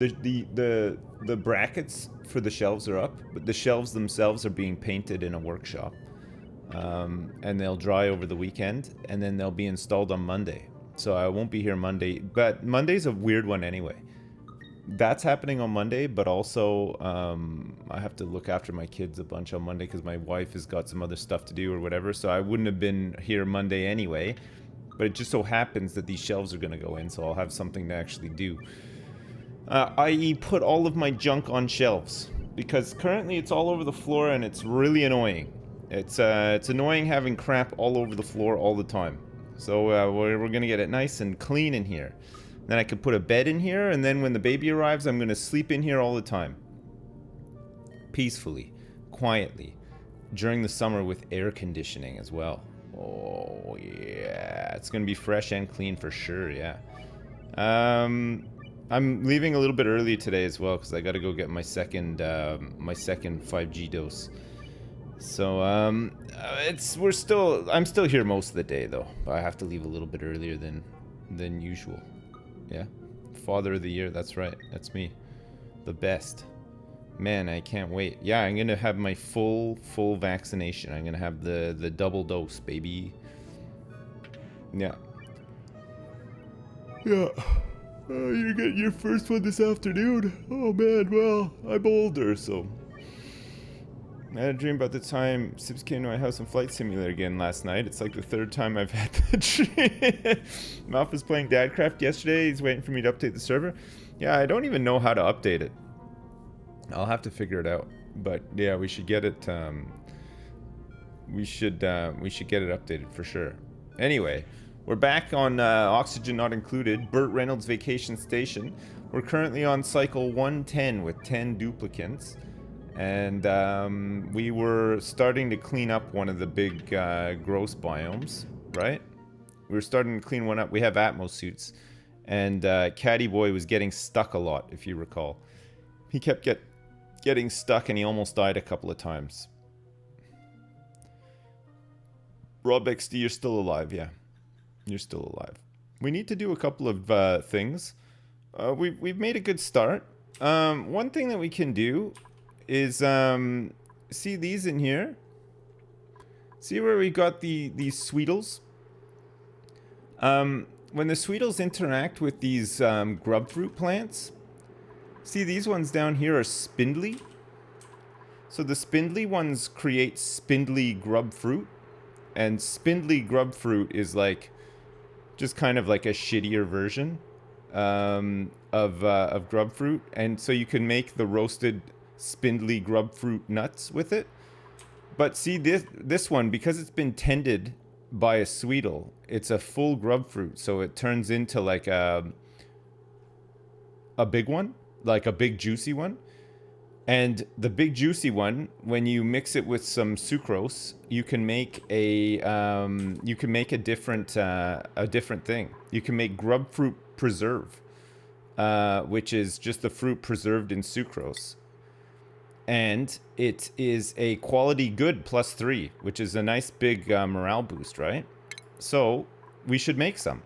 The brackets for the shelves are up, but the shelves themselves are being painted in a workshop. And they'll dry over the weekend, and then they'll be installed on Monday. So I won't be here Monday, but Monday's a weird one anyway. That's happening on Monday, but also I have to look after my kids a bunch on Monday because my wife has got some other stuff to do or whatever, so I wouldn't have been here Monday anyway. But it just so happens that these shelves are going to go in, so I'll have something to actually do. I.e. put all of my junk on shelves, because currently it's all over the floor and it's really annoying. It's annoying having crap all over the floor all the time. So we're gonna get it nice and clean in here. Then I could put a bed in here, and then when the baby arrives, I'm gonna sleep in here all the time. Peacefully, quietly, during the summer with air conditioning as well. Oh yeah, it's gonna be fresh and clean for sure. Yeah. I'm leaving a little bit early today as well because I got to go get my second 5G dose. So I'm still here most of the day though, but I have to leave a little bit earlier than usual. Yeah, Father of the Year. That's right. That's me, the best. Man, I can't wait. Yeah, I'm gonna have my full vaccination. I'm gonna have the double dose, baby. Yeah. Yeah. You're getting your first one this afternoon. Oh man, well, I'm older, so. I had a dream about the time Sips came to my house in Flight Simulator again last night. It's like the third time I've had that dream. Malf was playing Dadcraft yesterday. He's waiting for me to update the server. Yeah, I don't even know how to update it. I'll have to figure it out. But yeah, we should get it. We should get it updated for sure. Anyway. We're back on Oxygen Not Included, Burt Reynolds Vacation Station. We're currently on cycle 110 with 10 duplicants. And we were starting to clean up one of the big gross biomes, right? We were starting to clean one up. We have Atmos suits. And Caddy Boy was getting stuck a lot, if you recall. He kept getting stuck and he almost died a couple of times. Rob XD, you're still alive, yeah. You're still alive. We need to do a couple of things. We've made a good start. One thing that we can do is see these in here. See where we got these Sweetles? When the Sweetles interact with these grub fruit plants, see these ones down here are spindly. So the spindly ones create spindly grub fruit, and spindly grub fruit is like just kind of like a shittier version of grub fruit, and so you can make the roasted spindly grub fruit nuts with it. But see this one, because it's been tended by a Sweetle, it's a full grub fruit, so it turns into like a big one, like a big juicy one. And the big juicy one, when you mix it with some sucrose, you can make a different thing. You can make grub fruit preserve, which is just the fruit preserved in sucrose, and it is a quality good +3, which is a nice big morale boost, right? So we should make some.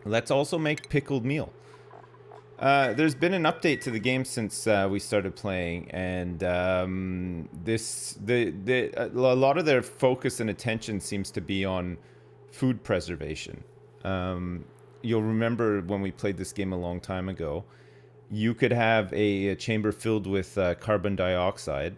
Let's also make pickled meal. There's been an update to the game since we started playing, and a lot of their focus and attention seems to be on food preservation. You'll remember when we played this game a long time ago, you could have a chamber filled with carbon dioxide,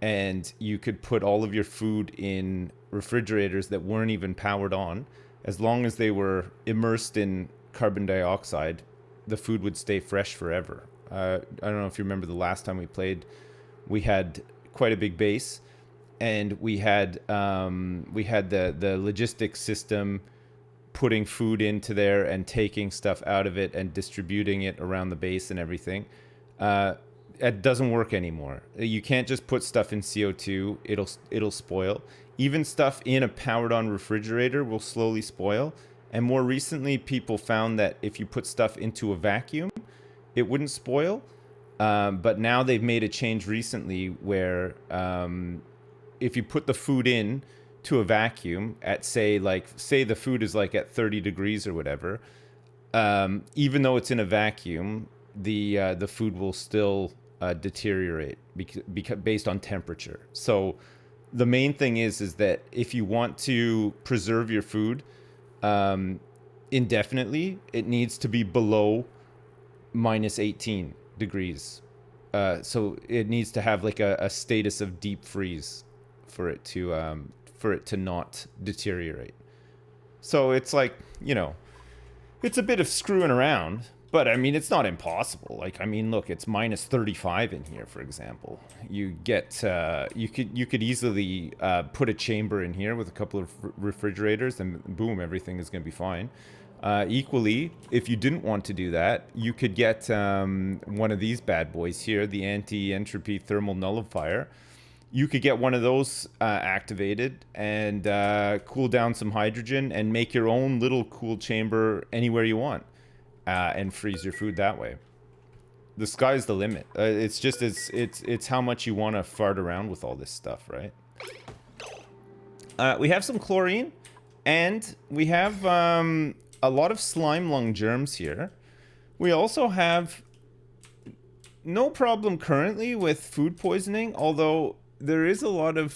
and you could put all of your food in refrigerators that weren't even powered on. As long as they were immersed in carbon dioxide, the food would stay fresh forever. I don't know if you remember the last time we played, we had quite a big base, and we had the logistics system putting food into there and taking stuff out of it and distributing it around the base and everything. It doesn't work anymore. You can't just put stuff in CO2. It'll spoil. Even stuff in a powered on refrigerator will slowly spoil. And more recently, people found that if you put stuff into a vacuum, it wouldn't spoil. But now they've made a change recently where if you put the food in to a vacuum at say the food is like at 30 degrees or whatever, even though it's in a vacuum, the food will still deteriorate because based on temperature. So the main thing is that if you want to preserve your food indefinitely, it needs to be below minus 18 degrees. So it needs to have like a status of deep freeze for it to not deteriorate. So it's like, you know, it's a bit of screwing around, but I mean, it's not impossible. Like, I mean, look, it's minus 35 in here, for example. You get, you could easily put a chamber in here with a couple of refrigerators, and boom, everything is going to be fine. Equally, if you didn't want to do that, you could get one of these bad boys here, the anti-entropy thermal nullifier. You could get one of those activated and cool down some hydrogen and make your own little cool chamber anywhere you want and freeze your food that way. The sky's the limit. It's just it's how much you want to fart around with all this stuff, right? We have some chlorine, and we have a lot of slime lung germs here. We also have no problem currently with food poisoning, although there is a lot of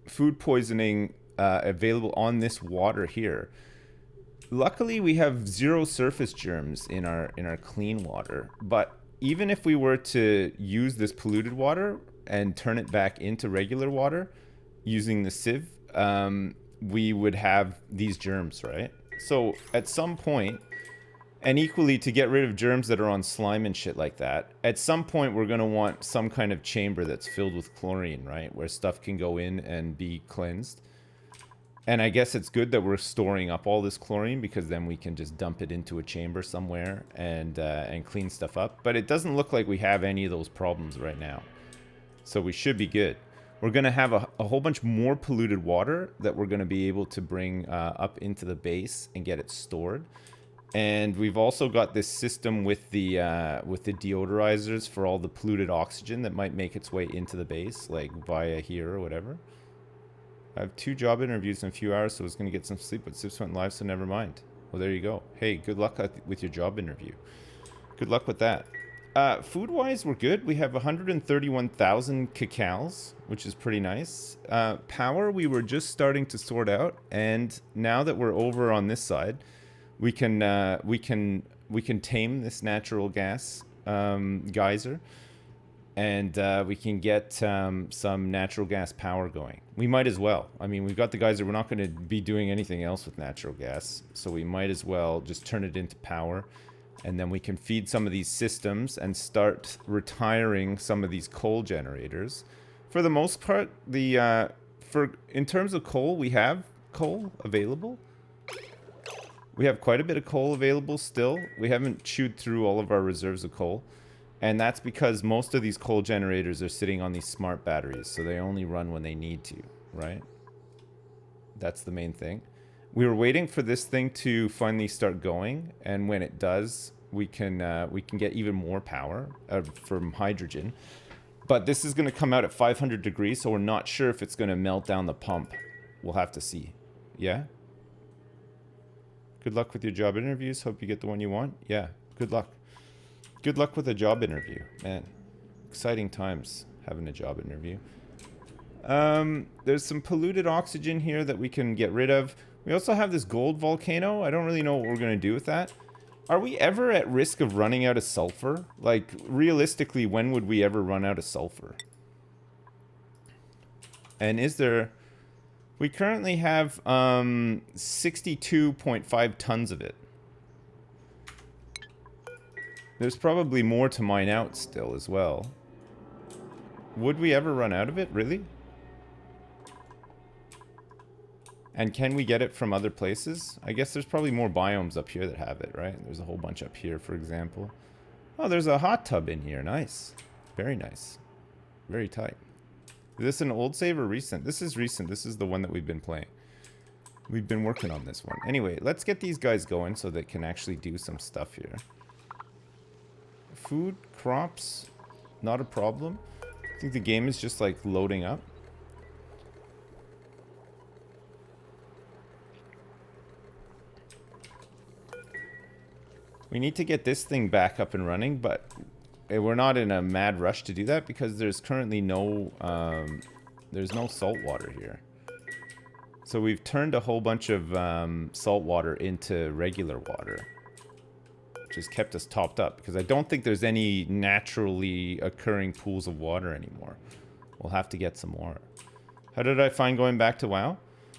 food poisoning available on this water here. Luckily, we have 0 surface germs in our clean water. But even if we were to use this polluted water and turn it back into regular water using the sieve, we would have these germs, right? So at some point, and equally to get rid of germs that are on slime and shit like that, at some point we're going to want some kind of chamber that's filled with chlorine, right? Where stuff can go in and be cleansed. And I guess it's good that we're storing up all this chlorine, because then we can just dump it into a chamber somewhere and clean stuff up. But it doesn't look like we have any of those problems right now. So we should be good. We're going to have a whole bunch more polluted water that we're going to be able to bring up into the base and get it stored. And we've also got this system with the deodorizers for all the polluted oxygen that might make its way into the base, like via here or whatever. I have 2 job interviews in a few hours, so I was going to get some sleep, but Sips went live, so never mind. Well, there you go. Hey, good luck with your job interview. Good luck with that. Food-wise, we're good. We have 131,000 cacals, which is pretty nice. Power, we were just starting to sort out, and now that we're over on this side, we can tame this natural gas geyser, and we can get some natural gas power going. We might as well. I mean, we've got the geyser. We're not going to be doing anything else with natural gas, so we might as well just turn it into power, and then we can feed some of these systems and start retiring some of these coal generators. For the most part, in terms of coal, we have coal available. We have quite a bit of coal available still. We haven't chewed through all of our reserves of coal. And that's because most of these coal generators are sitting on these smart batteries, so they only run when they need to, right? That's the main thing. We were waiting for this thing to finally start going, and when it does, we can get even more power from hydrogen. But this is going to come out at 500 degrees, so we're not sure if it's going to melt down the pump. We'll have to see. Yeah? Good luck with your job interviews. Hope you get the one you want. Yeah, good luck. Good luck with a job interview, man. Exciting times having a job interview. There's some polluted oxygen here that we can get rid of. We also have this gold volcano. I don't really know what we're going to do with that. Are we ever at risk of running out of sulfur? Like, realistically, when would we ever run out of sulfur? And is there... We currently have 62.5 tons of it. There's probably more to mine out still as well. Would we ever run out of it, really? And can we get it from other places? I guess there's probably more biomes up here that have it, right? There's a whole bunch up here, for example. Oh, there's a hot tub in here. Nice. Very nice. Very tight. Is this an old save or recent? This is recent. This is the one that we've been playing. We've been working on this one. Anyway, let's get these guys going so they can actually do some stuff here. Food, crops, not a problem. I think the game is just like loading up. We need to get this thing back up and running, but we're not in a mad rush to do that because there's currently no salt water here. So we've turned a whole bunch of salt water into regular water, which has kept us topped up because I don't think there's any naturally occurring pools of water anymore. We'll have to get some more. How did I find going back to WoW?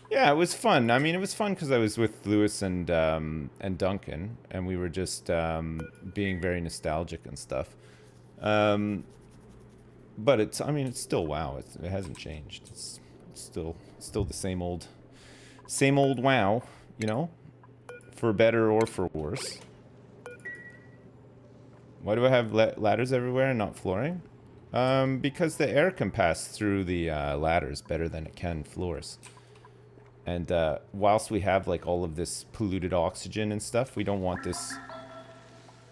Yeah, it was fun. I mean, it was fun because I was with Lewis and Duncan, and we were just being very nostalgic and stuff. But it's, I mean, it's still WoW. It hasn't changed. It's still the same old WoW, you know, for better or for worse. Why do I have ladders everywhere and not flooring? Because the air can pass through the ladders better than it can floors. And whilst we have like all of this polluted oxygen and stuff, we don't want this.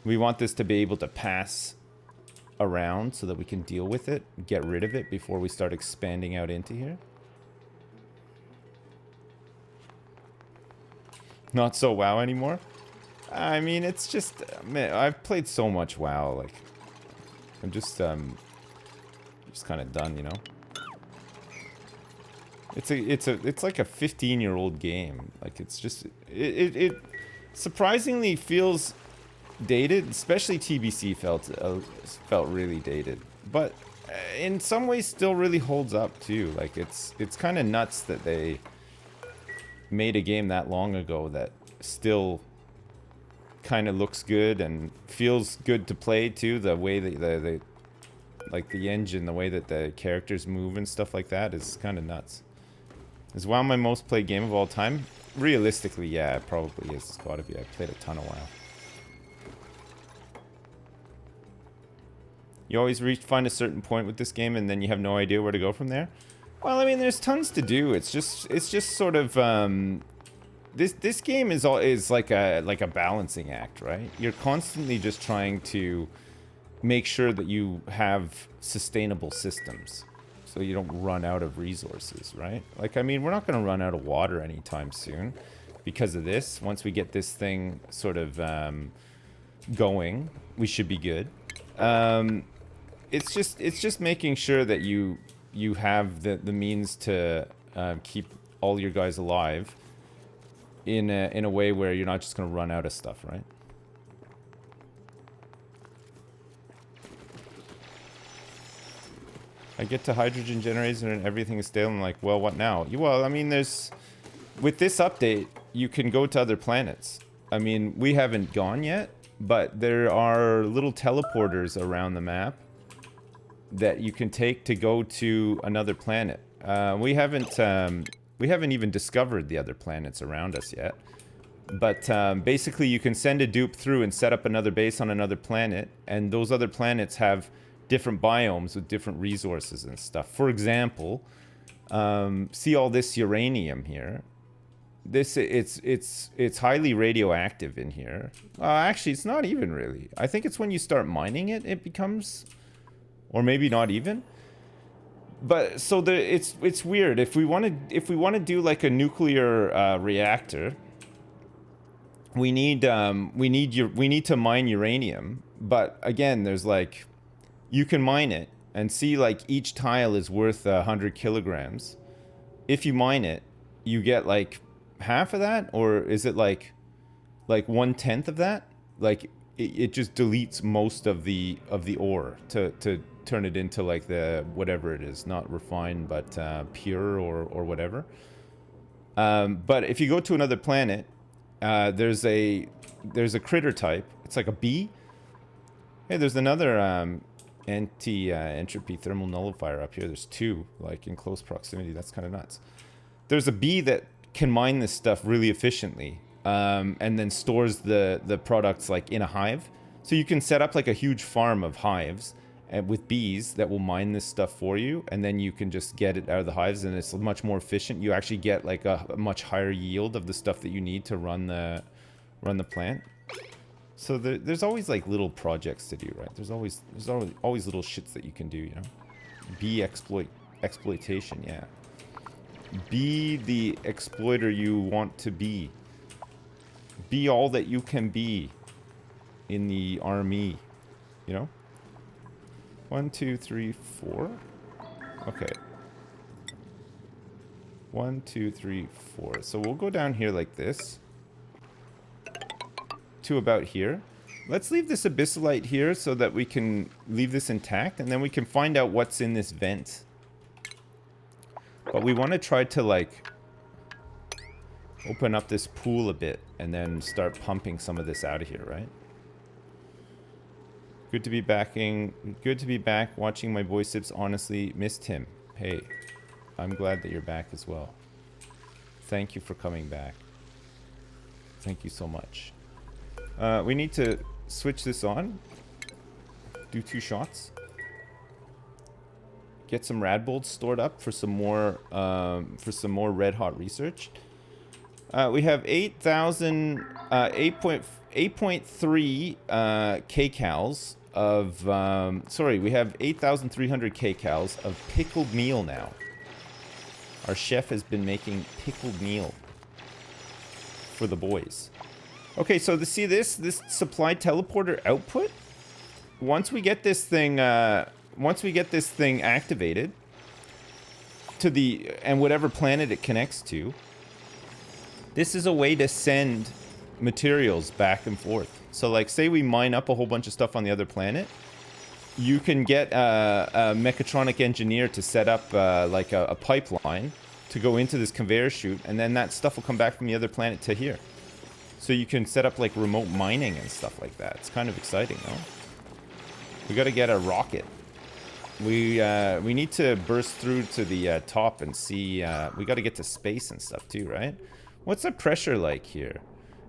We want this to be able to pass around so that we can deal with it, get rid of it before we start expanding out into here. Not so WoW anymore. I mean, it's just, man, I've played so much WoW, like, I'm just kind of done, you know. It's like a 15-year-old game. Like, it's just, it surprisingly feels dated, especially TBC felt really dated, but in some ways still really holds up too. Like, it's kind of nuts that they made a game that long ago that still kind of looks good and feels good to play too. The way that the like the engine, the way that the characters move and stuff like that is kind of nuts. Is WoW my most played game of all time? Realistically, yeah, it probably is. It's gotta be. I played a ton of WoW. You always find a certain point with this game and then you have no idea where to go from there? Well, I mean, there's tons to do. It's just sort of this game is like a balancing act, right? You're constantly just trying to make sure that you have sustainable systems so you don't run out of resources, right? Like, I mean, we're not going to run out of water anytime soon because of this. Once we get this thing sort of going, we should be good. It's just making sure that you have the means to keep all your guys alive in a way where you're not just going to run out of stuff, right? I get to hydrogen generators and everything is stale and like, well, what now? Well, I mean, with this update, you can go to other planets. I mean, we haven't gone yet, but there are little teleporters around the map that you can take to go to another planet. We haven't even discovered the other planets around us yet. But basically, you can send a dupe through and set up another base on another planet, and those other planets have different biomes with different resources and stuff. For example, see all this uranium here. It's highly radioactive in here. Actually, it's not even really. I think it's when you start mining it, it becomes, or maybe not even. But so it's weird. If we want to do like a nuclear reactor, we need to mine uranium. But again, there's like, you can mine it and see like each tile is worth 100 kilograms. If you mine it, you get like half of that, or is it like 1/10 of that? Like it just deletes most of the ore to turn it into like the whatever it is, not refined but pure or whatever. But if you go to another planet, there's a critter type. It's like a bee. Hey, there's another anti-entropy thermal nullifier up here. There's two, like in close proximity. That's kind of nuts. There's a bee that can mine this stuff really efficiently, and then stores the products like in a hive. So you can set up like a huge farm of hives and with bees that will mine this stuff for you, and then you can just get it out of the hives, and it's much more efficient. You actually get like a much higher yield of the stuff that you need to run the plant. So there's always like little projects to do, right? There's always little shits that you can do, you know. Bee exploitation, yeah. Be the exploiter you want to be. Be all that you can be. in the army, you know? 1, 2, 3, 4. Okay. 1, 2, 3, 4. So we'll go down here like this to about here. Let's leave this abyssalite here so that we can leave this intact, and then we can find out what's in this vent. But we want to try to, like, open up this pool a bit and then start pumping some of this out of here, right? Good to be back watching my boy Sips. Honestly, missed him. Hey, I'm glad that you're back as well. Thank you for coming back. Thank you so much. We need to switch this on. Do 2 shots. Get some rad bolts stored up for some more red hot research. We have 8.3 kcals of sorry, we have 8,300 kcals of pickled meal now. Our chef has been making pickled meal for the boys. Okay, so to see this supply teleporter output, once we get this thing activated to the, and whatever planet it connects to, this is a way to send materials back and forth. So like, say we mine up a whole bunch of stuff on the other planet, you can get a mechatronic engineer to set up like a pipeline to go into this conveyor chute, and then that stuff will come back from the other planet to here. So you can set up like remote mining and stuff like that. It's kind of exciting, though. We got to get a rocket. We need to burst through to the top and see. We got to get to space and stuff too, right? What's the pressure like here?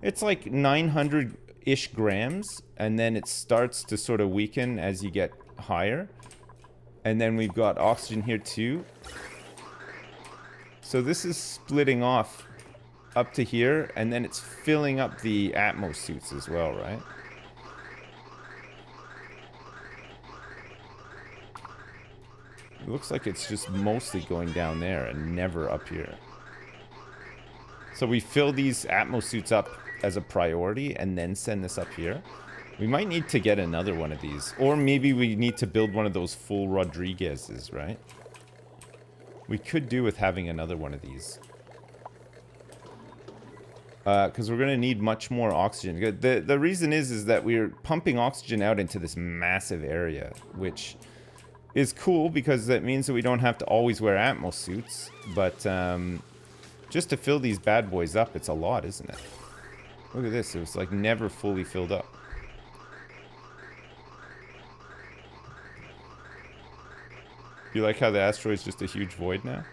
It's like 900-ish grams, and then it starts to sort of weaken as you get higher. And then we've got oxygen here too. So this is splitting off up to here, and then it's filling up the Atmos suits as well, right? It looks like it's just mostly going down there and never up here. So we fill these Atmos suits up as a priority and then send this up here. We might need to get another one of these. Or maybe we need to build one of those full Rodriguez's, right? We could do with having another one of these. Because we're going to need much more oxygen. The reason is that we're pumping oxygen out into this massive area, which is cool because that means that we don't have to always wear Atmos suits. But just to fill these bad boys up, it's a lot, isn't it? Look at this. It was like never fully filled up. You like how the asteroid's just a huge void now?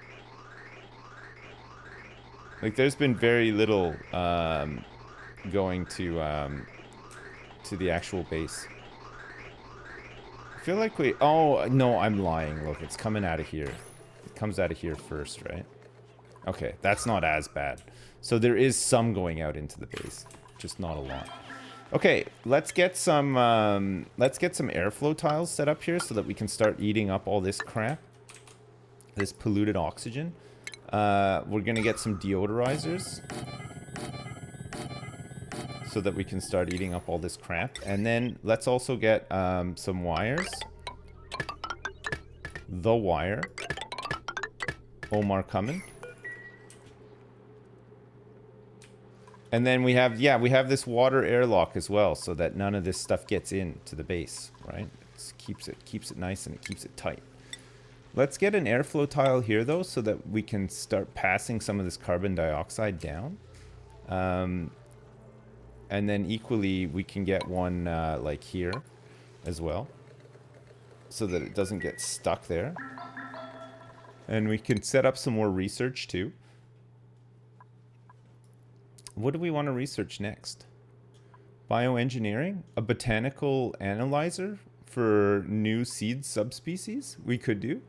Like, there's been very little going to the actual base. I feel like we... Oh, no, I'm lying. Look, it's coming out of here. It comes out of here first, right? Okay, that's not as bad. So there is some going out into the base, just not a lot. Okay, let's get some airflow tiles set up here so that we can start eating up all this crap. This polluted oxygen. We're gonna get some deodorizers so that we can start eating up all this crap. And then let's also get some wires. The wire. Omar coming. And then we have, yeah, we have this water airlock as well, so that none of this stuff gets into the base, right? It keeps it nice and it keeps it tight. Let's get an airflow tile here, though, so that we can start passing some of this carbon dioxide down. And then equally, we can get one like here as well, so that it doesn't get stuck there. And we can set up some more research, too. What do we want to research next? Bioengineering? A botanical analyzer for new seed subspecies? We could do.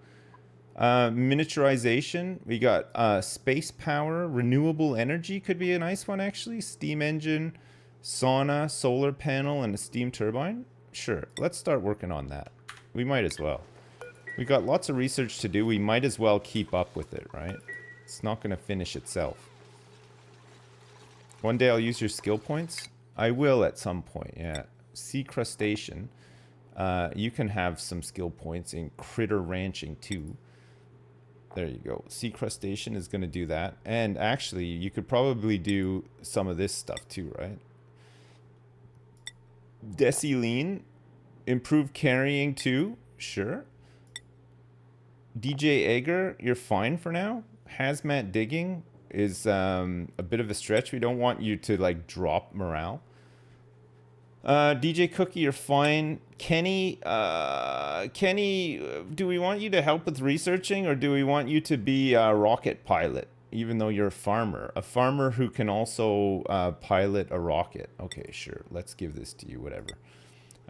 Miniaturization. We got space power. Renewable energy could be a nice one, actually. Steam engine, sauna, solar panel, and a steam turbine. Sure, let's start working on that. We might as well. We got lots of research to do. We might as well keep up with it, right? It's not going to finish itself. One day I'll use your skill points. I will at some point, yeah. sea crustacean. You can have some skill points in critter ranching too. There you go. Sea crustacean is going to do that. And actually, you could probably do some of this stuff too, right? Deciline, improve carrying too. Sure. DJ Egger, you're fine for now. Hazmat digging is a bit of a stretch. We don't want you to like drop morale. DJ Cookie, you're fine. Kenny, do we want you to help with researching, or do we want you to be a rocket pilot, even though you're a farmer? A farmer who can also pilot a rocket. Okay, sure. Let's give this to you, whatever.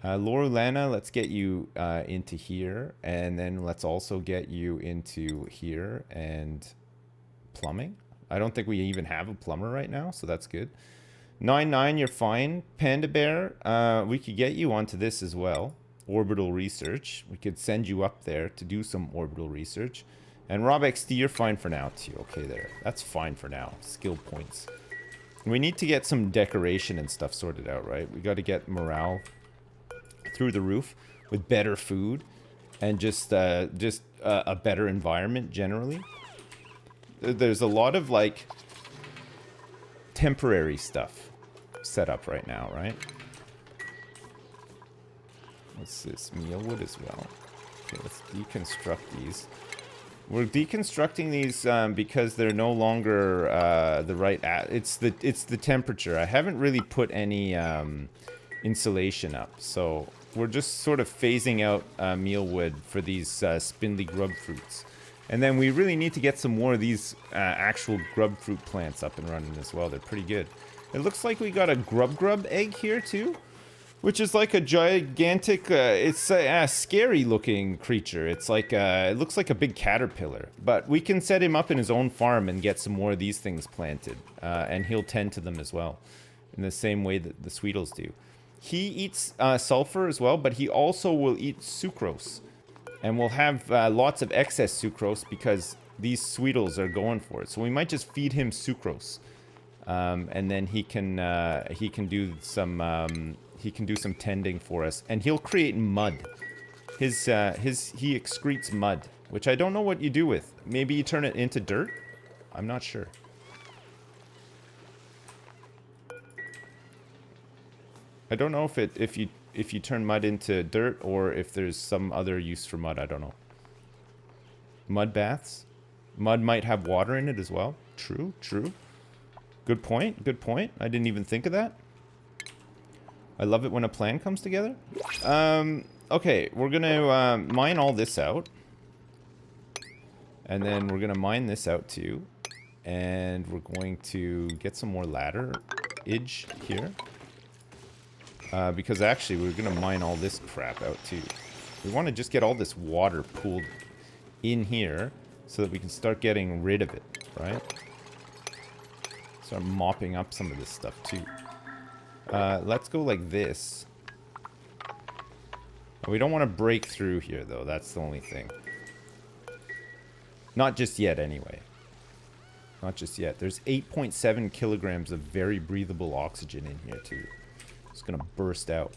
Lorulana, let's get you into here, and then let's also get you into here and plumbing. I don't think we even have a plumber right now, so that's good. 99, you're fine. Panda Bear, we could get you onto this as well. Orbital research. We could send you up there to do some orbital research. And Rob XD, you're fine for now too. Okay, there. That's fine for now. Skill points. We need to get some decoration and stuff sorted out, right? We got to get morale through the roof with better food and just a better environment generally. There's a lot of like temporary stuff set up right now, right? What's this? Mealwood as well. Okay, let's deconstruct these. We're deconstructing these because they're no longer the right. It's the temperature. I haven't really put any insulation up, so we're just sort of phasing out mealwood for these spindly grub fruits. And then we really need to get some more of these actual grub fruit plants up and running as well. They're pretty good. It looks like we got a grub egg here too, which is like a gigantic, it's a scary looking creature. It's like, it looks like a big caterpillar. But we can set him up in his own farm and get some more of these things planted. And he'll tend to them as well, in the same way that the Sweetles do. He eats sulfur as well, but he also will eat sucrose. And we'll have lots of excess sucrose because these Sweetles are going for it. So we might just feed him sucrose, and then he can do some tending for us, and he'll create mud. He excretes mud, which I don't know what you do with. Maybe you turn it into dirt. I'm not sure. I don't know if you turn mud into dirt or if there's some other use for mud. I don't know. Mud baths. Mud might have water in it as well. True. Good point. I didn't even think of that. I love it when a plan comes together. Okay, we're gonna mine all this out. And then we're gonna mine this out too. And we're going to get some more ladder-age here. Because actually we're going to mine all this crap out too. We want to just get all this water pooled in here so that we can start getting rid of it, right? Start mopping up some of this stuff too. Let's go like this. We don't want to break through here though, that's the only thing. Not just yet anyway. Not just yet. There's 8.7 kilograms of very breathable oxygen in here too. It's gonna burst out.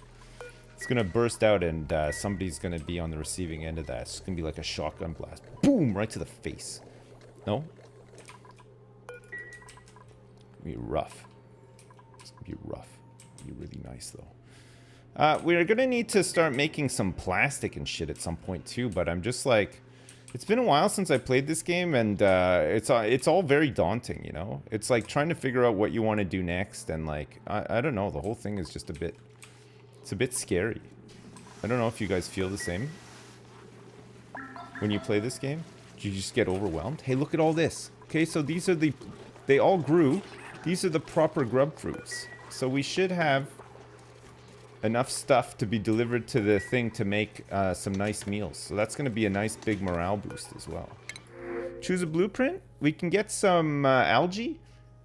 It's gonna burst out and somebody's gonna be on the receiving end of that. It's gonna be like a shotgun blast. Boom! Right to the face. No? It's gonna be rough. It's gonna be rough. It's gonna be really nice though. We're gonna need to start making some plastic and shit at some point too, but I'm just like... It's been a while since I played this game, and it's all very daunting, you know? It's like trying to figure out what you want to do next, and like, I don't know, the whole thing is just it's a bit scary. I don't know if you guys feel the same when you play this game. Do you just get overwhelmed? Hey, look at all this. Okay, so these are they all grew. These are the proper grub fruits. So we should have enough stuff to be delivered to the thing to make some nice meals. So that's going to be a nice big morale boost as well. Choose a blueprint. We can get some algae,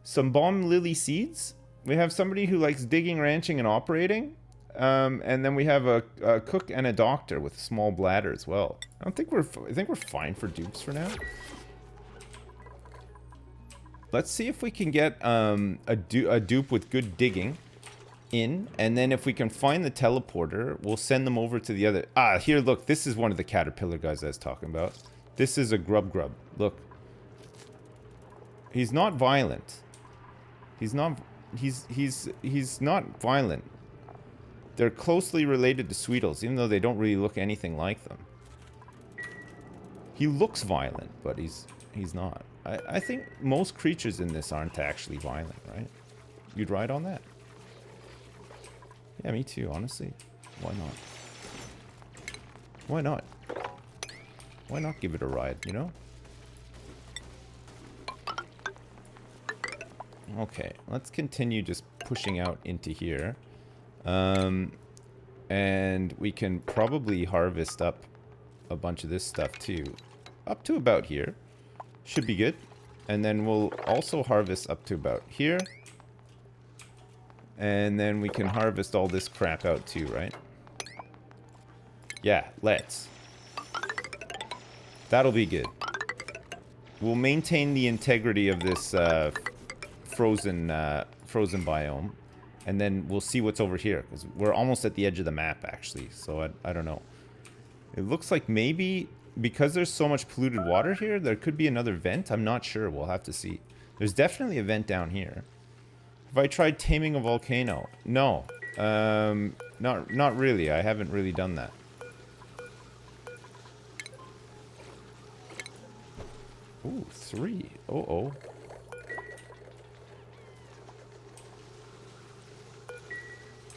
some bomb lily seeds. We have somebody who likes digging, ranching, and operating. And then we have a cook and a doctor with a small bladder as well. I think we're fine for dupes for now. Let's see if we can get a dupe with good digging. in, and then if we can find the teleporter, we'll send them over to the other... Ah, here, look. This is one of the caterpillar guys I was talking about. This is a grub. Look. He's not violent. He's not... He's not violent. They're closely related to Sweetles, even though they don't really look anything like them. He looks violent, but he's not. I think most creatures in this aren't actually violent, right? You'd ride on that? Yeah, me too, honestly. Why not? Why not? Why not give it a ride, you know? Okay, let's continue just pushing out into here. And we can probably harvest up a bunch of this stuff too. Up to about here. Should be good. And then we'll also harvest up to about here. And then we can harvest all this crap out too, right? Yeah, let's. That'll be good. We'll maintain the integrity of this frozen biome. And then we'll see what's over here. Because we're almost at the edge of the map, actually. So I don't know. It looks like maybe... because there's so much polluted water here, there could be another vent. I'm not sure. We'll have to see. There's definitely a vent down here. Have I tried taming a volcano? No. Not really. I haven't really done that. Ooh, 3. Uh-oh.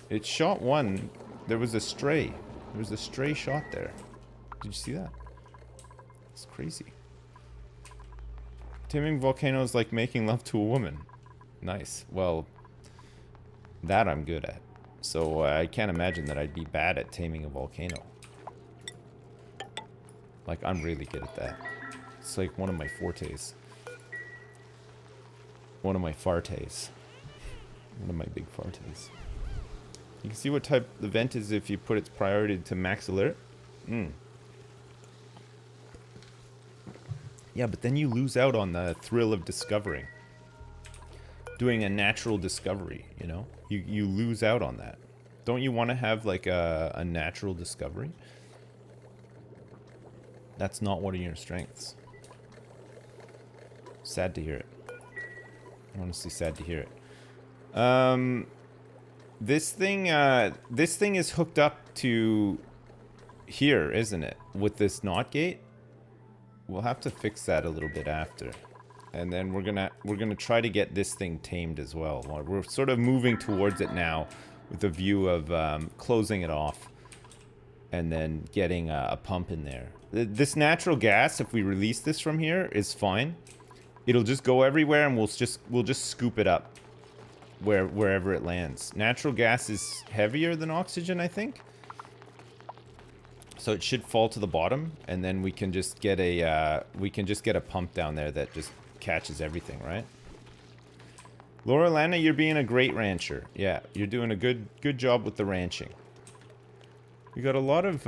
It shot one. There was a stray. There was a stray shot there. Did you see that? It's crazy. Taming volcanoes like making love to a woman. Nice. Well, that I'm good at. So I can't imagine that I'd be bad at taming a volcano. Like, I'm really good at that. It's like one of my fortes. One of my fartes. One of my big fartes. You can see what type the vent is if you put its priority to max alert. Yeah, but then you lose out on the thrill of discovering. Doing a natural discovery, you know? You lose out on that. Don't you want to have, like, a natural discovery? That's not one of your strengths. Sad to hear it. Honestly, sad to hear it. This thing is hooked up to here, isn't it? With this knot gate. We'll have to fix that a little bit after. And then we're gonna try to get this thing tamed as well. We're sort of moving towards it now with a view of closing it off and then getting a pump in there. This natural gas, if we release this from here, is fine. It'll just go everywhere and we'll just scoop it up wherever it lands. Natural gas is heavier than oxygen, I think. So it should fall to the bottom, and then we can just get a pump down there that just catches everything, right? Laura Lana, you're being a great rancher. Yeah, you're doing a good job with the ranching. We got a lot of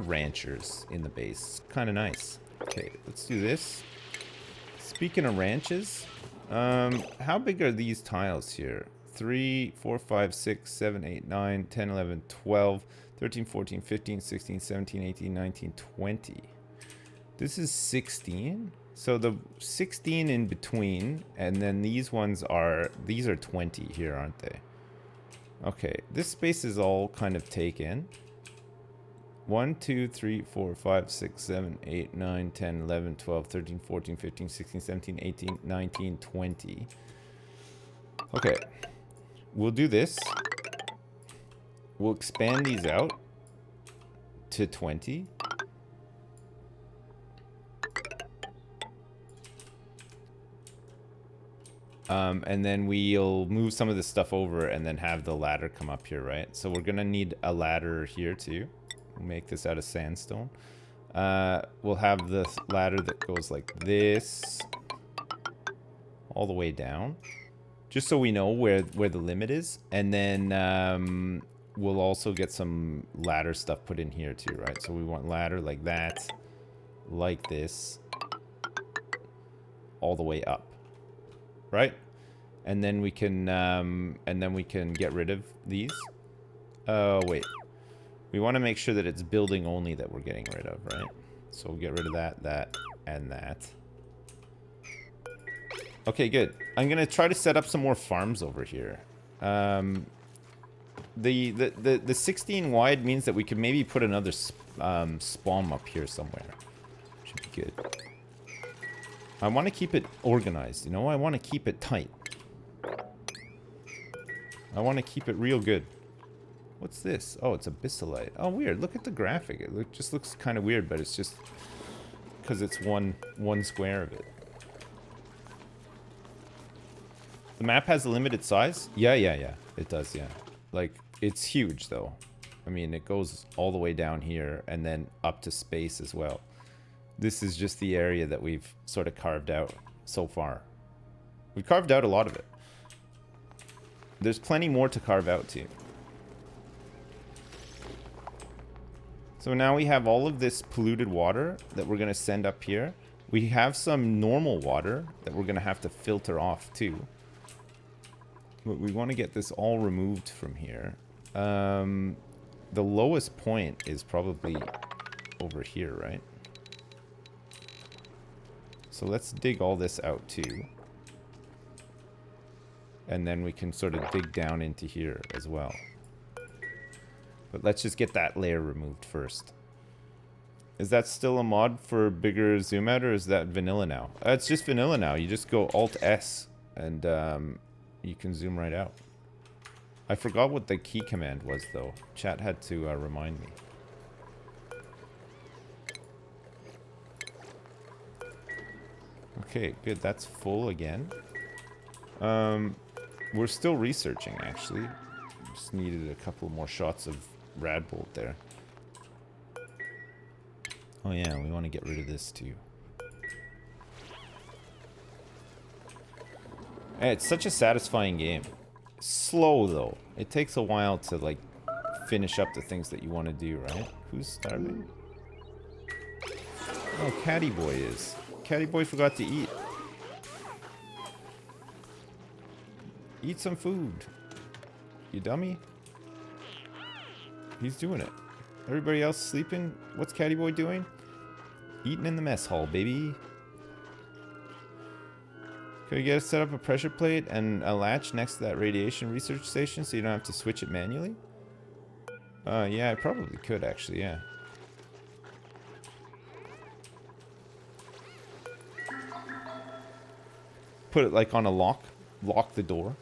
ranchers in the base. Kind of nice. Okay, let's do this. Speaking of ranches, how big are these tiles here? 3, 4, 5, 6, 7, 8, 9, 10, 11, 12, 13, 14, 15, 16, 17, 18, 19, 20. This is 16. So the 16 in between, and then these are 20 here, aren't they? Okay, this space is all kind of taken. 1, 2, 3, 4, 5, 6, 7, 8, 9, 10, 11, 12, 13, 14, 15, 16, 17, 18, 19, 20. Okay. We'll do this. We'll expand these out to 20. And then we'll move some of this stuff over and then have the ladder come up here, right? So we're gonna need a ladder here too. We'll make this out of sandstone. We'll have this ladder that goes like this all the way down, just so we know where the limit is. And then we'll also get some ladder stuff put in here too, right? So we want ladder like that, like this, all the way up, right? and then we can get rid of these. Oh wait, we want to make sure that it's building only that we're getting rid of, right? So we'll get rid of that, and that. Okay, good. I'm gonna try to set up some more farms over here. The 16 wide means that we could maybe put another spawn up here somewhere. Should be good. I want to keep it organized, you know? I want to keep it tight. I want to keep it real good. What's this? Oh, it's a bistolite. Oh, weird. Look at the graphic. It just looks kind of weird, but it's just because it's one square of it. The map has a limited size? Yeah. It does, yeah. Like, it's huge, though. I mean, it goes all the way down here and then up to space as well. This is just the area that we've sort of carved out so far. We carved out a lot of it. There's plenty more to carve out, too. So now we have all of this polluted water that we're going to send up here. We have some normal water that we're going to have to filter off, too. But we want to get this all removed from here. The lowest point is probably over here, right? So let's dig all this out too. And then we can sort of dig down into here as well. But let's just get that layer removed first. Is that still a mod for bigger zoom out, or is that vanilla now? It's just vanilla now. You just go Alt-S and you can zoom right out. I forgot what the key command was, though. Chat had to remind me. Okay, good. That's full again. We're still researching, actually. Just needed a couple more shots of Radbolt there. Oh yeah, we want to get rid of this too. Hey, it's such a satisfying game. Slow though. It takes a while to like finish up the things that you want to do, right? Who's starving? Oh, Catty Boy is. Catty Boy forgot to eat. Eat some food. You dummy. He's doing it. Everybody else sleeping? What's Catty Boy doing? Eating in the mess hall, baby. Could I get set up a pressure plate and a latch next to that radiation research station so you don't have to switch it manually? Yeah, I probably could actually, yeah. Put it like on a lock the door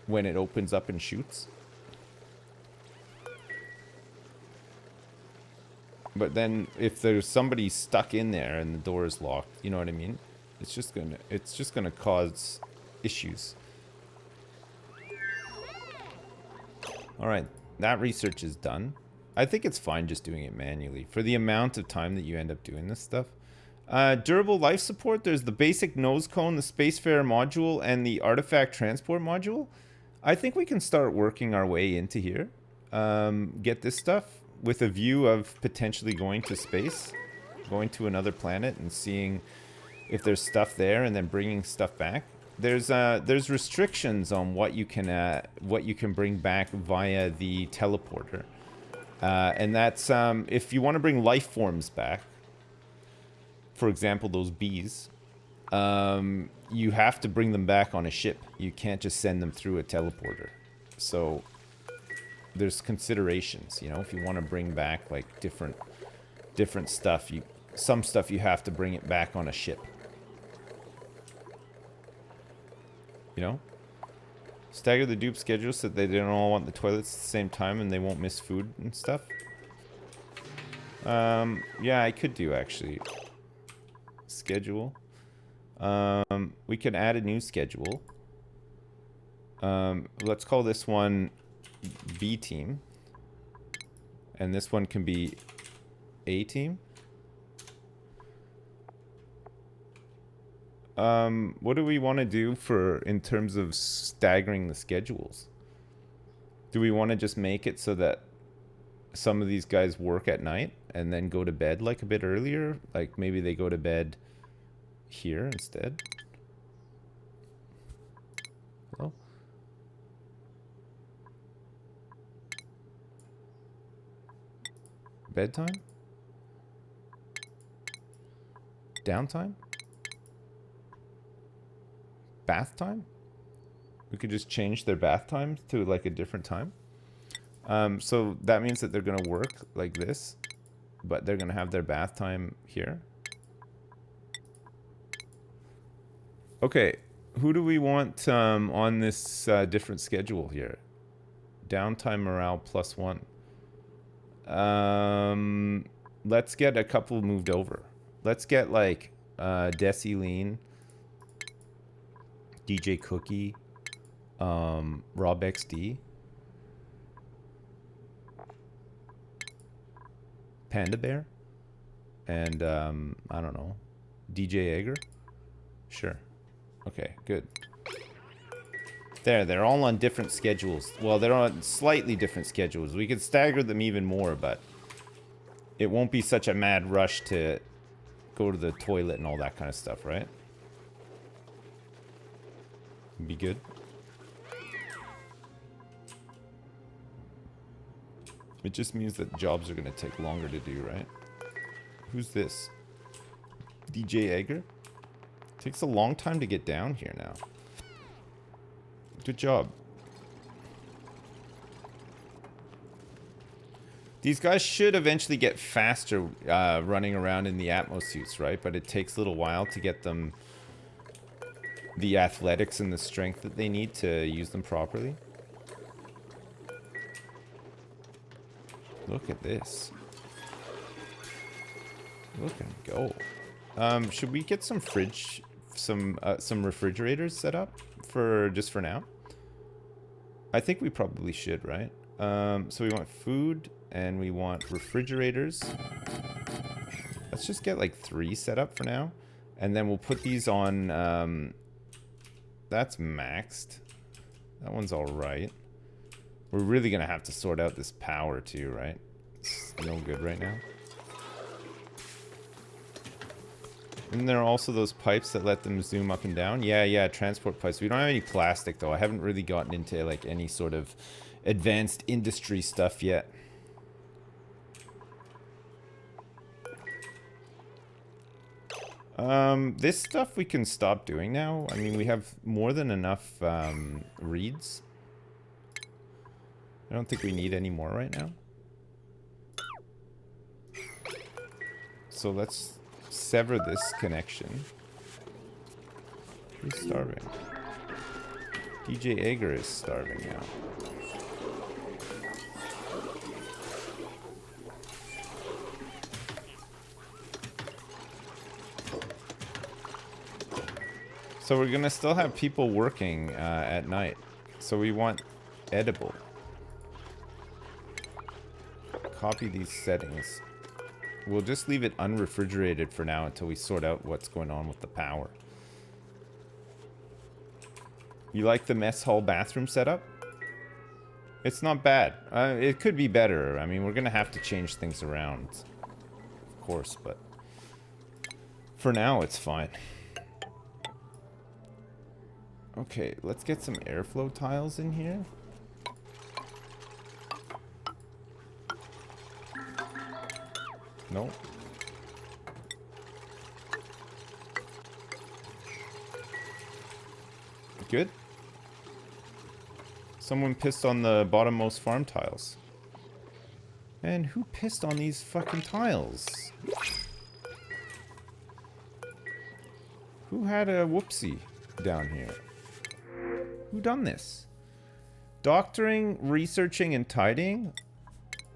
when it opens up and shoots. But then if there's somebody stuck in there and the door is locked, you know what I mean? It's just gonna cause issues. Alright, that research is done. I think it's fine just doing it manually for the amount of time that you end up doing this stuff. Durable life support, there's the basic nose cone, the Spacefarer module, and the artifact transport module. I think we can start working our way into here. Get this stuff with a view of potentially going to space, going to another planet and seeing if there's stuff there and then bringing stuff back. There's restrictions on what you can bring back via the teleporter. And that's if you want to bring life forms back, for example, those bees, you have to bring them back on a ship. You can't just send them through a teleporter. So there's considerations, you know, if you want to bring back like different stuff, some stuff you have to bring it back on a ship. You know? Stagger the dupe schedule so that they don't all want the toilets at the same time and they won't miss food and stuff. Yeah, I could do actually. Schedule. We could add a new schedule. Let's call this one B team. And this one can be A team. What do we want to do in terms of staggering the schedules? Do we want to just make it so that some of these guys work at night and then go to bed like a bit earlier? Like maybe they go to bed here instead? Bedtime? Downtime? Bath time? We could just change their bath time to like a different time. So that means that they're going to work like this, but they're going to have their bath time here. Okay, who do we want on this different schedule here? Downtime morale +1. Let's get a couple moved over. Let's get like Desi Lean, DJ Cookie, Rob XD, Panda Bear, and I don't know, DJ Egger. Sure. Okay, good. There, they're all on different schedules. Well, they're on slightly different schedules. We could stagger them even more, but it won't be such a mad rush to go to the toilet and all that kind of stuff, right? Be good. It just means that jobs are going to take longer to do, right? Who's this? DJ Egger? Takes a long time to get down here now. Good job. These guys should eventually get faster running around in the Atmos suits, right? But it takes a little while to get them the athletics and the strength that they need to use them properly. Look at this. Look at him go. Should we get some some refrigerators set up for just for now? I think we probably should, right? So we want food and we want refrigerators. Let's just get like 3 set up for now, and then we'll put these on. That's maxed. That one's all right. We're really gonna have to sort out this power too, right? It's no good right now. And there are also those pipes that let them zoom up and down. Yeah, transport pipes. We don't have any plastic though. I haven't really gotten into like any sort of advanced industry stuff yet. This stuff we can stop doing now. I mean, we have more than enough reeds. I don't think we need any more right now. So let's sever this connection. Who's starving? DJ Egger is starving now. So we're gonna still have people working at night. So we want edible. Copy these settings. We'll just leave it unrefrigerated for now until we sort out what's going on with the power. You like the mess hall bathroom setup? It's not bad. It could be better. I mean, we're gonna have to change things around, of course, but for now it's fine. Okay, let's get some airflow tiles in here. Nope. Good. Someone pissed on the bottommost farm tiles. Man, who pissed on these fucking tiles? Who had a whoopsie down here? Who done this? Doctoring, researching, and tidying?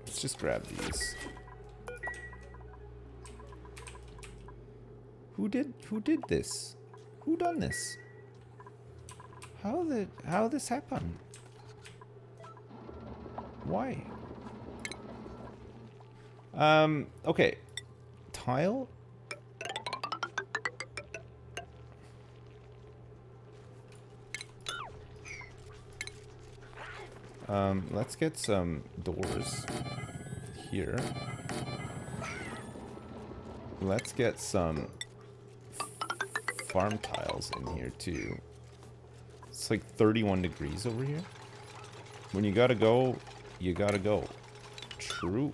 Let's just grab these. Who did this? Who done this? How this happened? Why? Okay. Tile? Let's get some doors here. Let's get some farm tiles in here too. It's like 31 degrees over here. When you gotta go, you gotta go. True.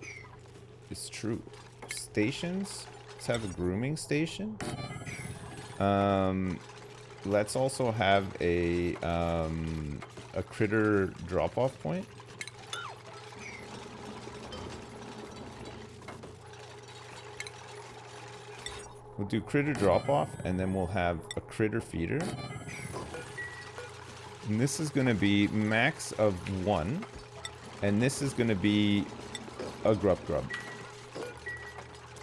It's true. Stations. Let's have a grooming station. Let's also have a critter drop-off point. We'll do critter drop-off, and then we'll have a critter feeder. And this is going to be max of 1. And this is going to be a grub.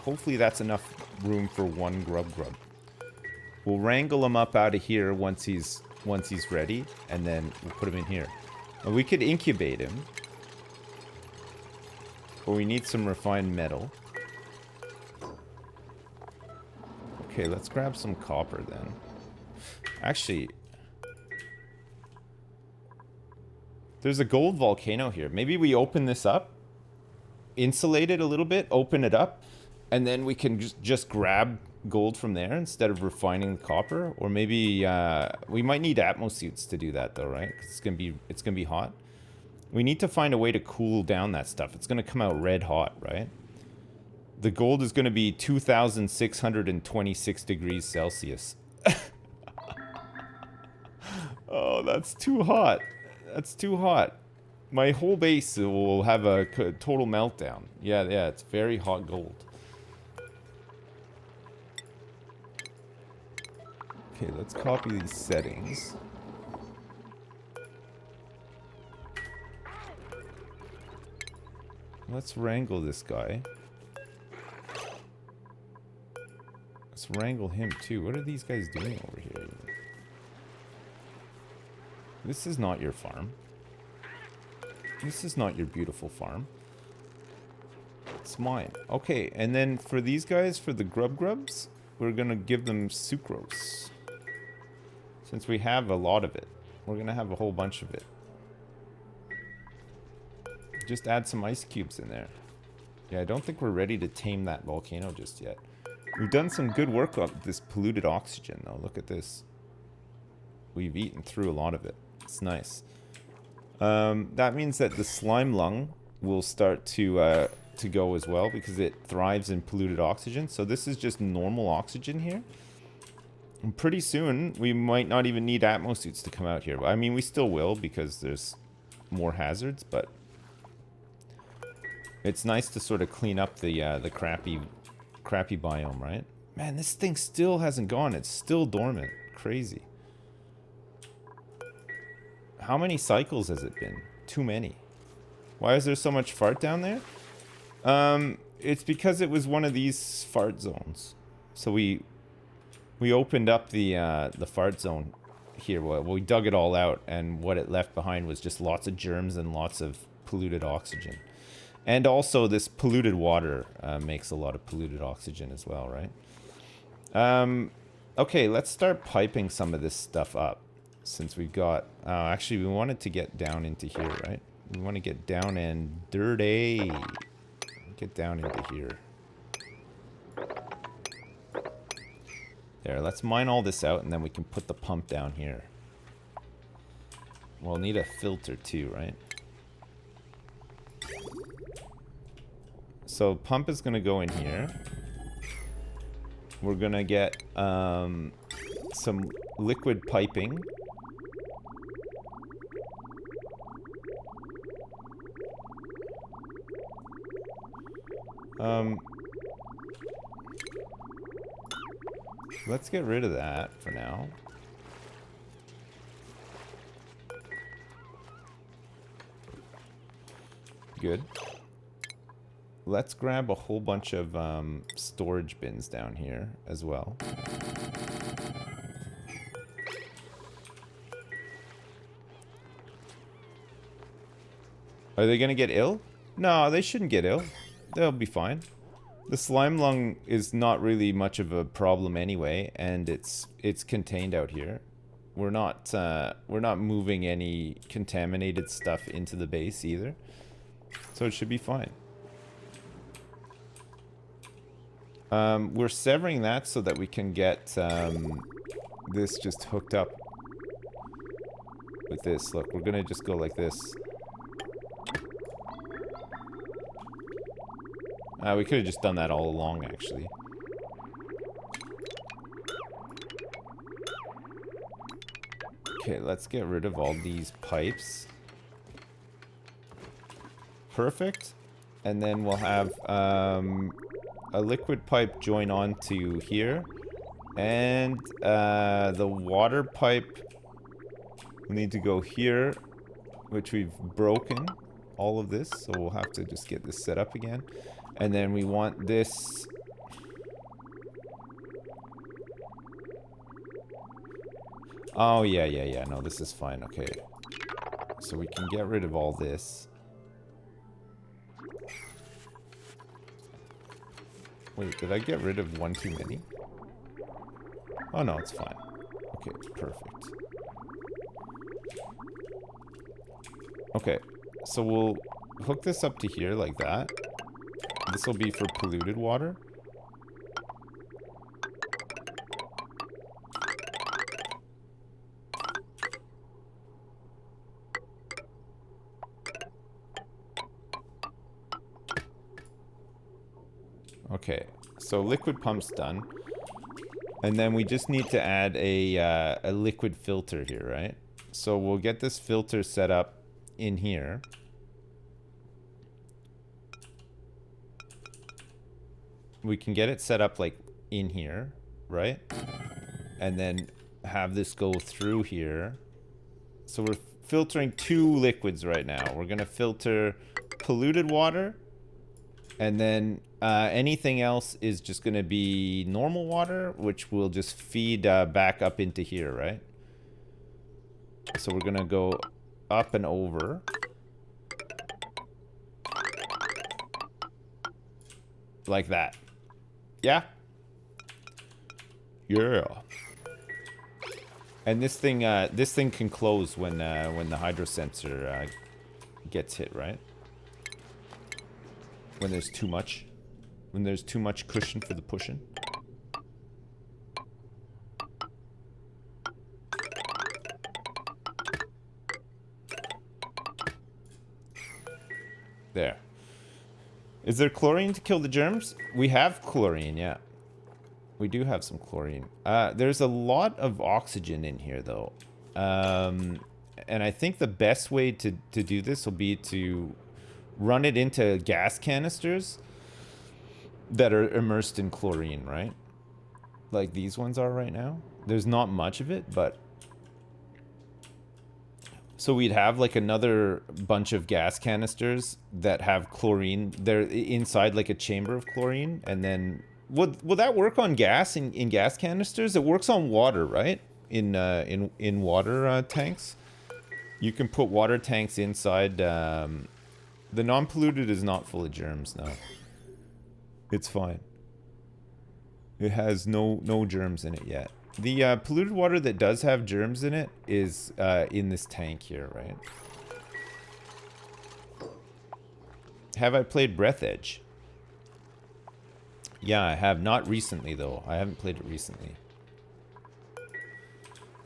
Hopefully that's enough room for 1 grub. We'll wrangle him up out of here once he's ready, and then we'll put him in here. And we could incubate him. But we need some refined metal. Okay, let's grab some copper then. Actually, there's a gold volcano here. Maybe we open this up, insulate it a little bit, open it up, and then we can just grab gold from there instead of refining copper. Or maybe we might need atmo suits to do that though, right? 'Cause it's gonna be hot. We need to find a way to cool down that stuff. It's gonna come out red hot, right? The gold is gonna be 2,626 degrees Celsius. Oh, that's too hot. That's too hot. My whole base will have a total meltdown. Yeah, it's very hot gold. Okay, let's copy these settings. Let's wrangle this guy. Let's wrangle him too. What are these guys doing over here? This is not your farm. This is not your beautiful farm. It's mine. Okay, and then for these guys, for the grubs, we're gonna give them sucrose. Since we have a lot of it. We're gonna have a whole bunch of it. Just add some ice cubes in there. Yeah, I don't think we're ready to tame that volcano just yet. We've done some good work on this polluted oxygen, though. Look at this. We've eaten through a lot of it. It's nice. That means that the slime lung will start to go as well because it thrives in polluted oxygen. So this is just normal oxygen here. And pretty soon, we might not even need atmo suits to come out here. I mean, we still will because there's more hazards, but it's nice to sort of clean up the crappy biome, right? Man, this thing still hasn't gone. It's still dormant. Crazy. How many cycles has it been? Too many. Why is there so much fart down there? It's because it was one of these fart zones. So we opened up the fart zone here. Well, we dug it all out, and what it left behind was just lots of germs and lots of polluted oxygen. And also, this polluted water makes a lot of polluted oxygen as well, right? Okay, let's start piping some of this stuff up. Since we've got... actually, we wanted to get down into here, right? We want to get down and dirty. Get down into here. There, let's mine all this out, and then we can put the pump down here. We'll need a filter too, right? So pump is going to go in here. We're going to get some liquid piping. Let's get rid of that for now. Good. Let's grab a whole bunch of storage bins down here as well. Are they gonna get ill? No, they shouldn't get ill. They'll be fine. The slime lung is not really much of a problem anyway, and it's contained out here. We're not moving any contaminated stuff into the base either, so it should be fine. We're severing that so that we can get this just hooked up with this. Look, we're gonna just go like this. We could have just done that all along, actually. Okay, let's get rid of all these pipes. Perfect. And then we'll have a liquid pipe join onto here. And the water pipe will need to go here, which we've broken all of this. So we'll have to just get this set up again. And then we want this... Oh, yeah. No, this is fine. Okay. So we can get rid of all this. Wait, did I get rid of one too many? Oh, no, it's fine. Okay, perfect. Okay, so we'll hook this up to here like that. This will be for polluted water. Okay, so liquid pump's done. And then we just need to add a liquid filter here, right? So we'll get this filter set up in here. We can get it set up like in here, right? And then have this go through here. So we're filtering 2 liquids right now. We're gonna filter polluted water, and then anything else is just gonna be normal water, which will just feed back up into here, right? So we're gonna go up and over. Like that. Yeah? Yeah. And this thing can close when the hydro sensor gets hit, right? When there's too much. When there's too much cushion for the pushing. There. Is there chlorine to kill the germs? We have chlorine, yeah. We do have some chlorine. There's a lot of oxygen in here, though. And I think the best way to do this will be to run it into gas canisters that are immersed in chlorine, right? Like these ones are right now. There's not much of it, but... So we'd have like another bunch of gas canisters that have chlorine. They're inside like a chamber of chlorine, and then... Will that work on gas in gas canisters? It works on water, right? In water tanks. You can put water tanks inside. The non-polluted is not full of germs, no. It's fine. It has no germs in it yet. The polluted water that does have germs in it is in this tank here, right? Have I played Breath Edge? Yeah, I have. Not recently, though. I haven't played it recently.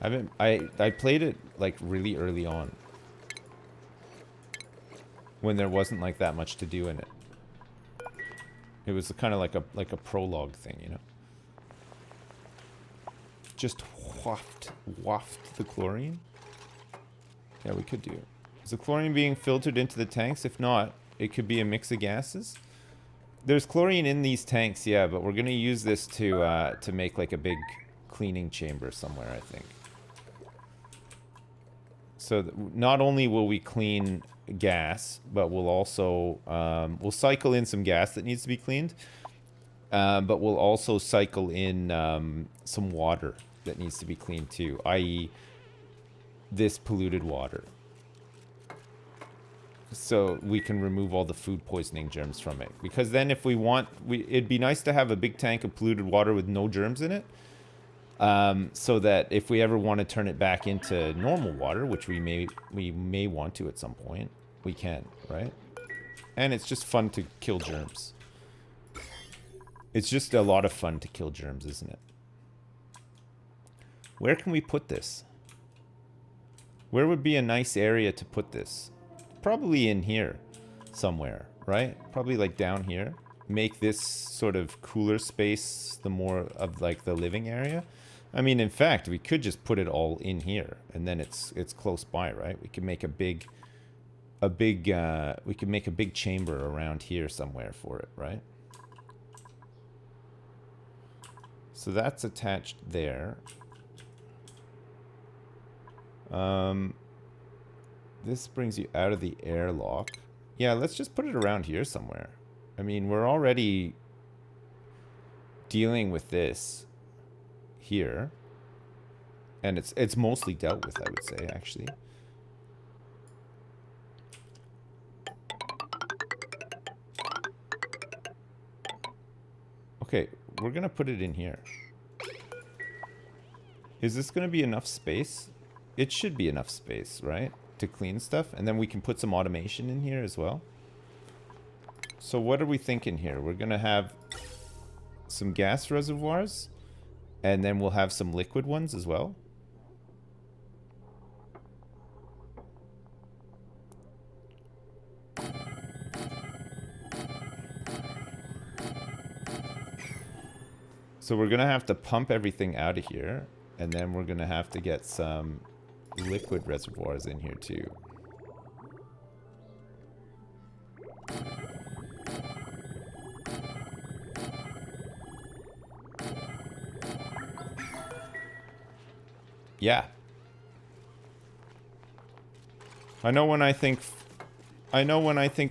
I played it, like, really early on. When there wasn't, like, that much to do in it. It was kind of like a prologue thing, you know? Just waft the chlorine? Yeah, we could do it. Is the chlorine being filtered into the tanks? If not, it could be a mix of gases. There's chlorine in these tanks, yeah, but we're gonna use this to make like a big cleaning chamber somewhere, I think. So not only will we clean gas, but we'll also we'll cycle in some gas that needs to be cleaned, but we'll also cycle in some water that needs to be cleaned too, i.e., this polluted water. So we can remove all the food poisoning germs from it. Because then if we want... it'd be nice to have a big tank of polluted water with no germs in it. So that if we ever want to turn it back into normal water, which we may want to at some point, we can, right? And it's just fun to kill germs. It's just a lot of fun to kill germs, isn't it? Where can we put this? Where would be a nice area to put this? Probably in here somewhere, right? Probably like down here. make this sort of cooler space the more of like the living area. I mean, in fact, we could just put it all in here, and then it's close by, right? We could make we could make a big chamber around here somewhere for it, right? So that's attached there. This brings you out of the airlock. Yeah, let's just put it around here somewhere. I mean, we're already dealing with this here. And it's mostly dealt with, I would say, actually. Okay, we're gonna put it in here. Is this gonna be enough space? It should be enough space, right? To clean stuff, and then we can put some automation in here as well. So what are we thinking here? We're gonna have some gas reservoirs, and then we'll have some liquid ones as well. So we're gonna have to pump everything out of here, and then we're gonna have to get some liquid reservoirs in here too. Yeah. I know when I think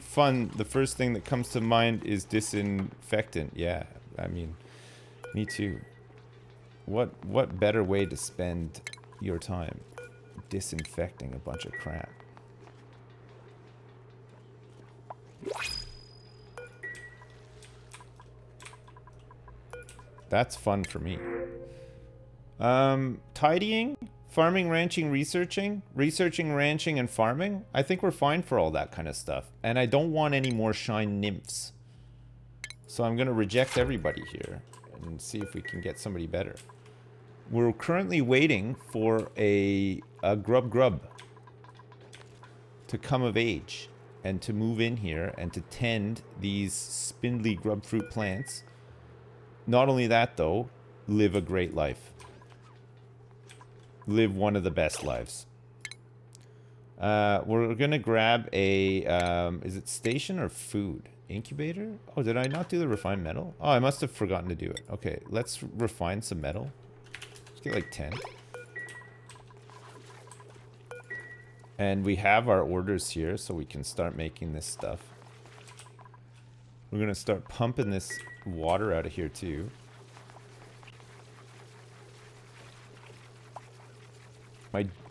fun, the first thing that comes to mind is disinfectant. Yeah, I mean, me too. What better way to spend your time disinfecting a bunch of crap? That's fun for me. Tidying, farming, ranching, researching, ranching, and farming. I think we're fine for all that kind of stuff. And I don't want any more shine nymphs. So I'm gonna reject everybody here and see if we can get somebody better. We're currently waiting for a grub to come of age and to move in here and to tend these spindly grub fruit plants. Not only that though, live a great life. Live one of the best lives. We're gonna grab a, is it station or food? Incubator? Oh, did I not do the refined metal? Oh, I must have forgotten to do it. Okay, let's refine some metal. Let's get like 10. And we have our orders here, so we can start making this stuff. We're gonna start pumping this water out of here too.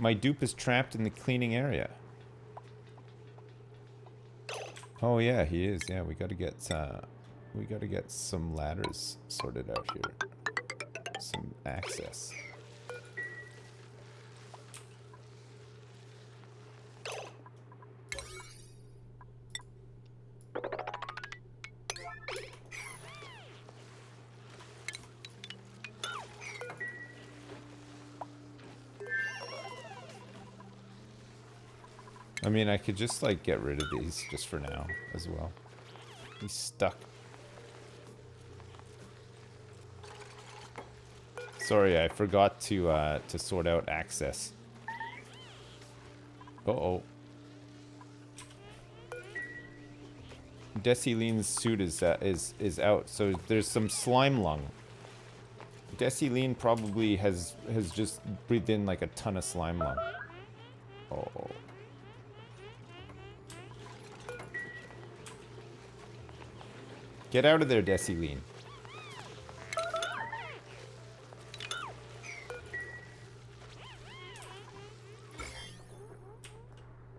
My dupe is trapped in the cleaning area. Oh yeah, he is. Yeah, we gotta get some ladders sorted out here. Some access. I mean, I could just like get rid of these just for now as well. He's stuck. Sorry, I forgot to sort out access. Uh-oh. Deciline's suit is out, so there's some slime lung. Deciline probably has just breathed in like a ton of slime lung. Oh. Get out of there, Deciline.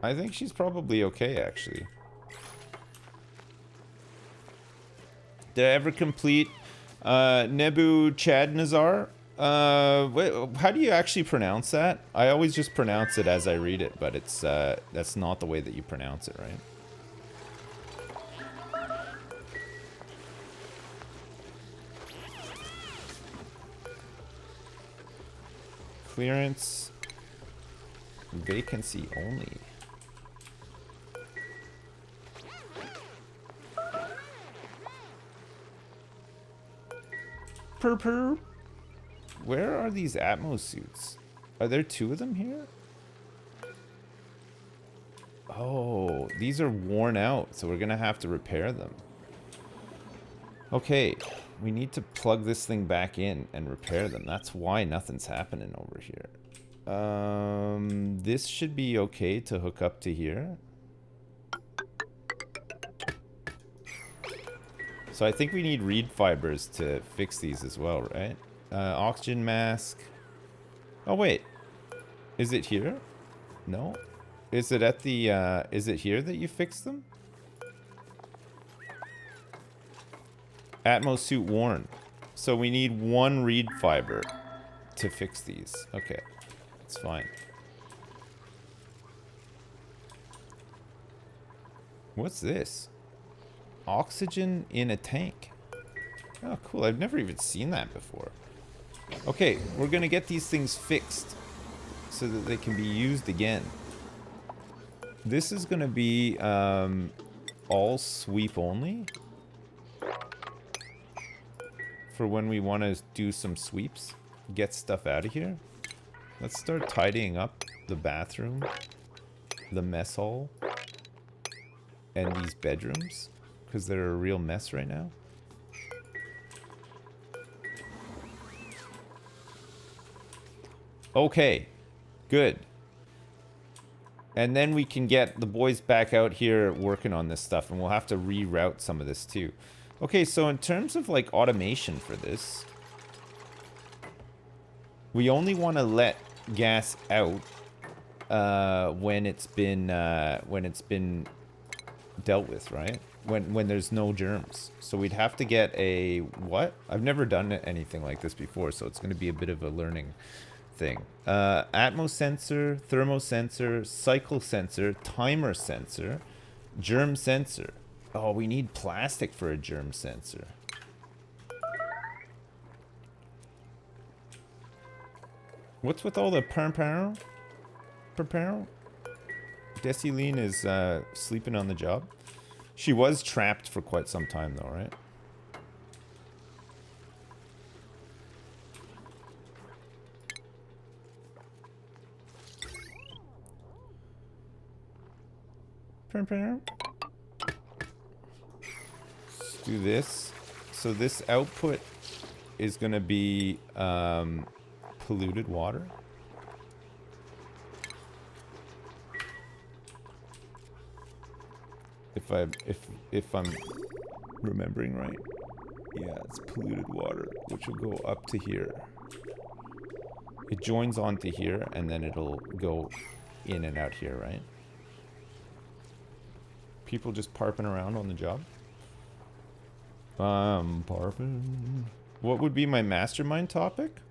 I think she's probably okay, actually. Did I ever complete Nebuchadnezzar? Wait, how do you actually pronounce that? I always just pronounce it as I read it, but it's that's not the way that you pronounce it, right? Clearance. Vacancy only. Purr. Where are these Atmos suits? Are there 2 of them here? Oh, these are worn out, so we're gonna have to repair them. Okay, we need to plug this thing back in and repair them. That's why nothing's happening over here. This should be okay to hook up to here. So I think we need reed fibers to fix these as well, right? Oxygen mask. Oh wait, is it here? No. Is it at the, is it here that you fix them? Atmos suit worn. So we need 1 reed fiber to fix these. Okay, it's fine. What's this? Oxygen in a tank. Oh, cool. I've never even seen that before. Okay, we're gonna get these things fixed so that they can be used again. This is gonna be all sweep only for when we want to do some sweeps, get stuff out of here. Let's start tidying up the bathroom, the mess hall, and these bedrooms because they're a real mess right now. Okay, good. And then we can get the boys back out here working on this stuff, and we'll have to reroute some of this too. Okay, so in terms of like automation for this, we only want to let gas out when it's been dealt with, right? When there's no germs. So we'd have to get a what? I've never done anything like this before, so it's going to be a bit of a learning thing. Atmos sensor, thermo sensor, cycle sensor, timer sensor, germ sensor. Oh, we need plastic for a germ sensor. What's with all the perparo? Desileen is sleeping on the job. She was trapped for quite some time though, right? Let's do this. So this output is going to be polluted water. If I'm remembering right. Yeah, it's polluted water, which will go up to here. It joins onto here and then it'll go in and out here, right? People just parping around on the job. I'm parping. What would be my mastermind topic?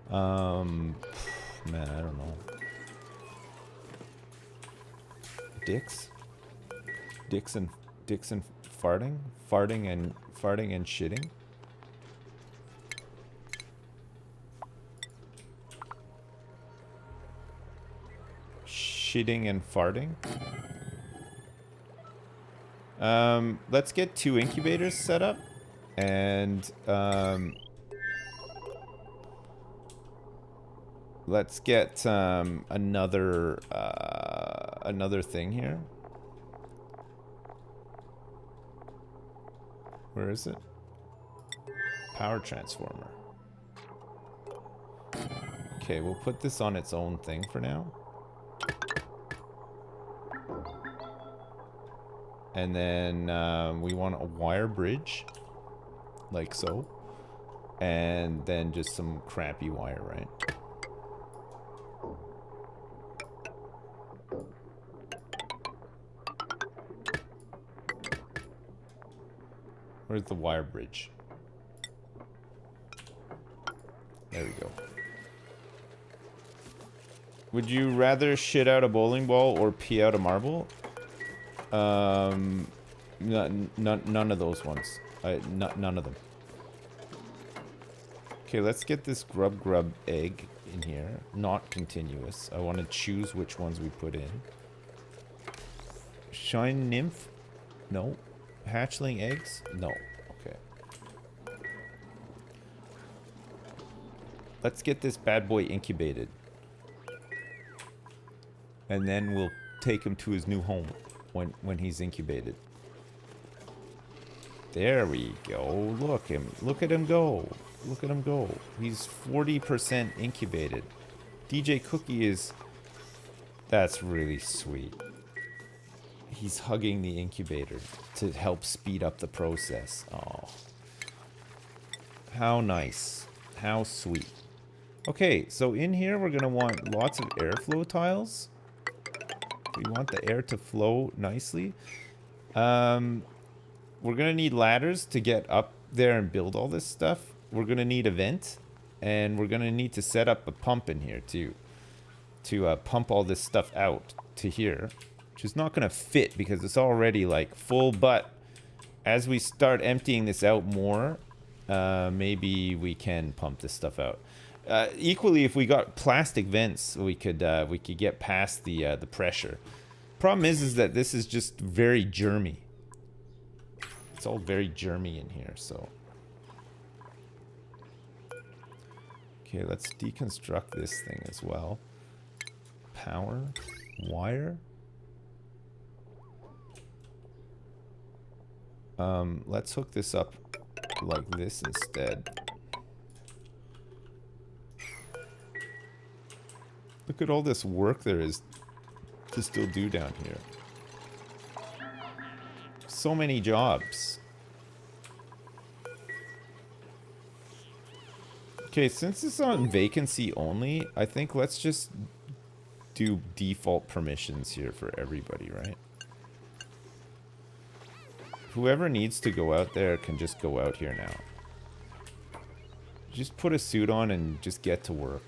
Man, I don't know. Dicks and farting? Farting and shitting? Shitting and farting? Let's get 2 incubators set up. And, let's get, another thing here. Where is it? Power transformer. Okay, we'll put this on its own thing for now. And then we want a wire bridge, like so. And then just some crappy wire, right? Where's the wire bridge? There we go. Would you rather shit out a bowling ball or pee out a marble? None of those ones. None of them. Okay, let's get this grub egg in here. Not continuous. I want to choose which ones we put in. Shine nymph? No. Hatchling eggs? No. Okay. Let's get this bad boy incubated. And then we'll take him to his new home when he's incubated. There we go. Look at him go. Look at him go. He's 40% incubated. DJ Cookie is... That's really sweet. He's hugging the incubator to help speed up the process. Oh. How nice. How sweet. Okay, so in here we're going to want lots of airflow tiles. We want the air to flow nicely. We're going to need ladders to get up there and build all this stuff. We're going to need a vent. And we're going to need to set up a pump in here too. To pump all this stuff out to here. Which is not going to fit because it's already like full. But as we start emptying this out more, maybe we can pump this stuff out. Equally, if we got plastic vents, we could get past the pressure. Problem is that this is just very germy. It's all very germy in here, so. Okay, let's deconstruct this thing as well. Power, wire. Let's hook this up like this instead. Look at all this work there is to still do down here. So many jobs. Okay, since it's on vacancy only, I think let's just do default permissions here for everybody, right? Whoever needs to go out there can just go out here now. Just put a suit on and just get to work.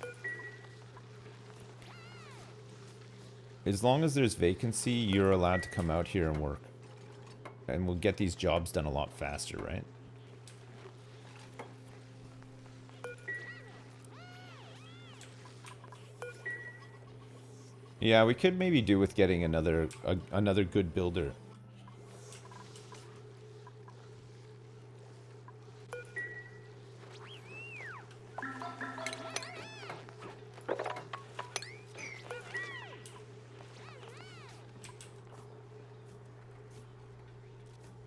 As long as there's vacancy, you're allowed to come out here and work. And we'll get these jobs done a lot faster, right? Yeah, we could maybe do with getting another good builder.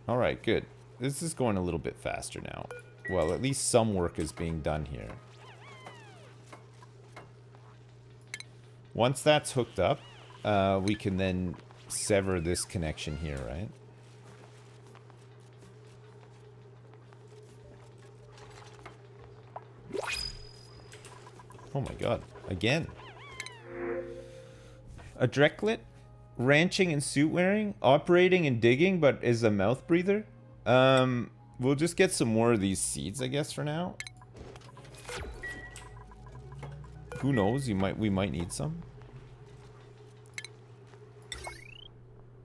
Alright, good. This is going a little bit faster now. Well, at least some work is being done here. Once that's hooked up, we can then sever this connection here, right? Oh my god. Again. A Drecklet? Ranching and suit wearing, operating and digging, but is a mouth breather. We'll just get some more of these seeds, I guess, for now. Who knows? We might need some.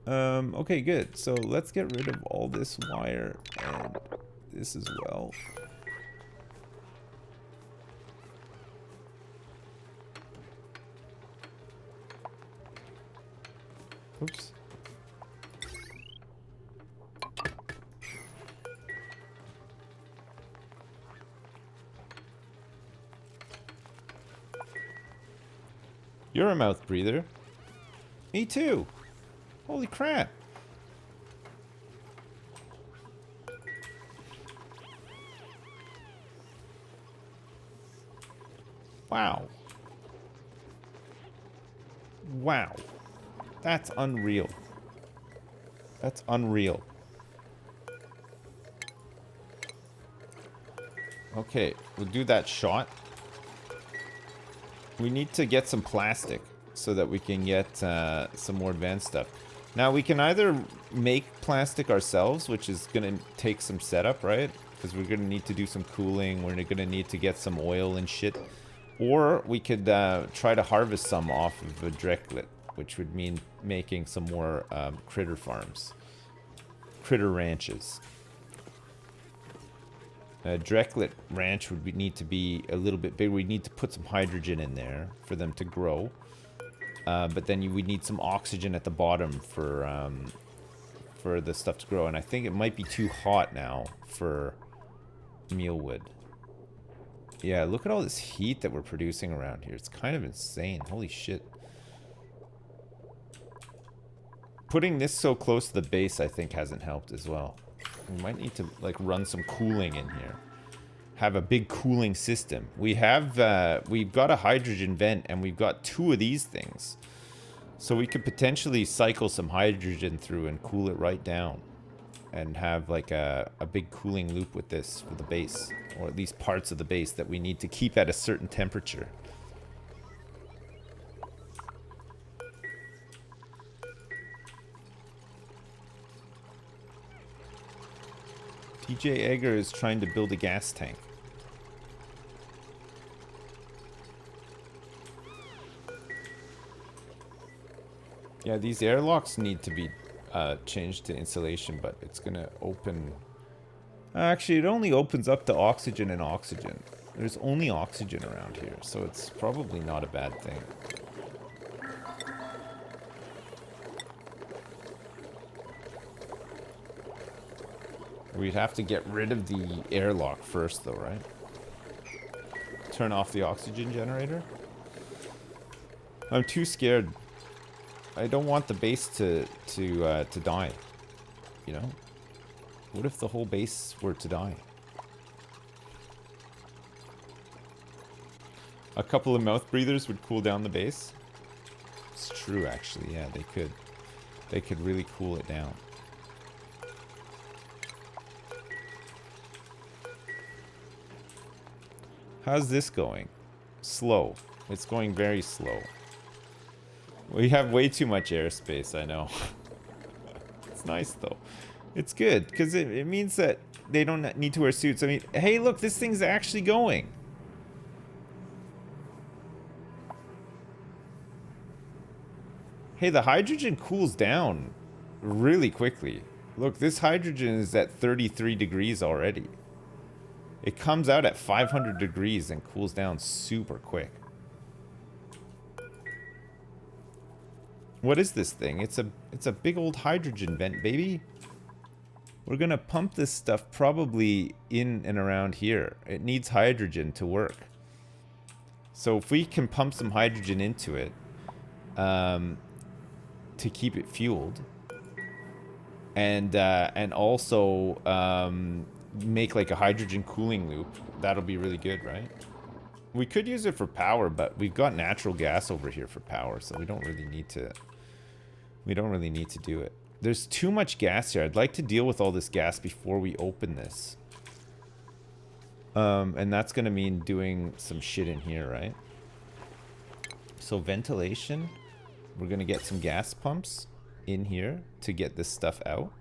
Okay, good. So let's get rid of all this wire and this as well. Oops. You're a mouth breather. Me too. Holy crap. Wow. Wow. That's unreal. That's unreal. Okay, we'll do that shot. We need to get some plastic so that we can get some more advanced stuff. Now, we can either make plastic ourselves, which is going to take some setup, right? Because we're going to need to do some cooling. We're going to need to get some oil and shit. Or we could try to harvest some off of a Drecklet, which would mean making some more critter farms. Critter ranches. A Drecklet ranch would need to be a little bit bigger. We'd need to put some hydrogen in there for them to grow. But then we'd need some oxygen at the bottom for the stuff to grow. And I think it might be too hot now for mealwood. Yeah, look at all this heat that we're producing around here. It's kind of insane. Holy shit. Putting this so close to the base, I think, hasn't helped as well. We might need to, like, run some cooling in here. Have a big cooling system. We've got a hydrogen vent, and we've got 2 of these things. So we could potentially cycle some hydrogen through and cool it right down. And have, like, a big cooling loop with this for the base. Or at least parts of the base that we need to keep at a certain temperature. DJ Egger is trying to build a gas tank. Yeah, these airlocks need to be changed to insulation, but it's gonna open... Actually, it only opens up to oxygen and oxygen. There's only oxygen around here, so it's probably not a bad thing. We'd have to get rid of the airlock first, though, right? Turn off the oxygen generator. I'm too scared. I don't want the base to die. You know? What if the whole base were to die? A couple of mouth breathers would cool down the base. It's true, actually. Yeah, they could. They could really cool it down. How's this going? Slow. It's going very slow. We have way too much airspace, I know. It's nice, though. It's good, because it means that they don't need to wear suits. I mean, hey, look, this thing's actually going. Hey, the hydrogen cools down really quickly. Look, this hydrogen is at 33 degrees already. It comes out at 500 degrees and cools down super quick. What is this thing? It's a big old hydrogen vent, baby. We're gonna pump this stuff probably in and around here. It needs hydrogen to work. So if we can pump some hydrogen into it, to keep it fueled, and also make like a hydrogen cooling loop, that'll be really good, right? We could use it for power, but we've got natural gas over here for power, so we don't really need to. We don't really need to do it. There's too much gas here. I'd like to deal with all this gas before we open this. And that's gonna mean doing some shit in here, right? So ventilation, we're gonna get some gas pumps in here to get this stuff out.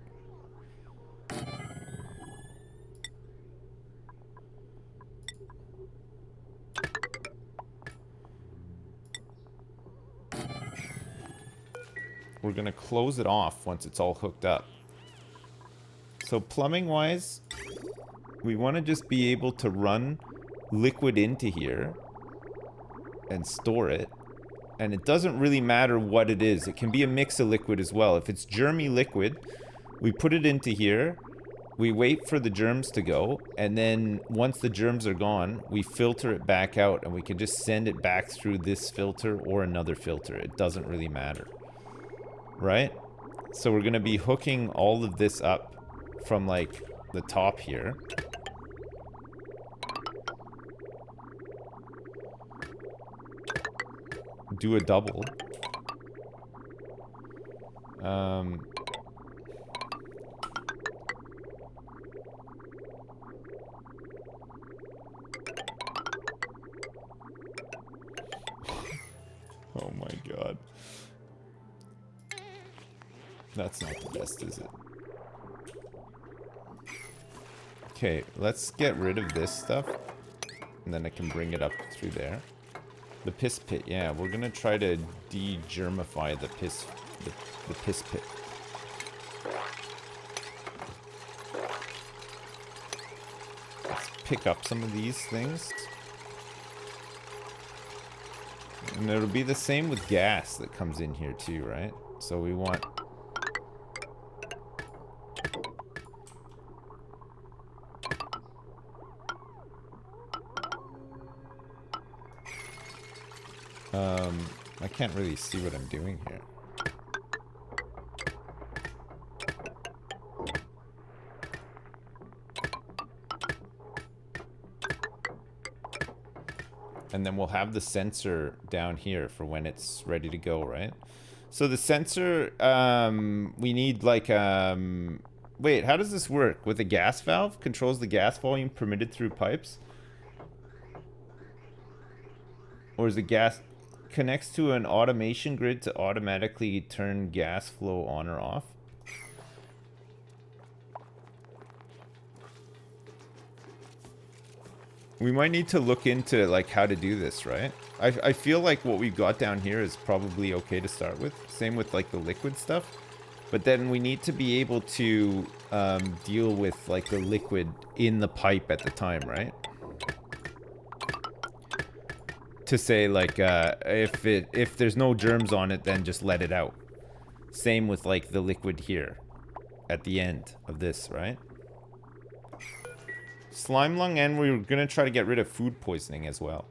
We're gonna close it off once it's all hooked up. So plumbing wise, we want to just be able to run liquid into here and store it. And it doesn't really matter what it is. It can be a mix of liquid as well. If it's germy liquid, we put it into here, we wait for the germs to go, and then once the germs are gone, we filter it back out, and we can just send it back through this filter or another filter. It doesn't really matter. Right? So we're going to be hooking all of this up from, like, the top here. Do a double. Oh my god. That's not the best, is it? Okay, let's get rid of this stuff. And then I can bring it up through there. The piss pit, yeah, we're gonna try to de-germify the piss pit. Let's pick up some of these things. And it'll be the same with gas that comes in here too, right? So we want... I can't really see what I'm doing here. And then we'll have the sensor down here for when it's ready to go, right? So the sensor, we need like, wait, how does this work? With a gas valve? Controls the gas volume permitted through pipes? Or is the gas... Connects to an automation grid to automatically turn gas flow on or off? We might need to look into like how to do this, right? I feel like what we've got down here is probably okay to start with. Same with like the liquid stuff. But then we need to be able to deal with like the liquid in the pipe at the time, right? To say like if there's no germs on it, then just let it out. Same with like the liquid here at the end of this, right? Slime lung, and we're gonna try to get rid of food poisoning as well.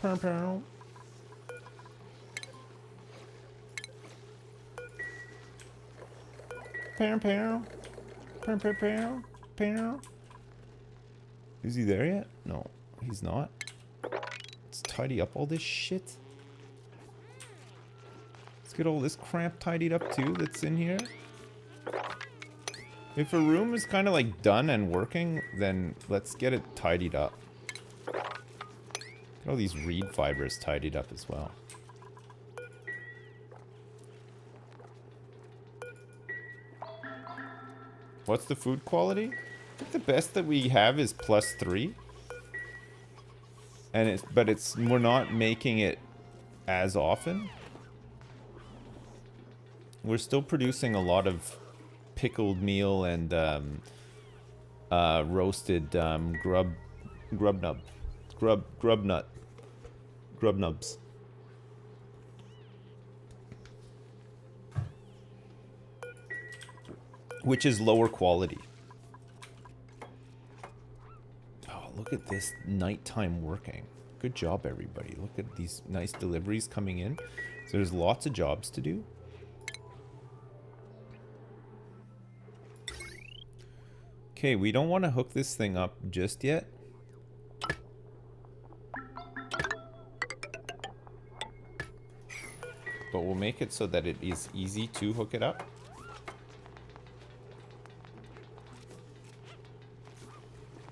Pow pow. Pow pow. Pow pow pow. Pow. Is he there yet? No, he's not. Let's tidy up all this shit. Let's get all this crap tidied up too that's in here. If a room is kind of like done and working, then let's get it tidied up. Get all these reed fibers tidied up as well. What's the food quality? I think the best that we have is +3. And we're not making it as often. We're still producing a lot of pickled meal and roasted grub nubs. Which is lower quality. Oh, look at this nighttime working. Good job, everybody. Look at these nice deliveries coming in. So there's lots of jobs to do. Okay, we don't want to hook this thing up just yet. But we'll make it so that it is easy to hook it up.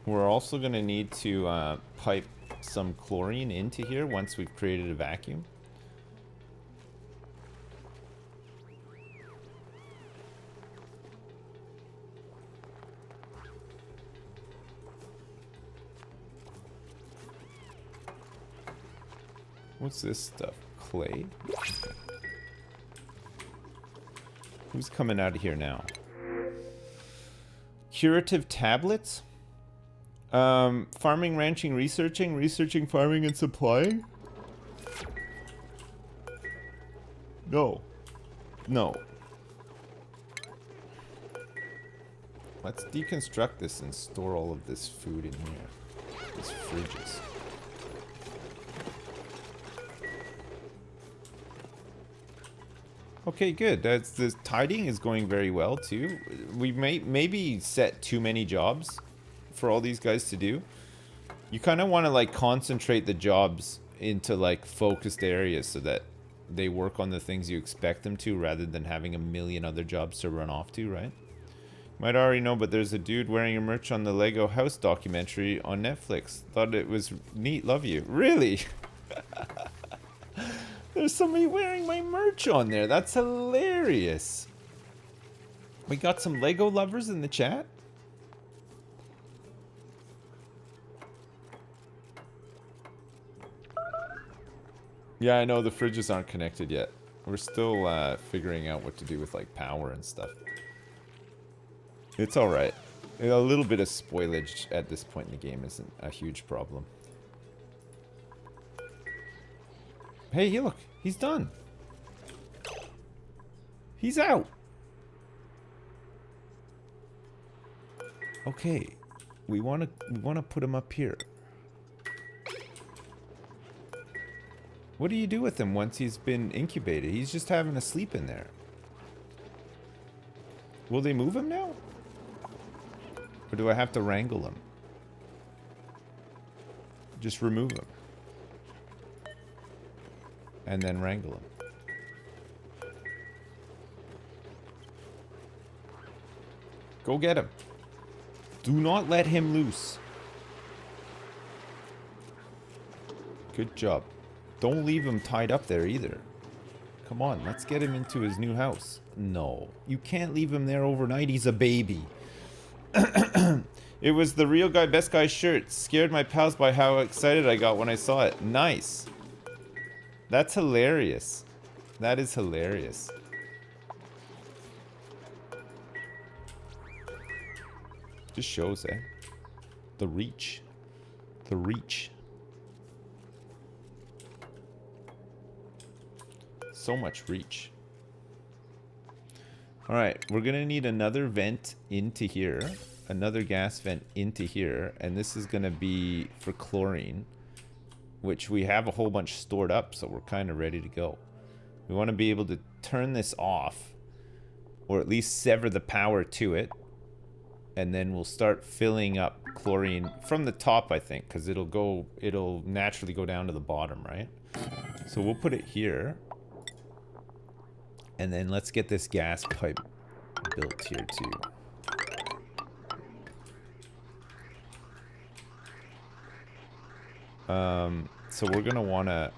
We're also going to need to pipe some chlorine into here once we've created a vacuum. What's this stuff? Clay? Who's coming out of here now? Curative tablets? Farming, ranching, researching, farming, and supplying? No. No. Let's deconstruct this and store all of this food in here. These fridges. Okay, good. The tidying is going very well too. We maybe set too many jobs for all these guys to do. You kind of want to like concentrate the jobs into like focused areas so that they work on the things you expect them to rather than having a million other jobs to run off to, right? You might already know, but there's a dude wearing your merch on the Lego House documentary on Netflix. Thought it was neat. Love you. Really? There's somebody wearing my merch on there. That's hilarious. We got some Lego lovers in the chat. Yeah, I know the fridges aren't connected yet. We're still figuring out what to do with like power and stuff. It's alright. A little bit of spoilage at this point in the game isn't a huge problem. Hey, look, he's done. He's out. Okay. We want to put him up here. What do you do with him once he's been incubated? He's just having a sleep in there. Will they move him now? Or do I have to wrangle him? Just remove him. And then wrangle him. Go get him. Do not let him loose. Good job. Don't leave him tied up there either. Come on, let's get him into his new house. No, you can't leave him there overnight. He's a baby. It was the Real Guy Best Guy shirt. Scared my pals by how excited I got when I saw it. Nice. That's hilarious. That is hilarious. Just shows, eh? The reach. The reach. So much reach. Alright, we're gonna need another vent into here. Another gas vent into here. And this is gonna be for chlorine, which we have a whole bunch stored up, so we're kind of ready to go. We want to be able to turn this off, or at least sever the power to it, and then we'll start filling up chlorine from the top, I think, because it'll naturally go down to the bottom, right? So we'll put it here. And then let's get this gas pipe built here too. So we're gonna wanna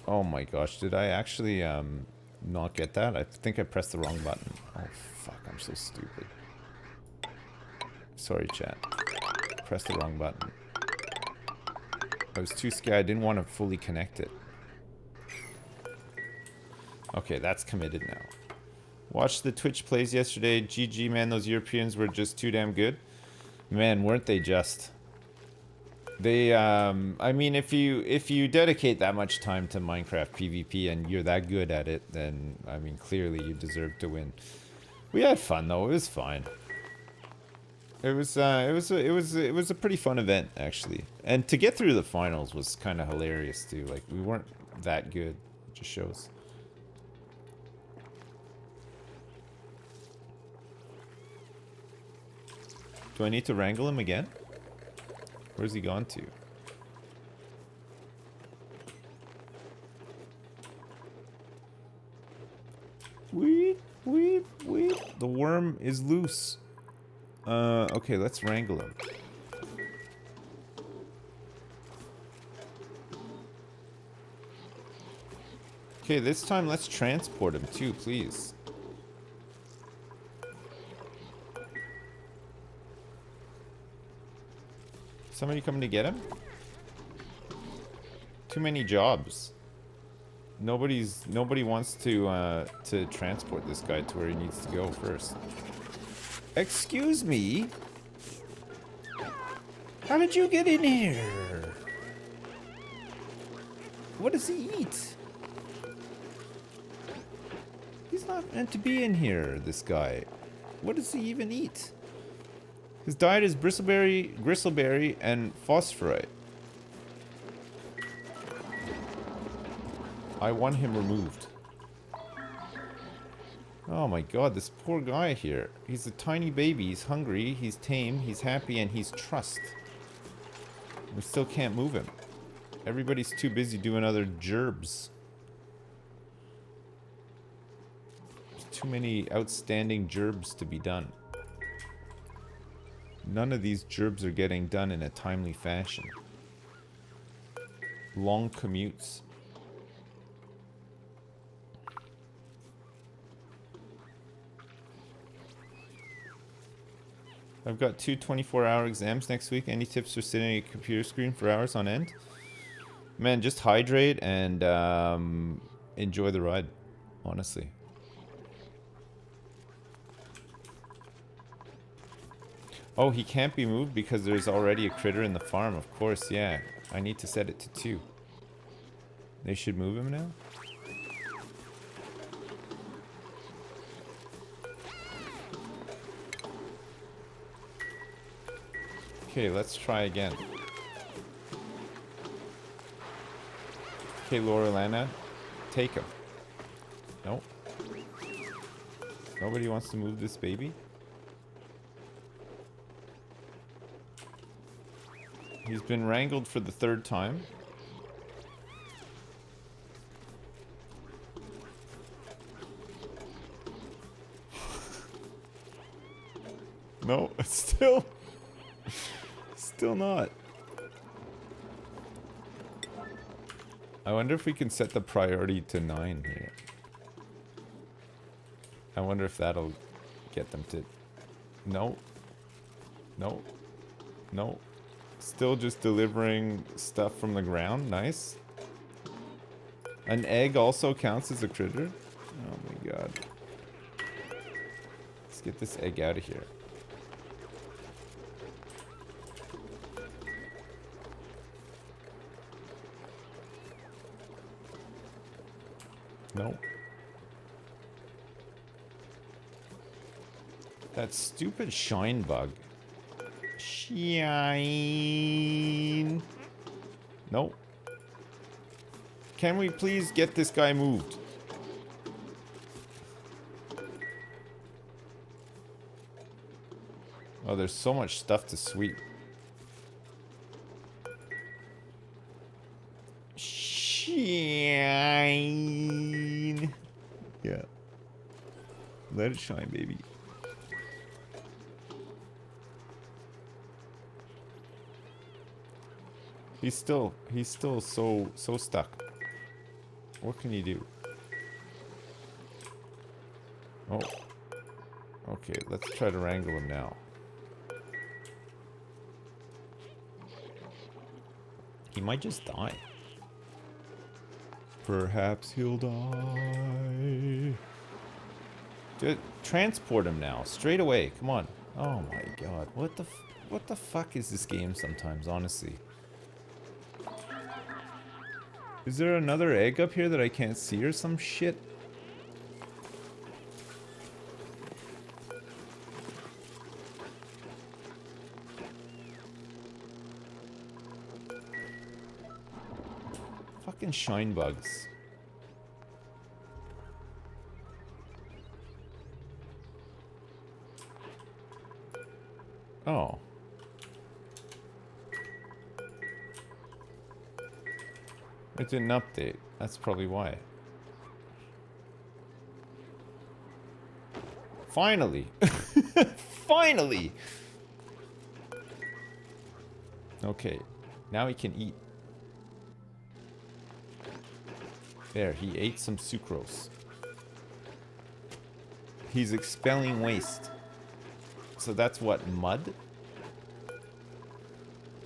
oh my gosh, did I actually not get that? I think I pressed the wrong button. Oh fuck, I'm so stupid. Sorry, chat. Pressed the wrong button. I was too scared. I didn't want to fully connect it. Okay, that's committed now. Watched the Twitch plays yesterday. GG, man, those Europeans were just too damn good. Man, weren't they just? They, I mean, if you dedicate that much time to Minecraft PvP and you're that good at it, then, I mean, clearly you deserve to win. We had fun though. It was fine. It was a pretty fun event actually, and to get through the finals was kind of hilarious too. Like we weren't that good. It just shows. Do I need to wrangle him again? Where's he gone to? Weep, weep, weep. The worm is loose. Okay, let's wrangle him. Okay, this time let's transport him too, please. Somebody coming to get him? Too many jobs. Nobody wants to transport this guy to where he needs to go first. Excuse me? How did you get in here? What does he eat? He's not meant to be in here, this guy. What does he even eat? His diet is gristleberry, and phosphorite. I want him removed. Oh my god, this poor guy here. He's a tiny baby, he's hungry, he's tame, he's happy, and he's trust. We still can't move him. Everybody's too busy doing other gerbs. There's too many outstanding gerbs to be done. None of these gerbs are getting done in a timely fashion. Long commutes. I've got 2 24-hour exams next week. Any tips for sitting at a computer screen for hours on end? Man, just hydrate and enjoy the ride, honestly. Oh, he can't be moved because there's already a critter in the farm. Of course, yeah. I need to set it to 2. They should move him now? Okay, let's try again. Okay, Laura Lana, take him. Nope. Nobody wants to move this baby? He's been wrangled for the 3rd time. No, it's still not. I wonder if we can set the priority to 9 here. I wonder if that'll get them to... No. No. No. Still just delivering stuff from the ground. Nice. An egg also counts as a critter? Oh my god. Let's get this egg out of here. Nope. That stupid shine bug. Shine. Nope. Can we please get this guy moved? Oh, there's so much stuff to sweep. Shine. Yeah. Let it shine, baby. He's still so stuck. What can you do? Oh. Okay, let's try to wrangle him now. He might just die. Perhaps he'll die. Dude, transport him now, straight away. Come on. Oh my god, what the fuck is this game sometimes, honestly? Is there another egg up here that I can't see or some shit? Fucking shine bugs. Oh. It didn't update. That's probably why. Finally! Finally! Okay. Now he can eat. There, he ate some sucrose. He's expelling waste. So that's what, mud?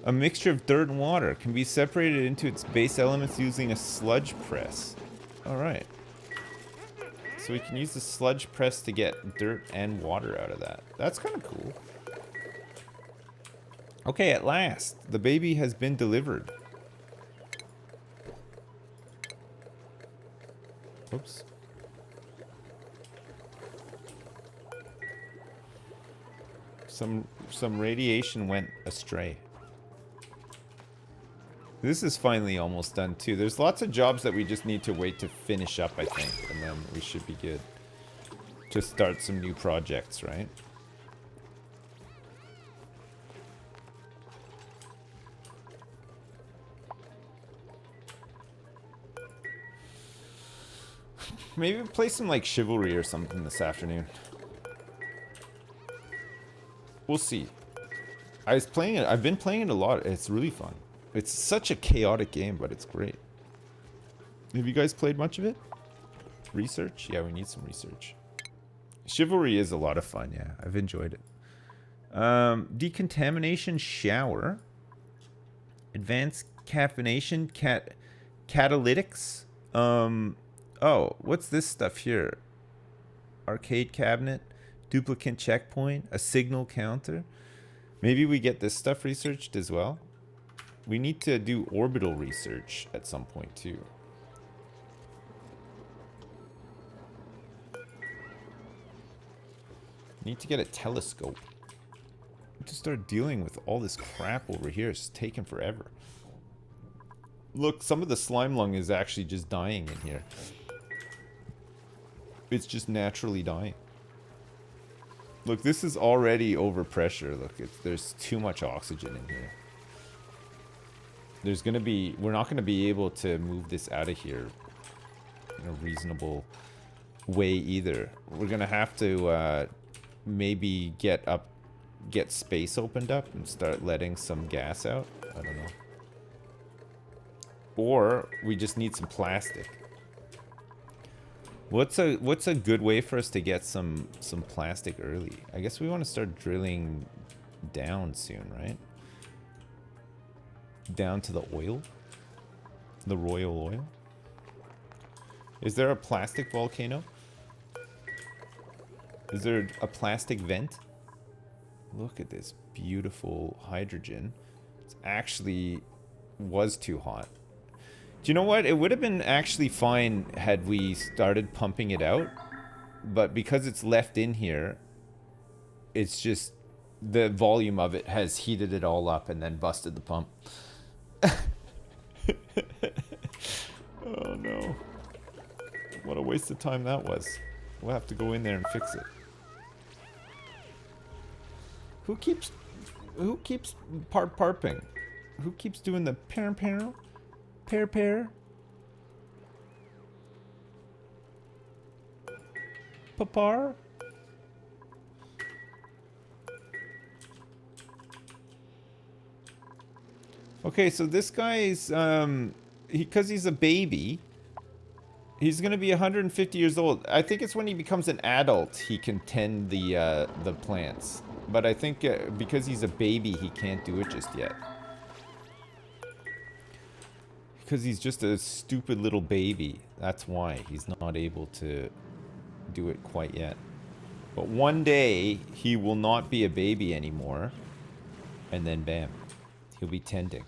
A mixture of dirt and water can be separated into its base elements using a sludge press. Alright. So we can use the sludge press to get dirt and water out of that. That's kind of cool. Okay, at last, the baby has been delivered. Oops. Some radiation went astray. This is finally almost done too. There's lots of jobs that we just need to wait to finish up, I think, and then we should be good to start some new projects, right? Maybe play some like Chivalry or something this afternoon. We'll see. I've been playing it a lot. It's really fun. It's such a chaotic game, but it's great. Have you guys played much of it? Research? Yeah, we need some research. Chivalry is a lot of fun, yeah. I've enjoyed it. Decontamination shower. Advanced caffeination catalytics. Oh, what's this stuff here? Arcade cabinet, duplicate checkpoint, a signal counter. Maybe we get this stuff researched as well. We need to do orbital research at some point too. Need to get a telescope. To start dealing with all this crap over here. It's taking forever. Look, some of the slime lung is actually just dying in here. It's just naturally dying. Look, this is already over pressure. Look, there's too much oxygen in here. There's gonna be... We're not gonna be able to move this out of here in a reasonable way either. We're gonna have to maybe get space opened up and start letting some gas out. I don't know. Or we just need some plastic. What's a good way for us to get some plastic early? I guess we want to start drilling down soon, right? Down to the oil? The royal oil? Is there a plastic volcano? Is there a plastic vent? Look at this beautiful hydrogen. It's actually was too hot. Do you know what? It would have been actually fine had we started pumping it out. But because it's left in here, it's just the volume of it has heated it all up and then busted the pump. Oh no. What a waste of time that was. We'll have to go in there and fix it. Who keeps parping? Who keeps doing the pair? Papar? Okay, so this guy is because he's a baby. He's gonna be 150 years old. I think it's when he becomes an adult he can tend the plants. But I think because he's a baby, he can't do it just yet. Because he's just a stupid little baby. That's why he's not able to do it quite yet. But one day, he will not be a baby anymore. And then bam, he'll be tending.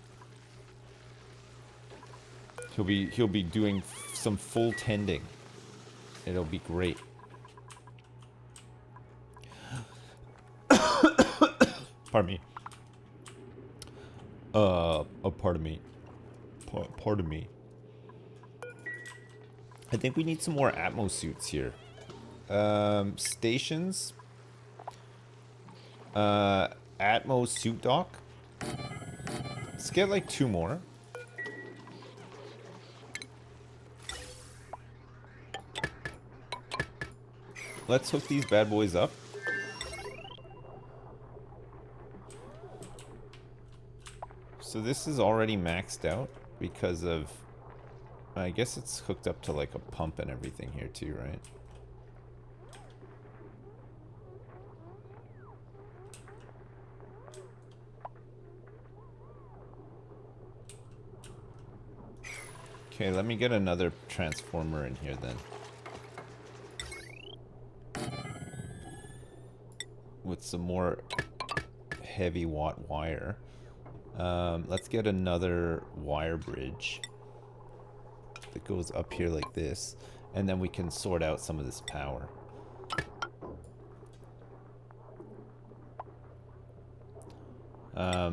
He'll be doing some full tending. It'll be great. Pardon me. Pardon me. Pardon me. I think we need some more Atmo suits here. Stations. Atmo suit dock. Let's get like 2 more. Let's hook these bad boys up. So this is already maxed out because of... I guess it's hooked up to like a pump and everything here too, right? Okay, let me get another transformer in here then. With some more heavy watt wire. Let's get another wire bridge that goes up here like this, and then we can sort out some of this power.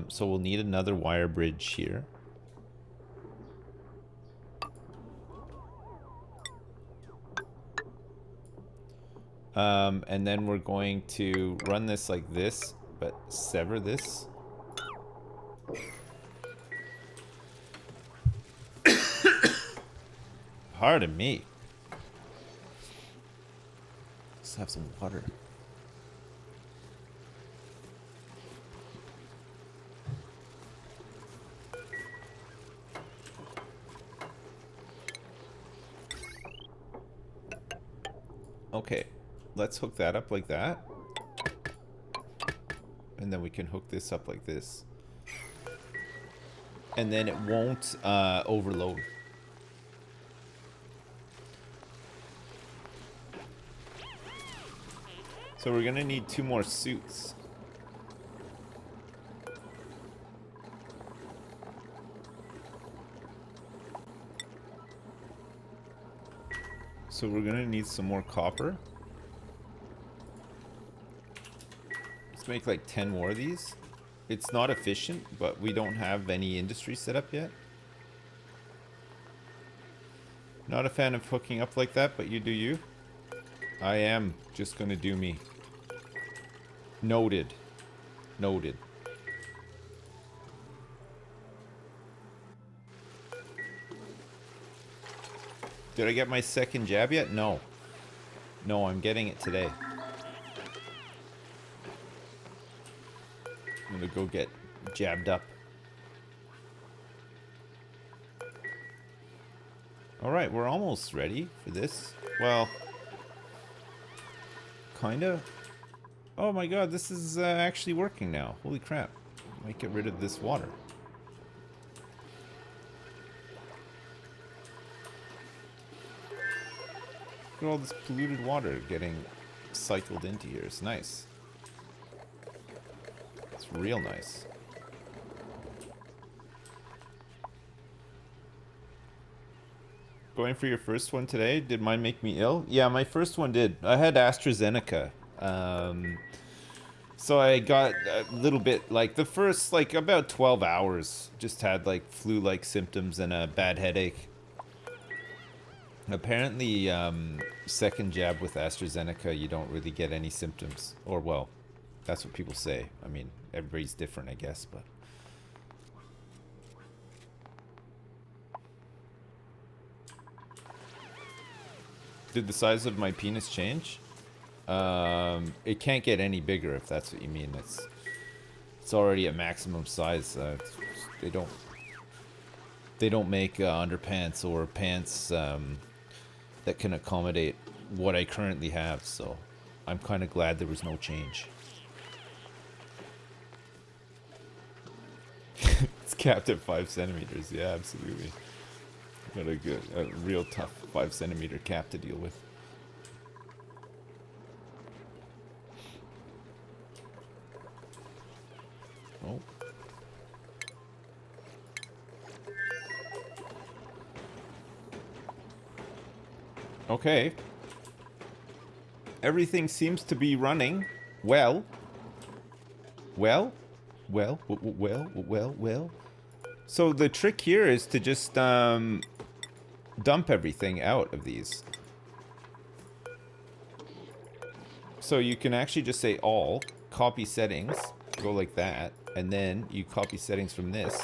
So we'll need another wire bridge here. And then we're going to run this like this, but sever this. Pardon me. Let's have some water. Okay, let's hook that up like that. And then we can hook this up like this. And then it won't overload. So we're gonna need 2 more suits. So we're gonna need some more copper. Let's make like 10 more of these. It's not efficient, but we don't have any industry set up yet. Not a fan of hooking up like that, but you do you. I am just gonna do me. Noted. Noted. Did I get my second jab yet? No. No, I'm getting it today. I'm gonna go get jabbed up. Alright, we're almost ready for this. Well, kinda. Oh my god, this is actually working now. Holy crap. Might get rid of this water. Look at all this polluted water getting cycled into here. It's nice. It's real nice. Going for your first one today? Did mine make me ill? Yeah, my first one did. I had AstraZeneca. So I got a little bit, like, the first, like, about 12 hours. Just had, like, flu-like symptoms and a bad headache. Apparently, second jab with AstraZeneca, you don't really get any symptoms. Or, well, that's what people say. I mean, everybody's different, I guess, but... Did the size of my penis change? It can't get any bigger, if that's what you mean. It's already at maximum size. They don't make underpants or pants that can accommodate what I currently have, so I'm kind of glad there was no change. It's capped at 5 centimeters. Yeah, absolutely. Got a real tough 5 centimeter cap to deal with. Oh. Okay. Everything seems to be running well. Well. So the trick here is to just dump everything out of these. So you can actually just say all, copy settings, go like that, and then you copy settings from this,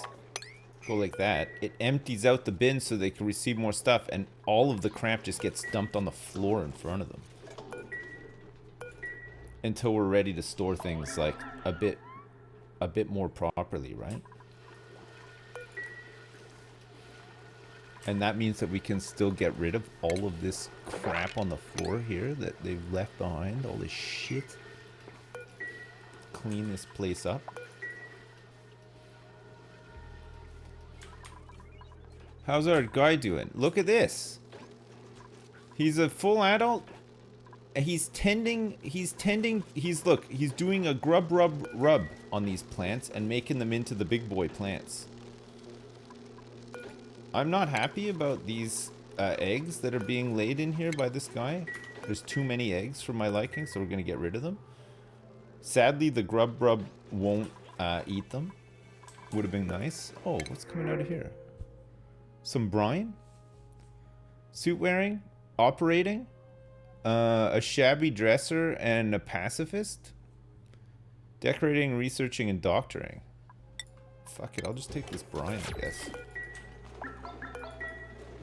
go like that. It empties out the bin so they can receive more stuff, and all of the crap just gets dumped on the floor in front of them. Until we're ready to store things like a bit more properly, right? And that means that we can still get rid of all of this crap on the floor here that they've left behind. All this shit. Clean this place up. How's our guy doing? Look at this. He's a full adult. He's doing a rub on these plants and making them into the big boy plants. I'm not happy about these eggs that are being laid in here by this guy. There's too many eggs for my liking, so we're going to get rid of them. Sadly, the grub won't eat them. Would have been nice. Oh, what's coming out of here? Some brine? Suit wearing? Operating? A shabby dresser and a pacifist? Decorating, researching, and doctoring. Fuck it, I'll just take this brine, I guess.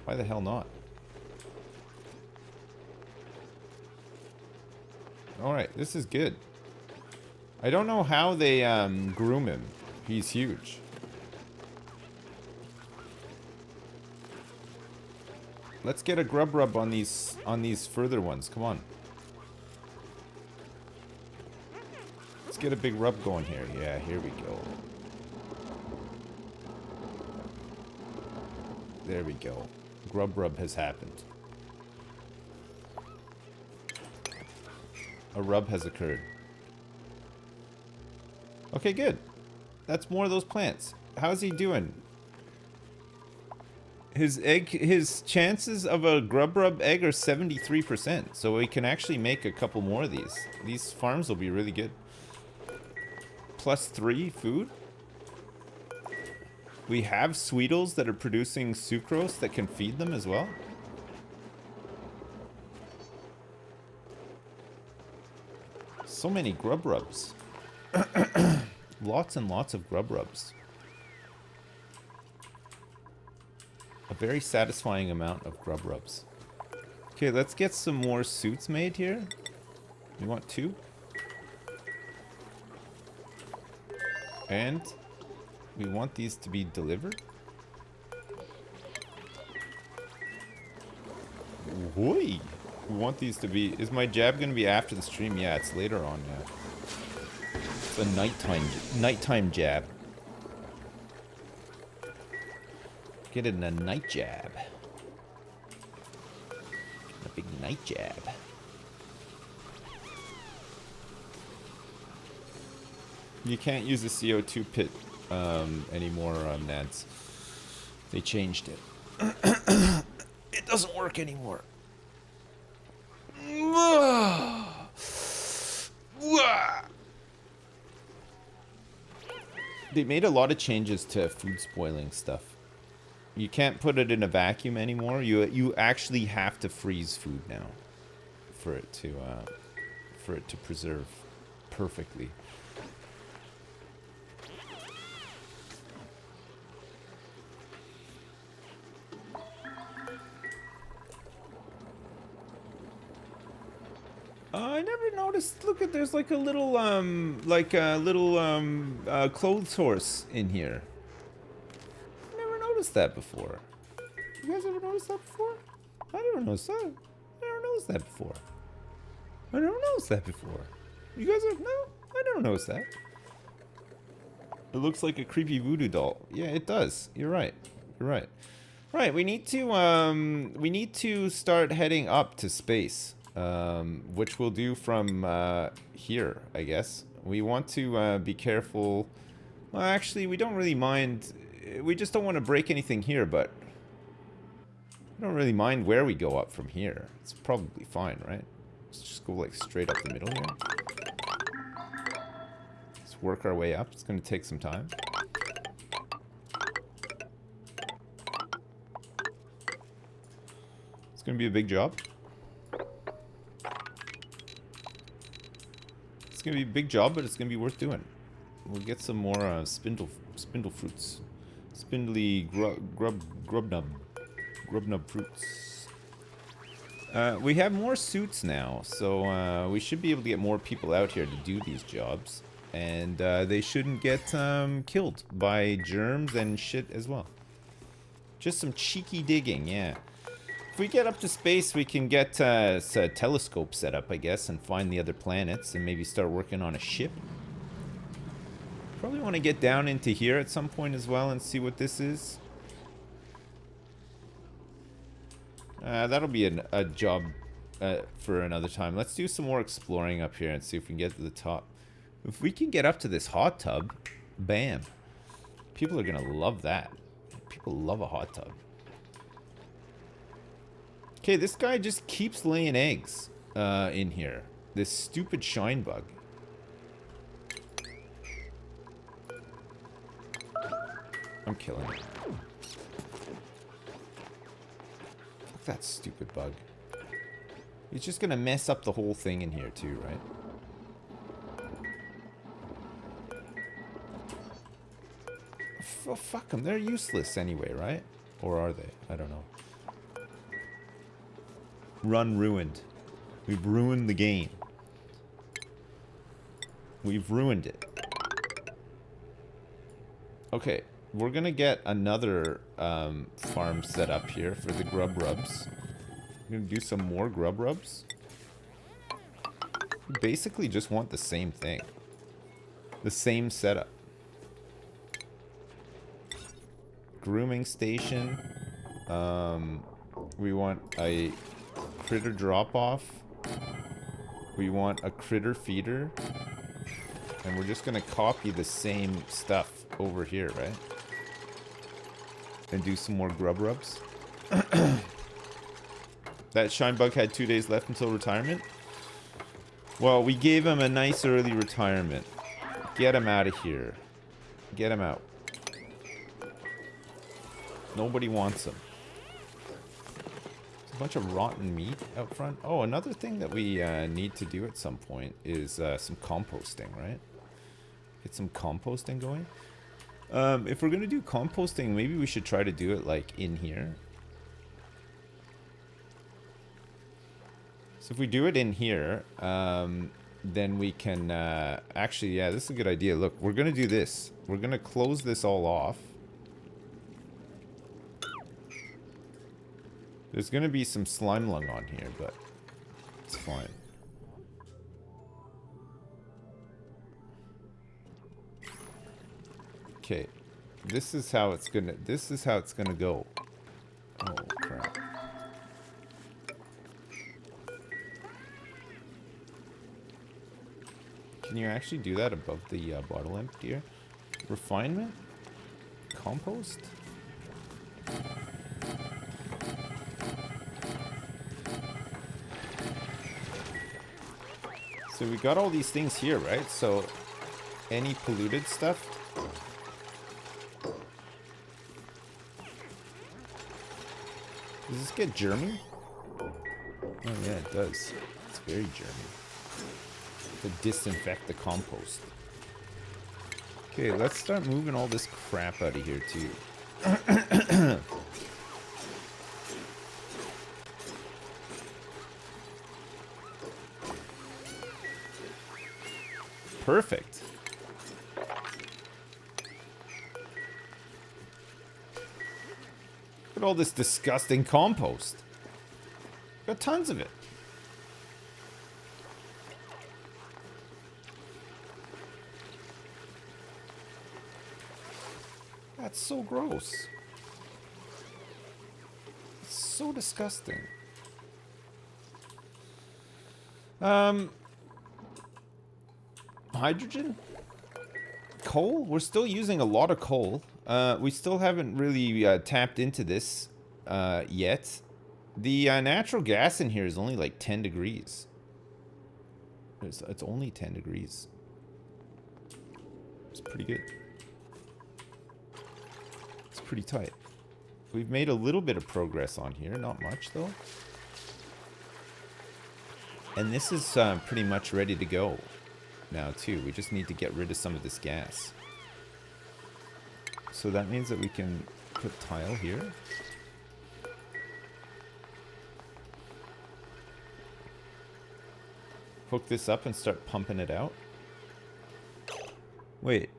Why the hell not? Alright, this is good. I don't know how they groom him. He's huge. Let's get a grub rub on these further ones. Come on. Let's get a big rub going here. Yeah, here we go. There we go. Grub rub has happened. A rub has occurred. Okay, good. That's more of those plants. How's he doing? his chances of a grub rub egg are 73%. So we can actually make a couple more of these. These farms will be really good. +3 food. We have Sweetles that are producing sucrose that can feed them as well. So many grub rubs. Lots and lots of grub rubs. A very satisfying amount of grub rubs. Okay, let's get some more suits made here. We want 2. And we want these to be delivered. Whoi! We want these to be... Is my jab going to be after the stream? Yeah, it's later on now. It's a nighttime jab. Get it in a night jab. A big night jab. You can't use the CO2 pit anymore on Neds. They changed it. It doesn't work anymore. They made a lot of changes to food spoiling stuff. You can't put it in a vacuum anymore. You actually have to freeze food now for it to preserve perfectly. I never noticed. Look at, there's like a little clothes horse in here. Never noticed that before. You guys ever noticed that before? I never noticed that. I never noticed that before. I never noticed that before. You guys have no? I never noticed that. It looks like a creepy voodoo doll. Yeah, it does. You're right. You're right. Right. We need to start heading up to space. Which we'll do from here, I guess. We want to be careful. Well, actually, we don't really mind. We just don't want to break anything here, but I don't really mind where we go up from here. It's probably fine, right? Let's just go like straight up the middle here. Let's work our way up. It's going to take some time. It's going to be a big job. It's gonna be a big job, but it's gonna be worth doing. We'll get some more spindle fruits, spindly grub nub fruits. We have more suits now, so we should be able to get more people out here to do these jobs, and they shouldn't get killed by germs and shit as well. Just some cheeky digging, yeah. If we get up to space, we can get a telescope set up, I guess, and find the other planets and maybe start working on a ship. Probably want to get down into here at some point as well and see what this is. That'll be a job for another time. Let's do some more exploring up here and see if we can get to the top. If we can get up to this hot tub, bam. People are going to love that. People love a hot tub. Okay, this guy just keeps laying eggs in here. This stupid shine bug. I'm killing it. Fuck that stupid bug. He's just gonna mess up the whole thing in here too, right? Oh, fuck them. They're useless anyway, right? Or are they? I don't know. Run ruined. We've ruined the game. We've ruined it. Okay, we're gonna get another farm set up here for the grub rubs. We're gonna do some more grub rubs. We basically just want the same thing. The same setup. Grooming station. We want a critter drop-off. We want a critter feeder. And we're just gonna copy the same stuff over here, right? and do some more grub rubs. That shine bug had 2 days left until retirement. Well, we gave him a nice early retirement. Get him out of here. Get him out. Nobody wants him. There's a bunch of rotten meat out front. Oh, another thing that we need to do at some point is some composting, right? Get some composting going. If we're going to do composting, maybe we should try to do it like in here. So if we do it in here, then we can actually, yeah, this is a good idea. Look, we're going to do this. We're going to close this all off. There's going to be some slime lung on here, but it's fine. Okay. This is how it's going to go. Oh, crap. Can you actually do that above the bottle emptier? Refinement? Compost? So we got all these things here, right? So any polluted stuff. Does this get germy? Oh yeah, it does. It's very germy. To disinfect the compost. Okay, let's start moving all this crap out of here too. Perfect. Look at all this disgusting compost. Got tons of it. That's so gross. It's so disgusting. Hydrogen? Coal? We're still using a lot of coal. We still haven't really tapped into this yet. The natural gas in here is only like 10 degrees. It's only 10 degrees. It's pretty good. It's pretty tight. We've made a little bit of progress on here. Not much, though. And this is pretty much ready to go now, too. We just need to get rid of some of this gas. So that means that we can put tile here. Hook this up and start pumping it out. Wait.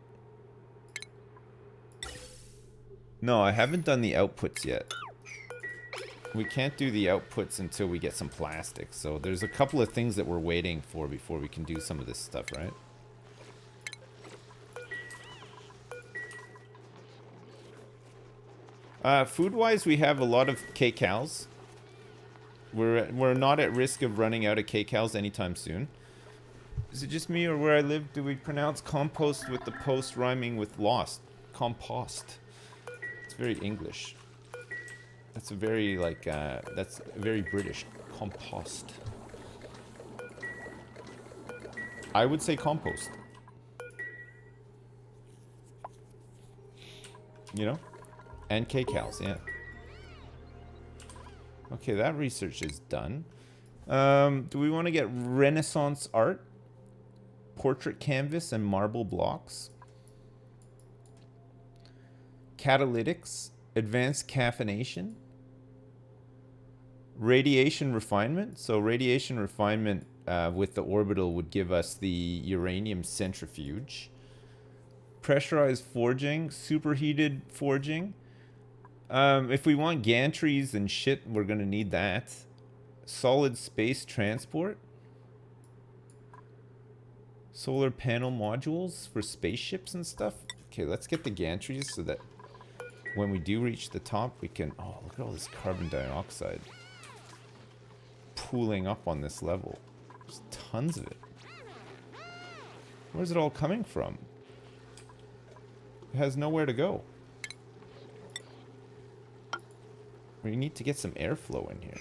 No, I haven't done the outputs yet. We can't do the outputs until we get some plastic. So there's a couple of things that we're waiting for before we can do some of this stuff, right? Food-wise, we have a lot of kcals. We're not at risk of running out of kcals anytime soon. Is it just me, or where I live, do we pronounce compost with the post rhyming with lost? Compost. It's very English. That's a very, like, that's very British. Compost. I would say compost. You know? And kcals, yeah. Okay, that research is done. Do we want to get Renaissance art? Portrait canvas and marble blocks? Catalytics? Advanced caffeination? Radiation refinement? So radiation refinement with the orbital would give us the uranium centrifuge. Pressurized forging? Superheated forging? If we want gantries and shit, we're gonna need that. Solid space transport. Solar panel modules for spaceships and stuff. Okay, let's get the gantries so that when we do reach the top, we can... Oh, look at all this carbon dioxide pooling up on this level. There's tons of it. Where's it all coming from? It has nowhere to go. We need to get some airflow in here.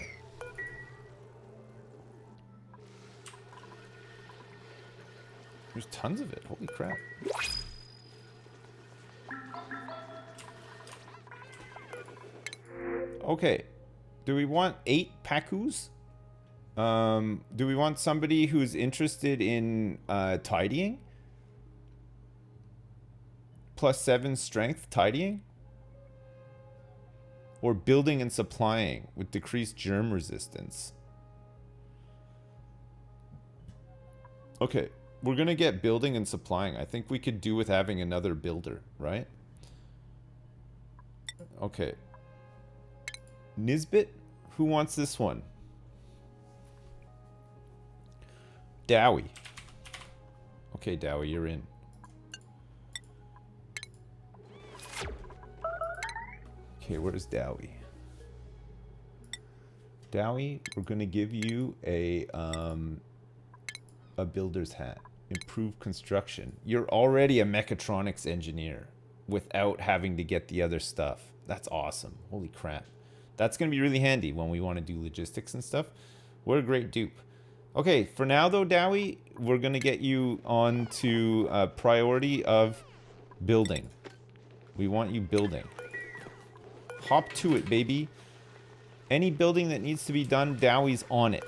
There's tons of it. Holy crap. Okay. Do we want 8 Pakus? Do we want somebody who's interested in tidying? +7 strength tidying? Or building and supplying with decreased germ resistance? Okay, we're gonna get building and supplying. I think we could do with having another builder, right? Okay. Nisbet? Who wants this one? Dowie. Okay, Dowie, you're in. Okay, where's Dowie? Dowie, we're gonna give you a builder's hat. Improve construction. You're already a mechatronics engineer without having to get the other stuff. That's awesome. Holy crap. That's gonna be really handy when we want to do logistics and stuff. What a great dupe. Okay, for now though, Dowie, we're gonna get you on to priority of building. We want you building. Hop to it, baby. Any building that needs to be done, Dowie's on it.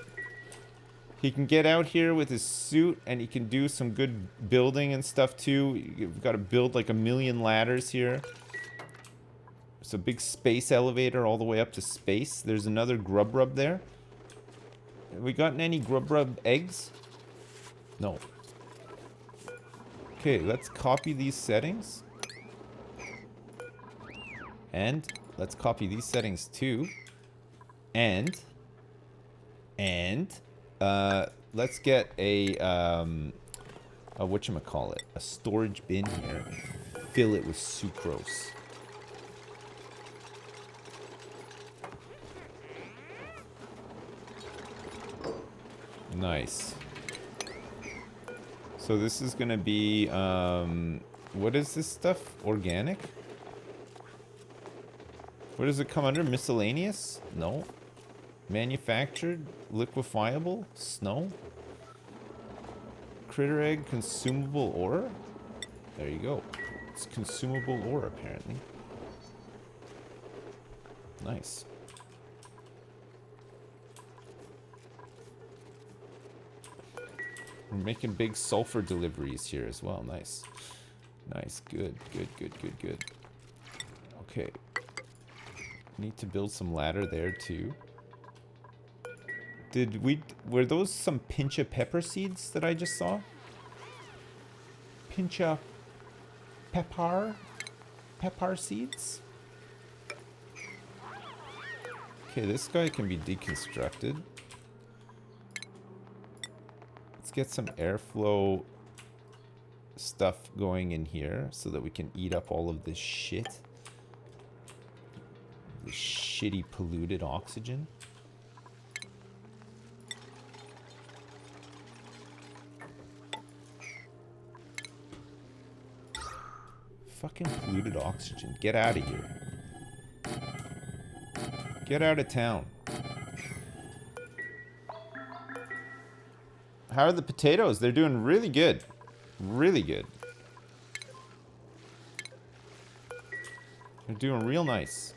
He can get out here with his suit and he can do some good building and stuff too. You've got to build like 1,000,000 ladders here. There's a big space elevator all the way up to space. There's another grub rub there. Have we gotten any grub rub eggs? No. Okay, let's copy these settings. And let's copy these settings too. And let's get a whatchamacallit, a storage bin here. Fill it with sucrose. Nice. So this is gonna be what is this stuff? Organic? What does it come under? Miscellaneous? No. Manufactured? Liquefiable? Snow? Critter egg? Consumable ore? There you go. It's consumable ore, apparently. Nice. We're making big sulfur deliveries here as well. Nice. Nice. Good. Good, good, good, good. Okay. Need to build some ladder there too. Were those some pincha pepper seeds that I just saw? Pincha pepper seeds? Okay, this guy can be deconstructed. Let's get some airflow stuff going in here so that we can eat up all of this shit. This shitty polluted oxygen. Fucking polluted oxygen. Get out of here. Get out of town. How are the potatoes? They're doing really good. Really good. They're doing real nice.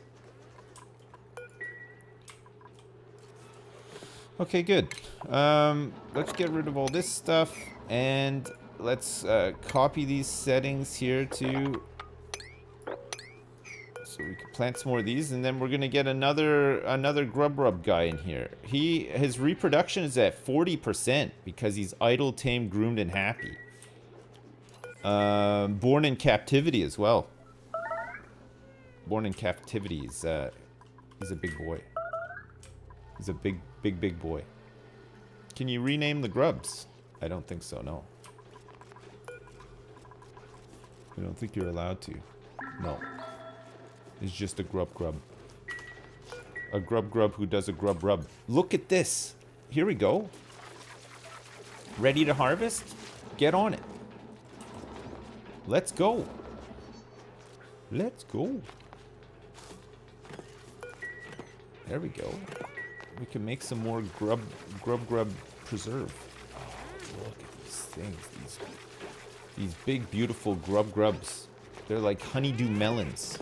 Okay, good. Let's get rid of all this stuff and let's copy these settings here too. So we can plant some more of these, and then we're gonna get another grub rub guy in here. His reproduction is at 40% because he's idle, tamed, groomed, and happy. Born in captivity as well. Born in captivity. He's a big boy. He's a big boy. Can you rename the grubs? I don't think so, no. I don't think you're allowed to. No. It's just a grub. A grub who does a grub rub. Look at this. Here we go. Ready to harvest? Get on it. Let's go. Let's go. There we go. We can make some more grub preserve. Oh, look at these things. These big, beautiful grubs. They're like honeydew melons.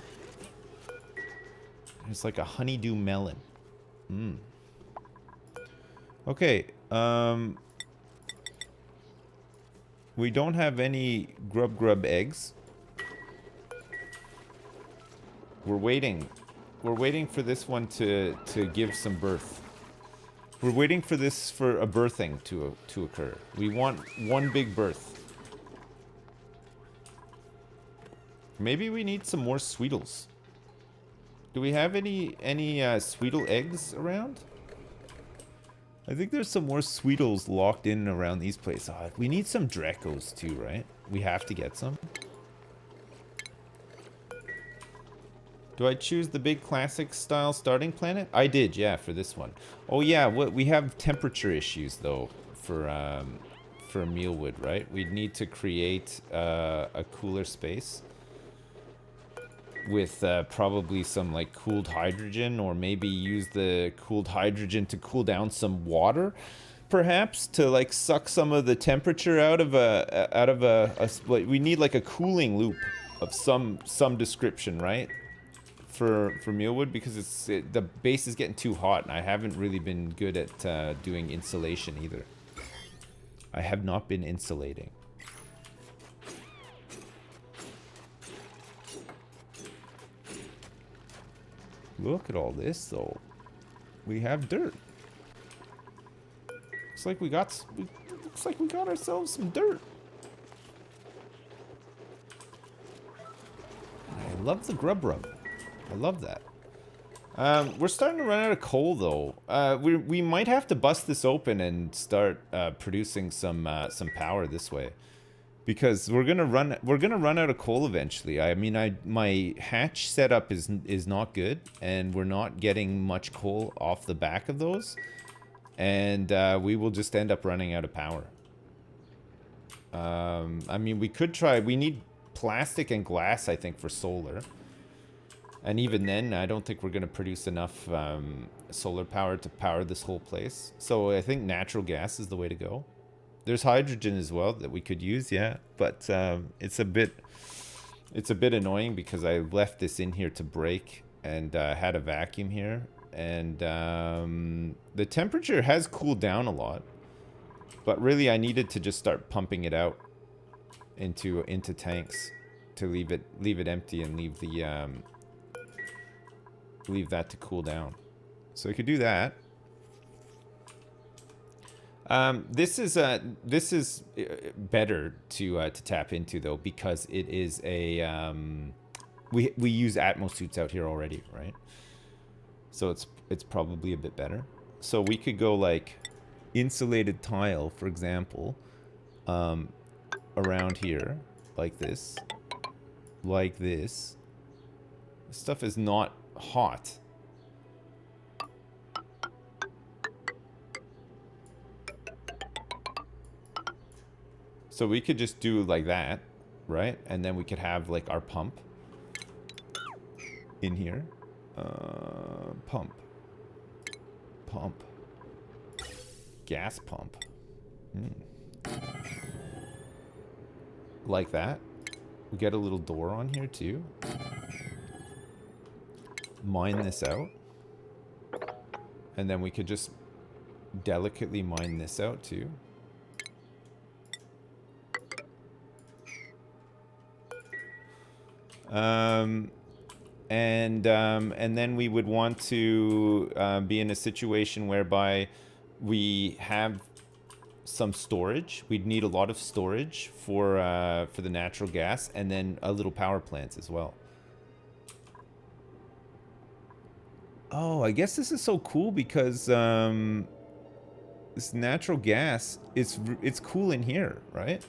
It's like a honeydew melon. Mmm. Okay, we don't have any grub eggs. We're waiting. We're waiting for this one to give some birth. We're waiting for this for a birthing to occur. We want one big birth. Maybe we need some more Sweetles. Do we have any Sweetle eggs around? I think there's some more Sweetles locked in around these places. Oh, we need some Dracos too, right? We have to get some. Do I choose the big classic style starting planet? I did, yeah, for this one. Oh yeah, we have temperature issues though for Mealwood, right? We'd need to create a cooler space with probably some like cooled hydrogen, or maybe use the cooled hydrogen to cool down some water, perhaps, to like suck some of the temperature out of we need like a cooling loop of some description, right? For Mealwood, because the base is getting too hot, and I haven't really been good at doing insulation either. I have not been insulating. Look at all this, though. We have dirt. Looks like we got ourselves some dirt. I love the grub. I love that. We're starting to run out of coal, though. We might have to bust this open and start producing some power this way, because we're gonna run out of coal eventually. I mean, my hatch setup is not good, and we're not getting much coal off the back of those, and we will just end up running out of power. I mean, we could try. We need plastic and glass, I think, for solar. And even then, I don't think we're going to produce enough solar power to power this whole place. So I think natural gas is the way to go. There's hydrogen as well that we could use, yeah. But it's a bit annoying because I left this in here to break and had a vacuum here. And the temperature has cooled down a lot. But really, I needed to just start pumping it out into tanks to leave it empty and leave that to cool down. So we could do that. This is better to tap into, though, because it is a we use Atmos suits out here already, right? So it's probably a bit better. So we could go like insulated tile, for example, around here, like this. This stuff is not hot. So we could just do like that, right? And then we could have like our pump in here. Pump. Gas pump. Like that. We get a little door on here too. Mine this out. And then we could just delicately mine this out too. And then we would want to be in a situation whereby we have some storage. We'd need a lot of storage for the natural gas, and then a little power plant as well. Oh, I guess this is so cool because this natural gas, it's cool in here, right?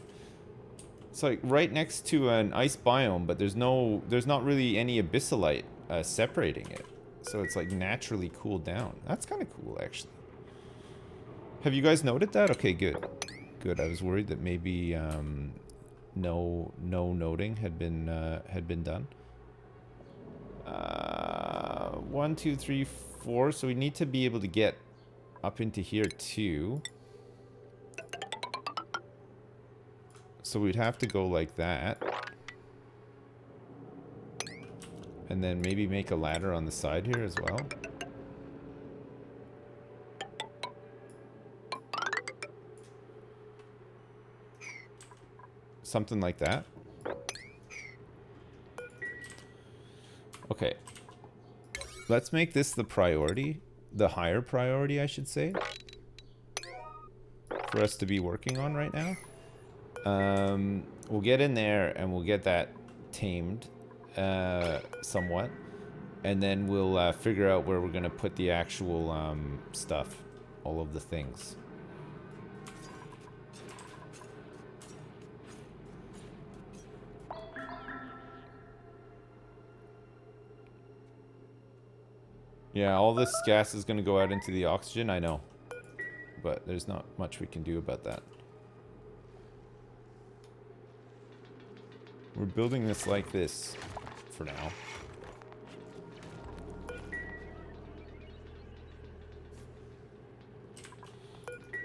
It's like right next to an ice biome, but there's not really any abyssalite separating it. So it's like naturally cooled down. That's kind of cool, actually. Have you guys noted that? Okay, good. Good. I was worried that maybe no noting had been done. 1, 2, 3, 4, so we need to be able to get up into here too. So we'd have to go like that. And then maybe make a ladder on the side here as well. Something like that. Okay. Let's make this the priority. The higher priority, I should say. For us to be working on right now. We'll get in there and we'll get that tamed somewhat. And then we'll figure out where we're going to put the actual stuff. All of the things. Yeah, all this gas is going to go out into the oxygen, I know. But there's not much we can do about that. We're building this like this for now.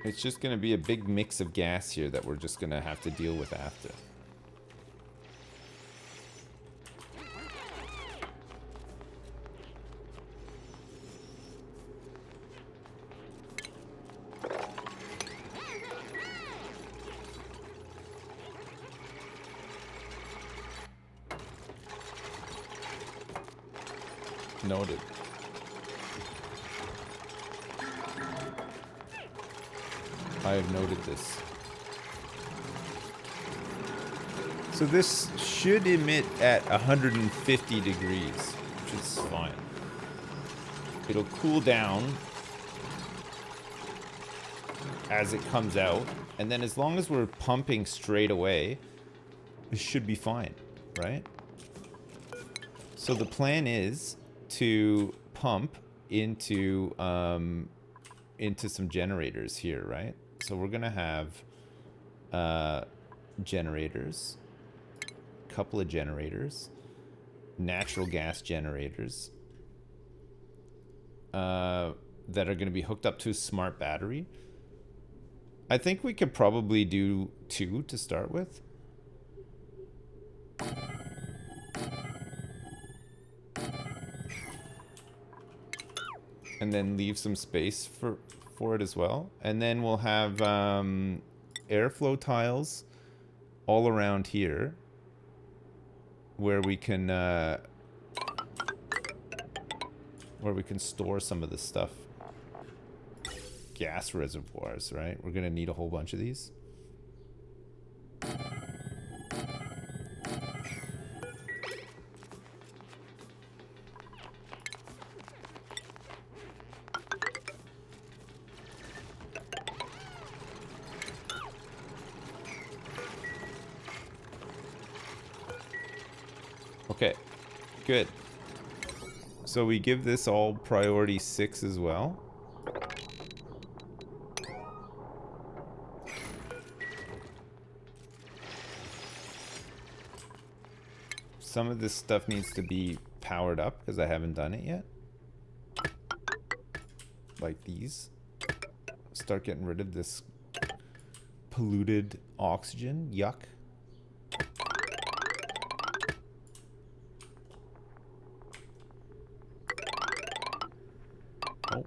It's just going to be a big mix of gas here that we're just going to have to deal with after. Noted. I have noted this. So this should emit at 150 degrees, which is fine. It'll cool down as it comes out, and then as long as we're pumping straight away, it should be fine, right? So the plan is to pump into some generators here, right? So we're gonna have generators, a couple of generators, natural gas generators that are gonna be hooked up to a smart battery. I think we could probably do 2 to start with. And then leave some space for it as well. And then we'll have airflow tiles all around here where we can store some of this stuff. Gas reservoirs, right? We're gonna need a whole bunch of these. Okay, good. So we give this all priority 6 as well. Some of this stuff needs to be powered up because I haven't done it yet. Like these. Start getting rid of this polluted oxygen. Yuck. Oh.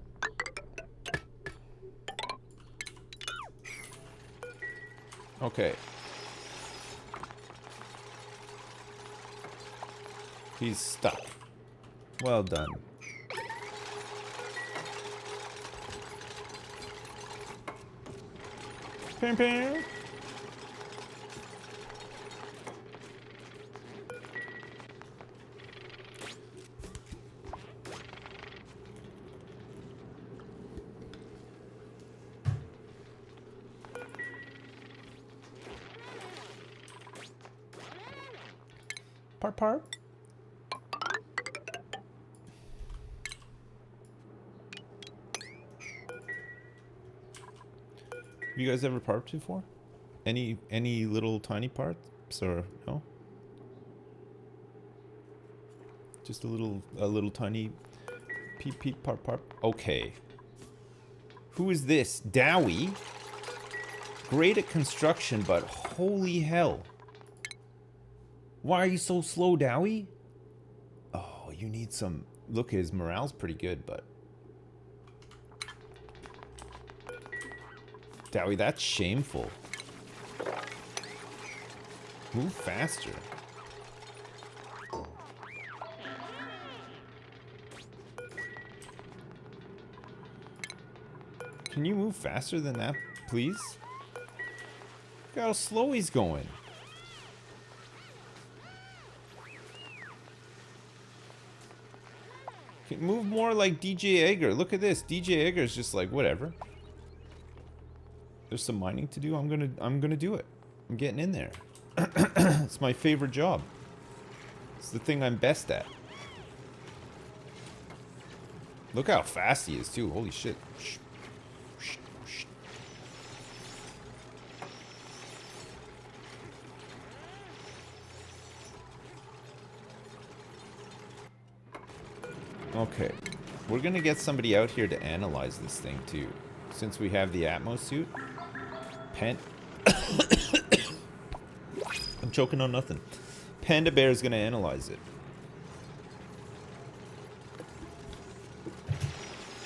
Okay. He's stuck. Well done. Pam pam. Part part. Have you guys ever parked before? Any little tiny parts or no? Just a little tiny Peep, peep, parp, parp. Okay. Who is this? Dowie? Great at construction, but holy hell. Why are you so slow, Dowie? Oh, you need some... Look, his morale's pretty good, but... Dowie, that's shameful. Move faster. Can you move faster than that, please? Look how slow he's going. Can move more like DJ Egger. Look at this. DJ Egger's just like, whatever. There's some mining to do. I'm gonna do it. I'm getting in there. It's my favorite job. It's the thing I'm best at. Look how fast he is too. Holy shit. Okay, we're gonna get somebody out here to analyze this thing too, since we have the Atmos suit. I'm choking on nothing. Panda Bear is gonna analyze it.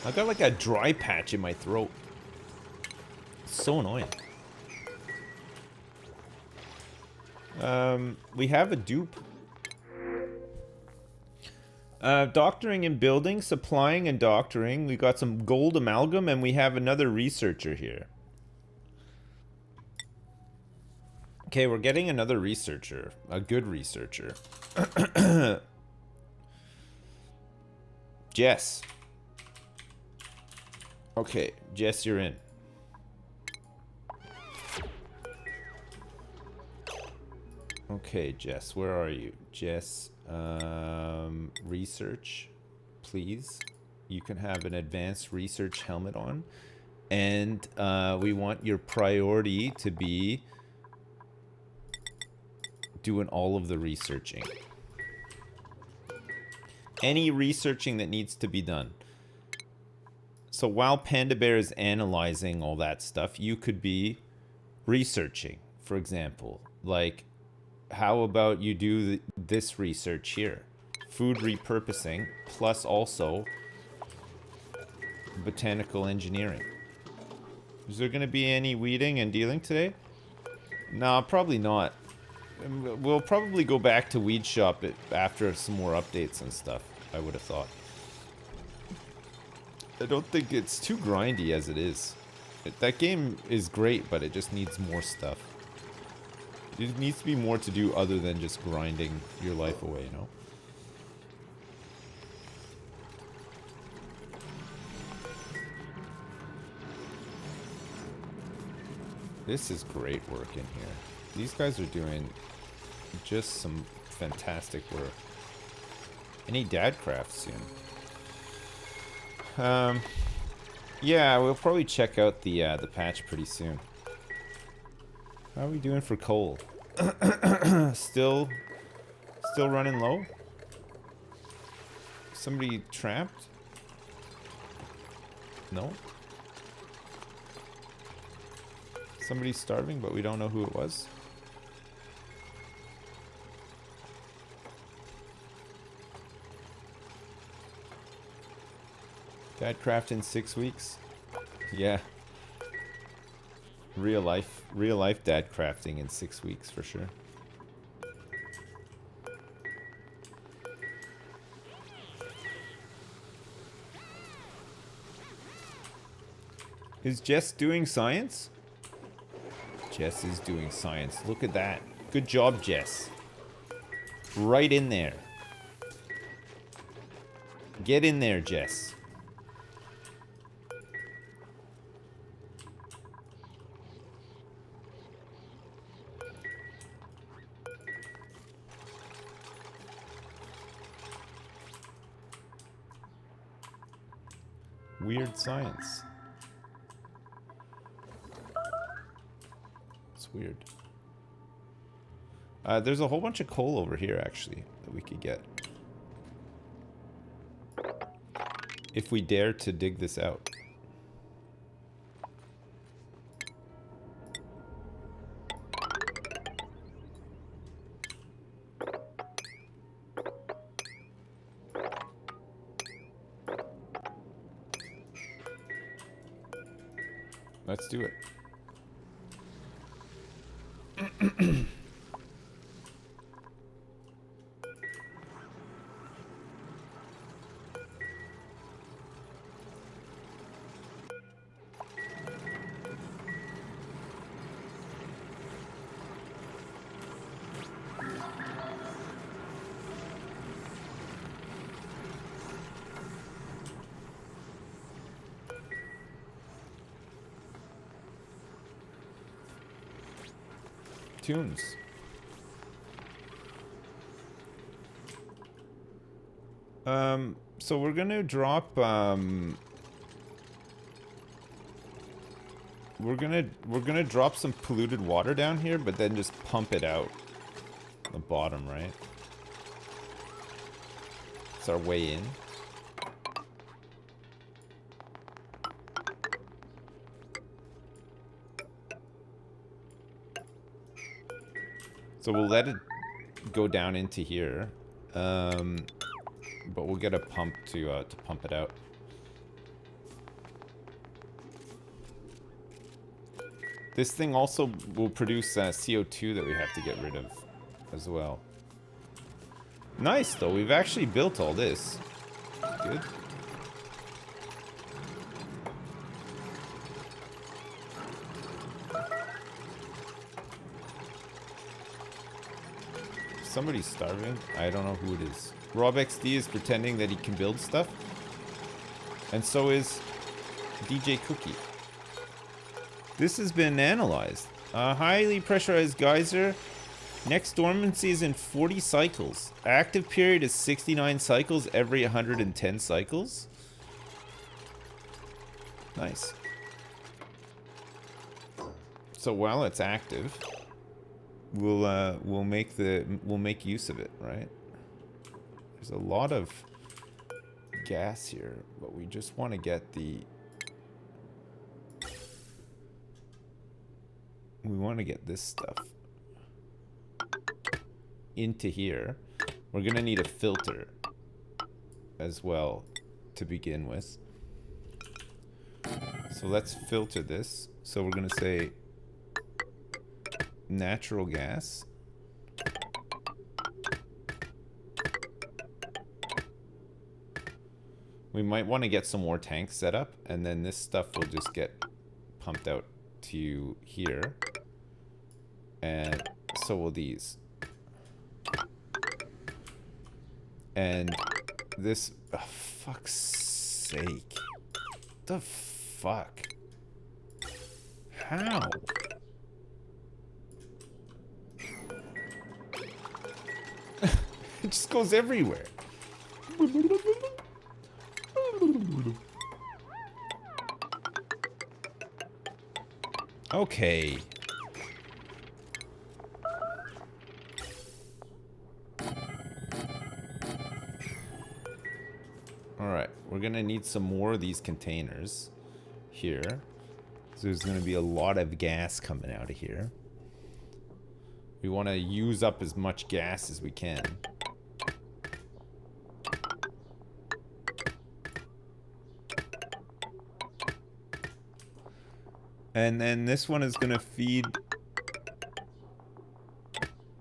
I got like a dry patch in my throat. It's so annoying. We have a dupe. Doctoring and building, supplying and doctoring. We got some gold amalgam, and we have another researcher here. Okay, we're getting another researcher. A good researcher. Jess. Okay, Jess, you're in. Okay, Jess, where are you? Jess, research, please. You can have an advanced research helmet on. And we want your priority to be doing all of the researching. Any researching that needs to be done. So while Panda Bear is analyzing all that stuff, you could be researching, for example. Like, how about you do this research here? Food repurposing, plus also botanical engineering. Is there going to be any weeding and dealing today? No, probably not. We'll probably go back to Weed Shop after some more updates and stuff, I would have thought. I don't think it's too grindy as it is. That game is great, but it just needs more stuff. It needs to be more to do other than just grinding your life away, you know? This is great work in here. These guys are doing just some fantastic work. I need Dadcraft soon. Yeah, we'll probably check out the patch pretty soon. How are we doing for coal? Still running low? Somebody trapped? No? Somebody's starving, but we don't know who it was. Dadcraft in 6 weeks? Yeah. Real life dad crafting in 6 weeks for sure. Is Jess doing science? Jess is doing science. Look at that. Good job, Jess. Right in there. Get in there, Jess. Weird science. It's weird. There's a whole bunch of coal over here, actually, that we could get. if we dare to dig this out. Let's do it. Tunes. So we're gonna drop we're gonna drop some polluted water down here, but then just pump it out the bottom, right? It's our way in. So we'll let it go down into here, but we'll get a pump to pump it out. This thing also will produce CO2 that we have to get rid of as well. Nice, though. We've actually built all this. Good. Somebody's starving. I don't know who it is. RobXD is pretending that he can build stuff. And so is DJ Cookie. This has been analyzed. A highly pressurized geyser. Next dormancy is in 40 cycles. Active period is 69 cycles every 110 cycles. Nice. So while it's active, we'll make use of it, right? There's a lot of gas here, but we just want to get the this stuff into here. We're gonna need a filter as well to begin with. So let's filter this. So we're gonna say natural gas. We might want to get some more tanks set up, and then this stuff will just get pumped out to here. And so will these. And this, oh, fuck's sake. The fuck? How? It just goes everywhere. Okay. Alright, we're gonna need some more of these containers here. So there's gonna be a lot of gas coming out of here. We want to use up as much gas as we can. And then this one is going to feed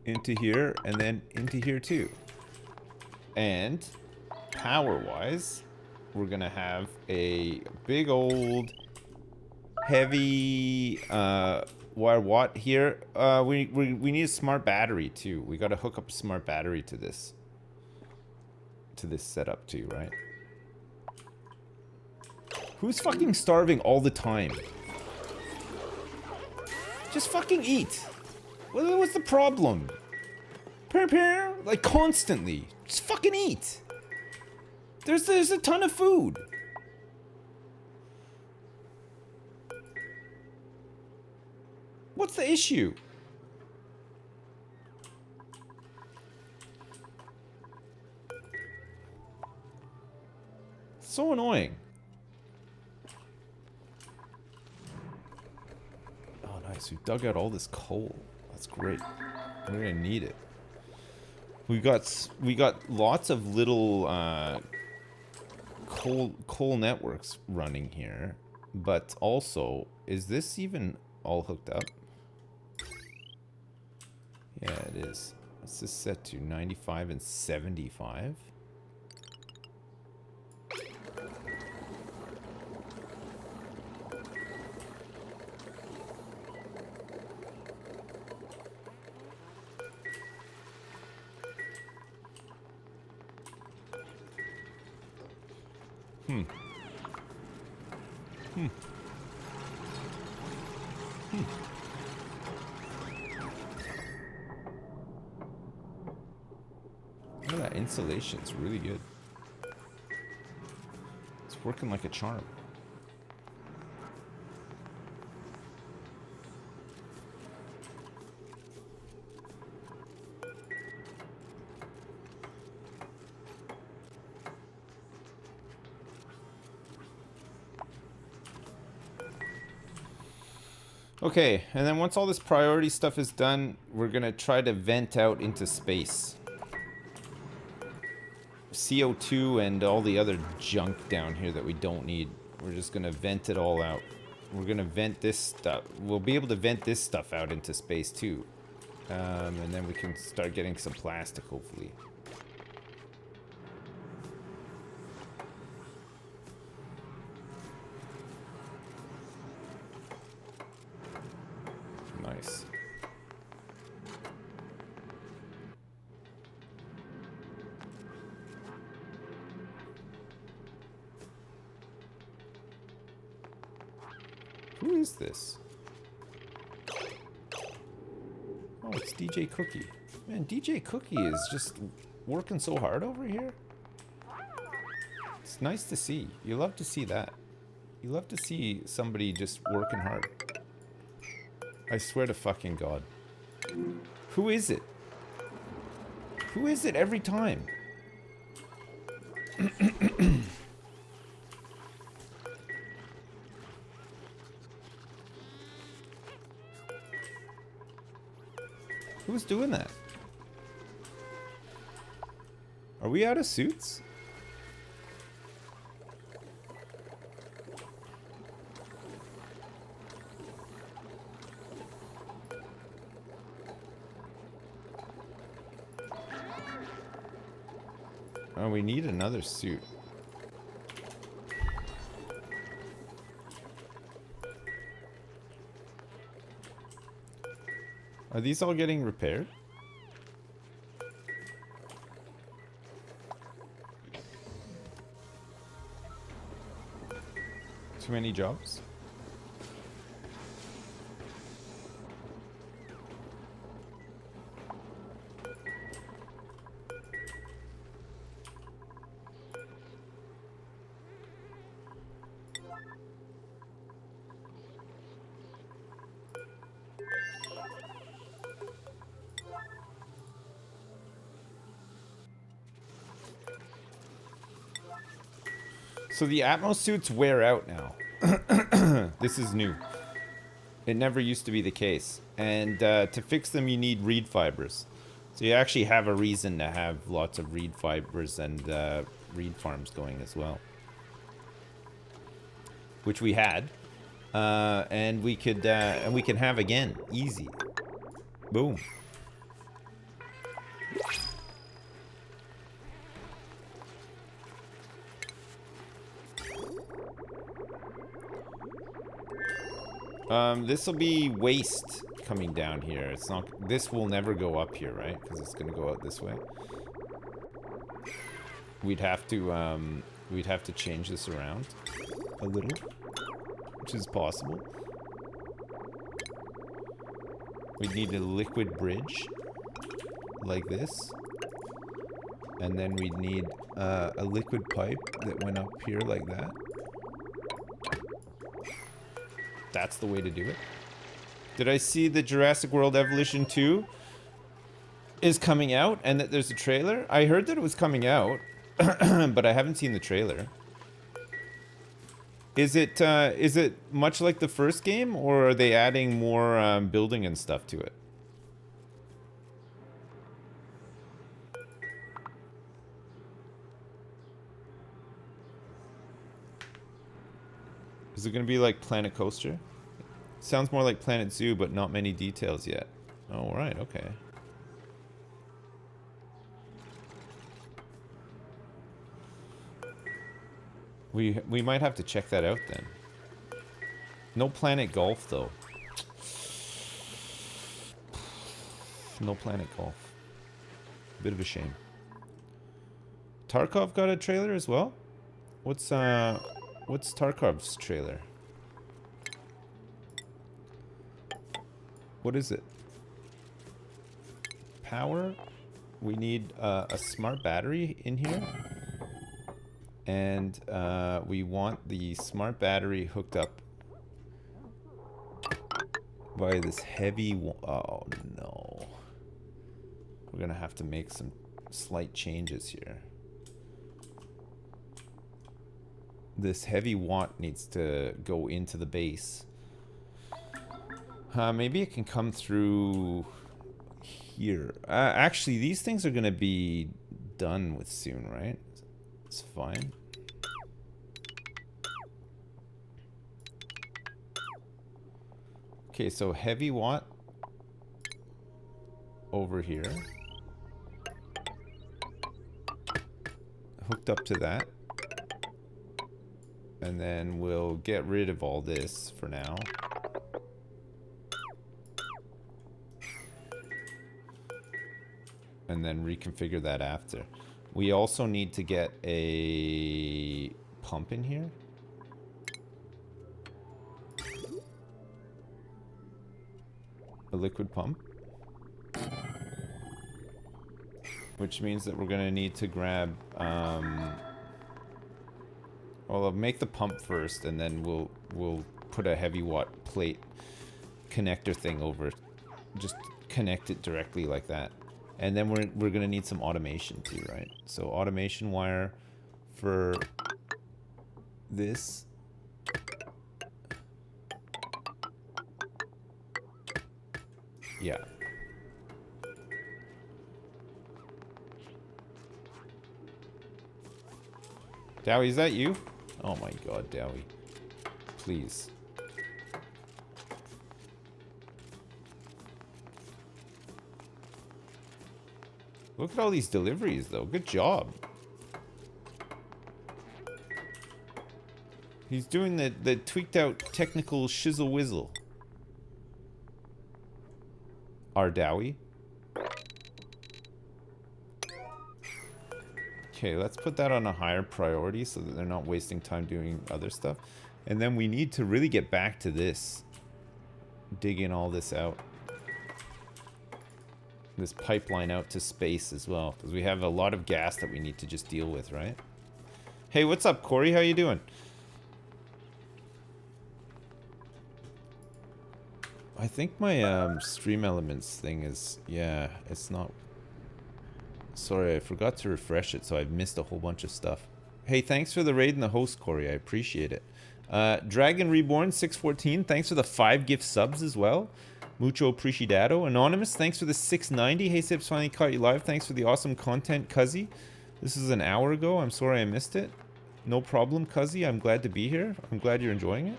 into here and then into here too. And power-wise, we're going to have a big old heavy wire watt here. We need a smart battery too. We got to hook up a smart battery to this setup too, right? Who's fucking starving all the time? Just fucking eat. What's the problem? Like constantly. Just fucking eat. There's a ton of food. What's the issue? So annoying. Oh, nice. We dug out all this coal. That's great. We're gonna need it. We got lots of little coal networks running here, but also, is this even all hooked up? Yeah, it is. What's this set to? 95 and 75? Oh, that insulation's really good. It's working like a charm. Okay, and then once all this priority stuff is done, we're gonna try to vent out into space. CO2 and all the other junk down here that we don't need. We're just gonna vent it all out. We're gonna vent this stuff. We'll be able to vent this stuff out into space too. And then we can start getting some plastic, hopefully. Nice. Who is this? Oh, it's DJ Cookie. Man, DJ Cookie is just working so hard over here. It's nice to see. You love to see that. You love to see somebody just working hard. I swear to fucking God. Who is it? Who is it every time? Who's doing that? Are we out of suits? Oh, we need another suit. Are these all getting repaired? Too many jobs? So the Atmos suits wear out now. This is new. It never used to be the case. And to fix them, you need reed fibers. So you actually have a reason to have lots of reed fibers and reed farms going as well. Which we had. And we can have again. Easy. Boom. This will be waste coming down here. It's not. This will never go up here, right? Because it's gonna go out this way. We'd have to change this around a little, which is possible. We'd need a liquid bridge like this, and then we'd need a liquid pipe that went up here like that. That's the way to do it. Did I see the Jurassic World Evolution 2 is coming out and that there's a trailer? I heard that it was coming out, but I haven't seen the trailer. Is it much like the first game, or are they adding more building and stuff to it? Is it going to be like Planet Coaster? Sounds more like Planet Zoo, but not many details yet. Oh, right, okay. We might have to check that out then. No Planet Golf though. No Planet Golf. Bit of a shame. Tarkov got a trailer as well? What's Tarkov's trailer? What is it? Power? We need a smart battery in here. And we want the smart battery hooked up by this heavy... Oh, no. We're going to have to make some slight changes here. This heavy watt needs to go into the base. Maybe it can come through here. Actually, these things are going to be done with soon, right? It's fine. Okay, so heavy watt over here. Hooked up to that. And then we'll get rid of all this for now. And then reconfigure that after. We also need to get a pump in here. A liquid pump. Which means that we're gonna need to grab, well, I'll make the pump first, and then we'll put a heavy watt plate connector thing over. Just connect it directly like that. And then we're gonna need some automation too, right? So automation wire for this. Yeah. Dowie, is that you? Oh my god, Dowie. Please. Look at all these deliveries, though. Good job. He's doing the tweaked out technical shizzle whizzle. Our Dowie. Okay, let's put that on a higher priority so that they're not wasting time doing other stuff. And then we need to really get back to this. Digging all this out. This pipeline out to space as well. Because we have a lot of gas that we need to just deal with, right? Hey, what's up, Corey? How you doing? I think my Stream Elements thing is... Yeah, it's not... Sorry, I forgot to refresh it, so I've missed a whole bunch of stuff. Hey, thanks for the raid and the host, Corey. I appreciate it. Dragon Reborn 614, thanks for the 5 gift subs as well. Mucho appreciado. Anonymous, thanks for the 690. Hey, Sips, finally caught you live. Thanks for the awesome content, Cuzzy. This is an hour ago. I'm sorry I missed it. No problem, Cuzzy. I'm glad to be here. I'm glad you're enjoying it.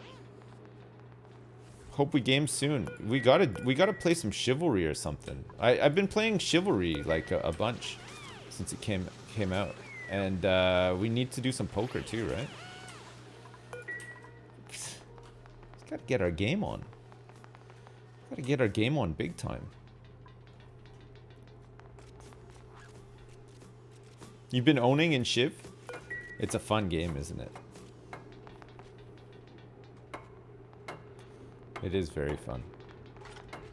Hope we game soon. We gotta play some Chivalry or something. I've been playing Chivalry like a bunch since it came out, and we need to do some poker too, right? Gotta get our game on. Gotta get our game on big time. You've been owning in Shiv? It's a fun game, isn't it? It is very fun.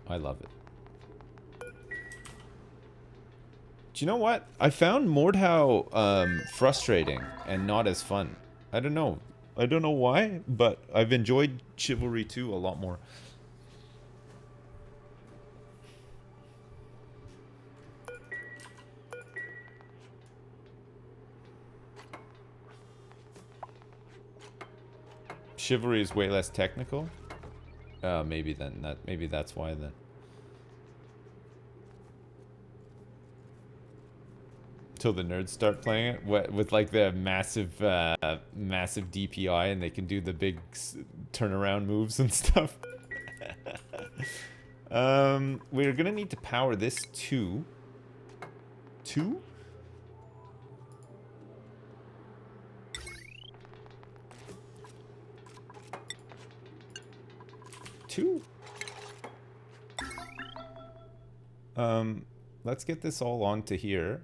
I love it. Do you know what? I found Mordhau frustrating and not as fun. I don't know. I don't know why, but I've enjoyed Chivalry 2 a lot more. Chivalry is way less technical. Maybe then maybe that's why then. Till the nerds start playing it with like the massive massive DPI and they can do the big turnaround moves and stuff. We're gonna need to power this to 2. Let's get this all onto here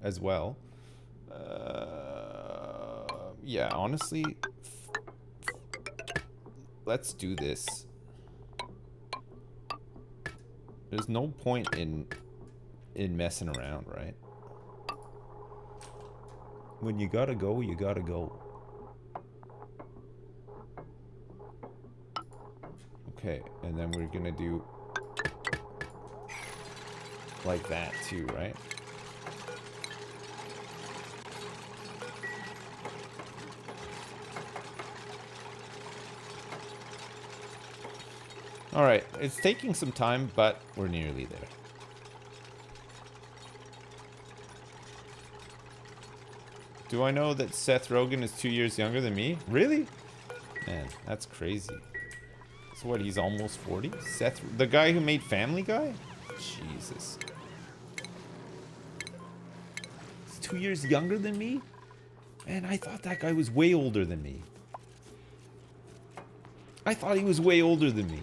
as well. Yeah, honestly, let's do this. There's no point in messing around, right? When you gotta go, you gotta go. Okay, and then we're gonna do like that too, right? Alright, it's taking some time, but we're nearly there. Do I know that Seth Rogen is 2 years younger than me? Really? Man, that's crazy. So what, he's almost 40? Seth, the guy who made Family Guy? Jesus. He's 2 years younger than me? Man, I thought that guy was way older than me. I thought he was way older than me.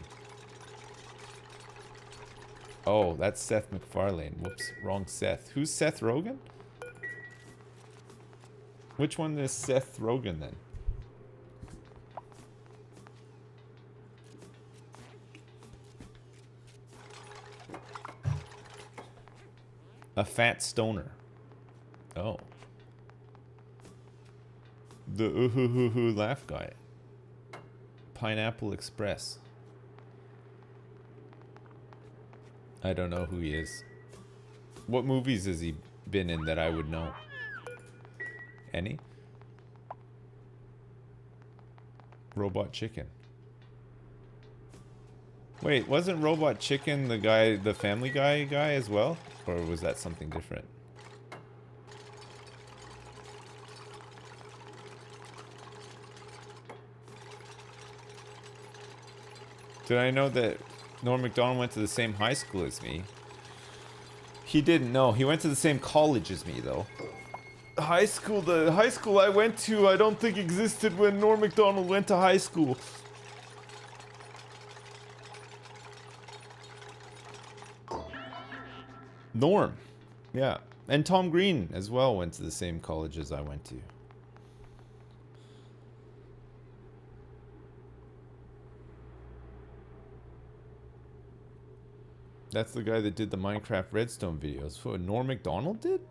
Oh, that's Seth MacFarlane. Whoops, wrong Seth. Who's Seth Rogen? Which one is Seth Rogen then? A fat stoner. Oh. The ooh-hoo-hoo-hoo laugh guy. Pineapple Express. I don't know who he is. What movies has he been in that I would know? Any? Robot Chicken. Wait, wasn't Robot Chicken the guy, the Family Guy guy as well? Or was that something different? Did I know that Norm Macdonald went to the same high school as me? He didn't know. He went to the same college as me, though. The high school I went to, I don't think existed when Norm Macdonald went to high school. Norm. Yeah. And Tom Green as well went to the same college as I went to. That's the guy that did the Minecraft Redstone videos. What, Norm Macdonald did?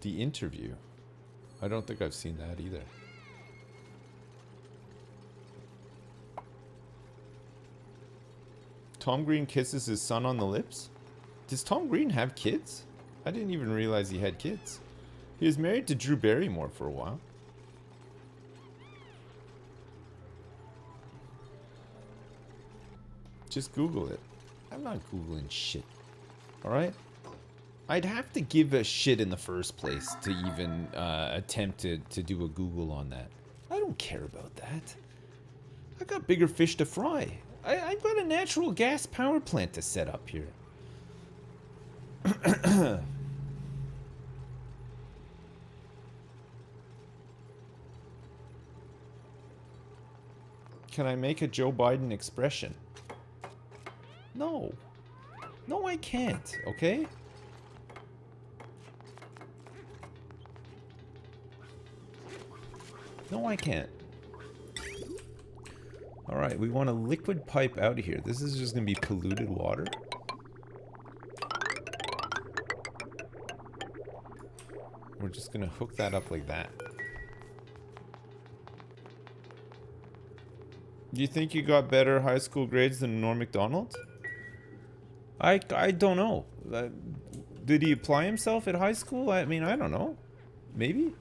The Interview. I don't think I've seen that either. Tom Green kisses his son on the lips? Does Tom Green have kids? I didn't even realize he had kids. He was married to Drew Barrymore for a while. Just Google it. I'm not Googling shit. Alright? I'd have to give a shit in the first place to even attempt to do a Google on that. I don't care about that. I got bigger fish to fry. I've got a natural gas power plant to set up here. Can I make a Joe Biden expression? No. No, I can't, okay? No, I can't. Alright, we want a liquid pipe out of here. This is just gonna be polluted water. We're just gonna hook that up like that. Do you think you got better high school grades than Norm Macdonald? I don't know. Did he apply himself at high school? I mean, I don't know. Maybe?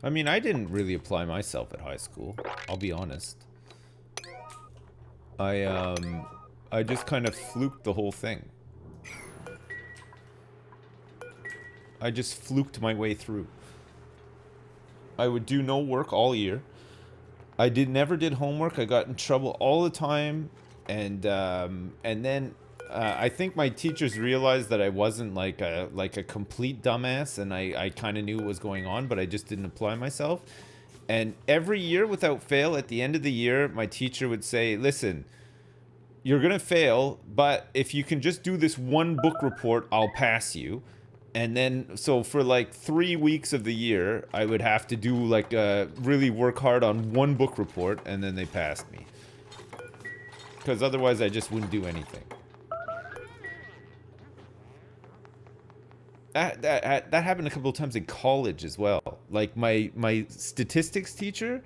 I mean, I didn't really apply myself at high school. I'll be honest. I just kind of fluked the whole thing. I just fluked my way through. I would do no work all year. I never did homework. I got in trouble all the time, and then I think my teachers realized that I wasn't like a complete dumbass, and I kind of knew what was going on, but I just didn't apply myself. And every year, without fail, at the end of the year, my teacher would say, "Listen, you're gonna fail, but if you can just do this one book report, I'll pass you." And then, so for like 3 weeks of the year, I would have to do like really work hard on one book report, and then they passed me. Because otherwise I just wouldn't do anything. That happened a couple of times in college as well. Like my statistics teacher,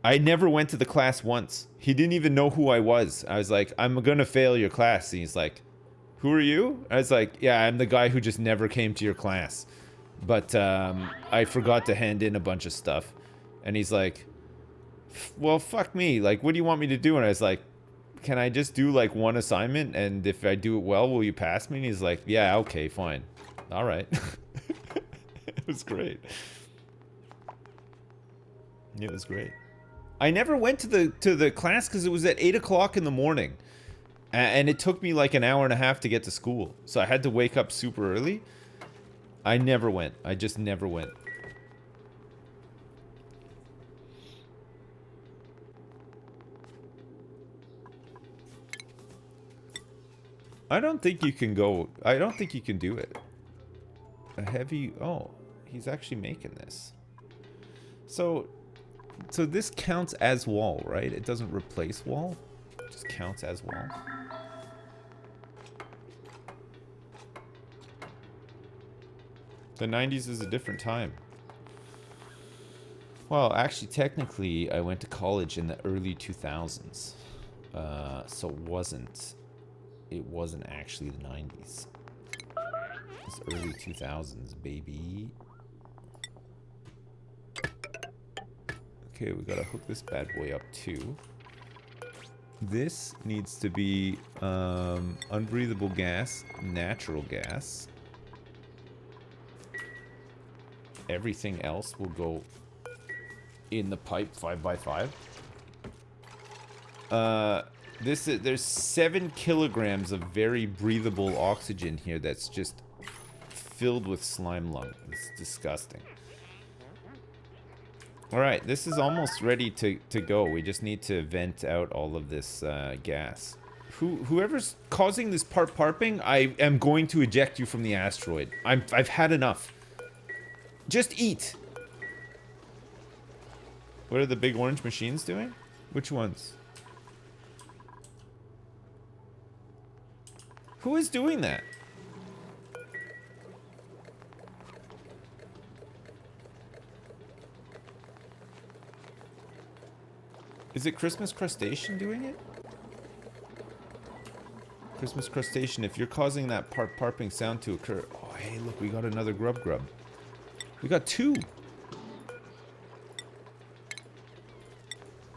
I never went to the class once. He didn't even know who I was. I was like, "I'm gonna fail your class." And he's like, "Who are you?" I was like, "Yeah, I'm the guy who just never came to your class. But I forgot to hand in a bunch of stuff." And he's like, "Well, fuck me. Like, what do you want me to do?" And I was like, "Can I just do like one assignment? And if I do it well, will you pass me?" And he's like, "Yeah, okay, fine. All right." It was great. It was great. I never went to the class because it was at 8 o'clock in the morning. And it took me like an hour and a half to get to school. So I had to wake up super early. I never went. I just never went. I don't think you can go. I don't think you can do it. A heavy. Oh, he's actually making this. So this counts as wall, right? It doesn't replace wall. It just counts as wall. The 90s is a different time. Well, actually, technically, I went to college in the early 2000s. So it wasn't actually the 90s. It's early 2000s, baby. Okay, we gotta hook this bad boy up too. This needs to be unbreathable gas, natural gas. Everything else will go in the pipe 5x5. There's 7 kilograms of very breathable oxygen here that's just filled with slime lung. It's disgusting. Alright, this is almost ready to go. We just need to vent out all of this gas. Whoever's causing this parping, I am going to eject you from the asteroid. I've had enough. Just eat! What are the big orange machines doing? Which ones? Who is doing that? Is it Christmas Crustacean doing it? Christmas Crustacean, if you're causing that parping sound to occur... Oh, hey, look, we got another grub. We got 2!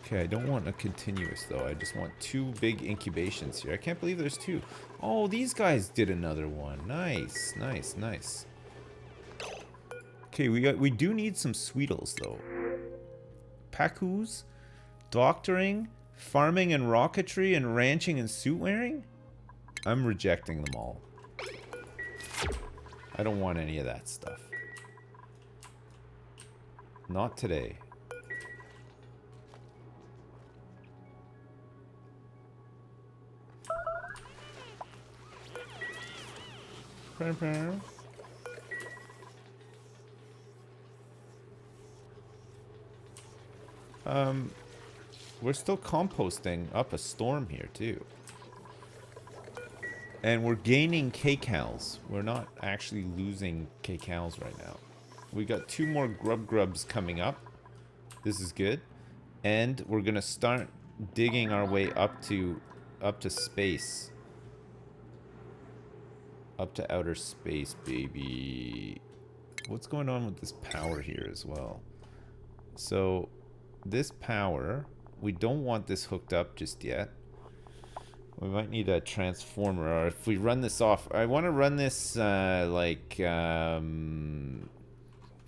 Okay, I don't want a continuous, though. I just want 2 big incubations here. I can't believe there's 2. Oh, these guys did another one. Nice, nice, nice. Okay, we do need some Sweetles, though. Pacus, doctoring, farming and rocketry, and ranching and suit wearing? I'm rejecting them all. I don't want any of that stuff. Not today. We're still composting up a storm here too. And we're gaining kcals. We're not actually losing kcals right now. We got 2 more grubs coming up. This is good. And we're gonna start digging our way up to space. Up to outer space, baby. What's going on with this power here as well? So this power, we don't want this hooked up just yet. We might need a transformer, or if we run this off, I want to run this we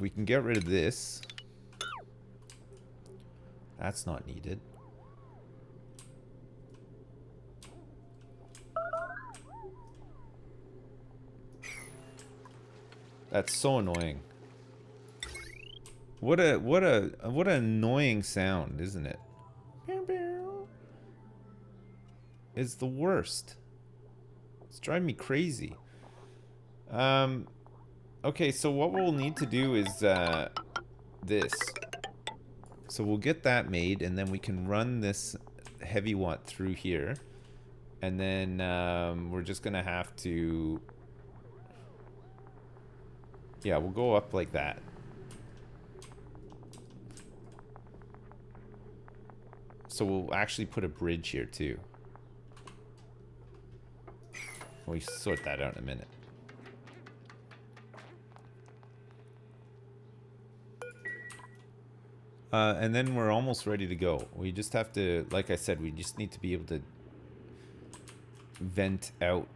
can get rid of this. That's not needed. That's so annoying. What an annoying sound, isn't it? It's the worst. It's driving me crazy. Okay, so what we'll need to do is this. So we'll get that made, and then we can run this heavy watt through here. And then we're just gonna have to... Yeah, we'll go up like that. So we'll actually put a bridge here too. We sort that out in a minute. And then we're almost ready to go. We just have to, like I said, we just need to be able to vent out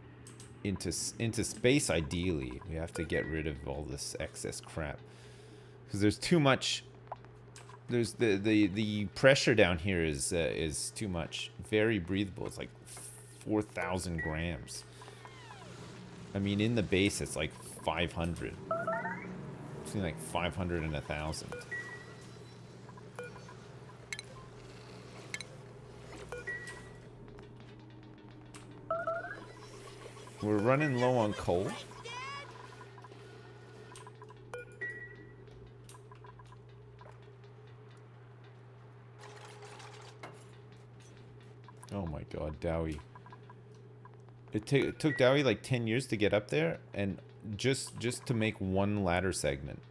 into space. Ideally, we have to get rid of all this excess crap because there's too much. There's the pressure down here is too much. Very breathable. It's like 4,000 grams. I mean, in the base, it's like 500. It's like 500 and 1,000. We're running low on coal. Oh my god, Dowie. It took Dowie like 10 years to get up there, and just to make one ladder segment.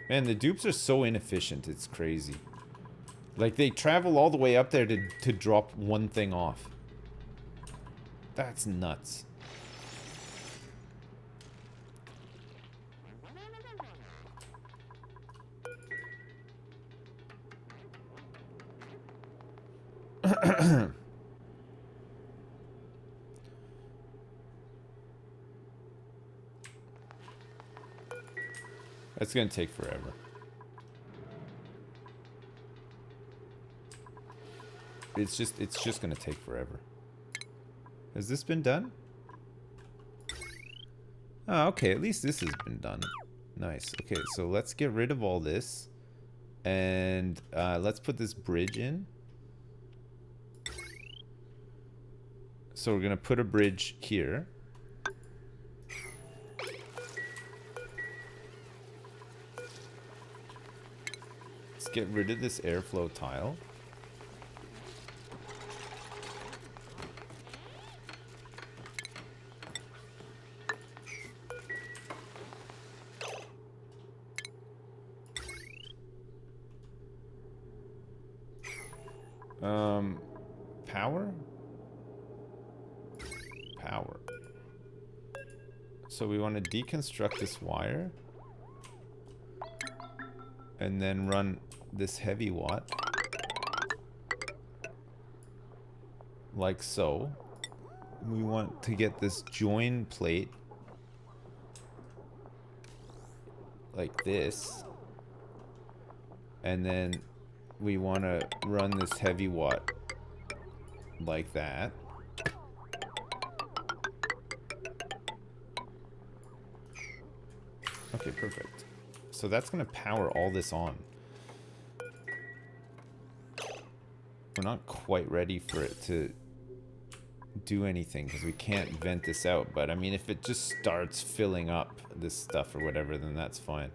Man, the dupes are so inefficient, it's crazy. Like, they travel all the way up there to drop one thing off. That's nuts. That's gonna take forever. It's just gonna take forever. Has this been done? Oh, okay, at least this has been done. Nice. Okay, so let's get rid of all this. And let's put this bridge in. So we're gonna put a bridge here. Let's get rid of this airflow tile. Power? Power. So we want to deconstruct this wire. And then run this heavy watt. Like so. We want to get this join plate. Like this. And then we want to run this heavy watt like that. Okay, perfect. So that's going to power all this on. We're not quite ready for it to do anything because we can't vent this out. But I mean, if it just starts filling up this stuff or whatever, then that's fine.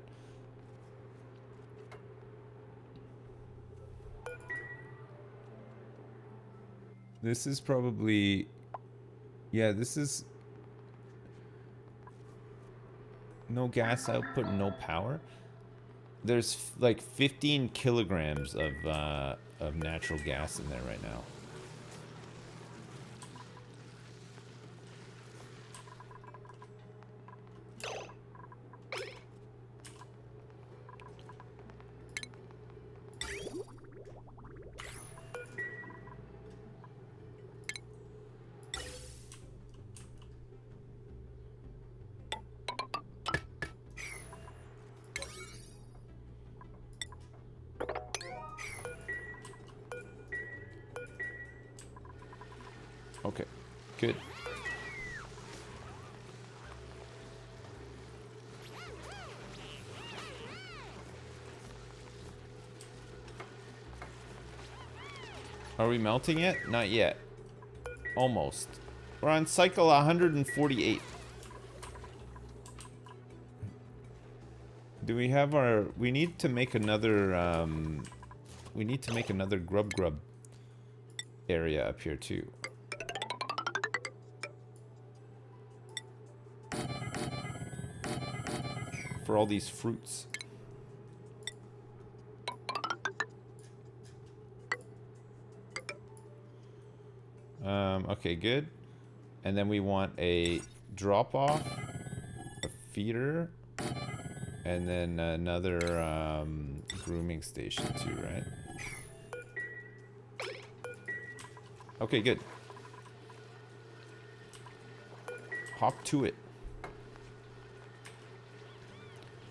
This is probably... Yeah, this is... No gas output, no power. There's like 15 kilograms of natural gas in there right now. Okay, good. Are we melting yet? Not yet. Almost. We're on cycle 148. Do we have our... We need to make another... we need to make another grub area up here too. For all these fruits. Okay, good. And then we want a drop-off, a feeder, and then another grooming station too, right? Okay, good. Hop to it.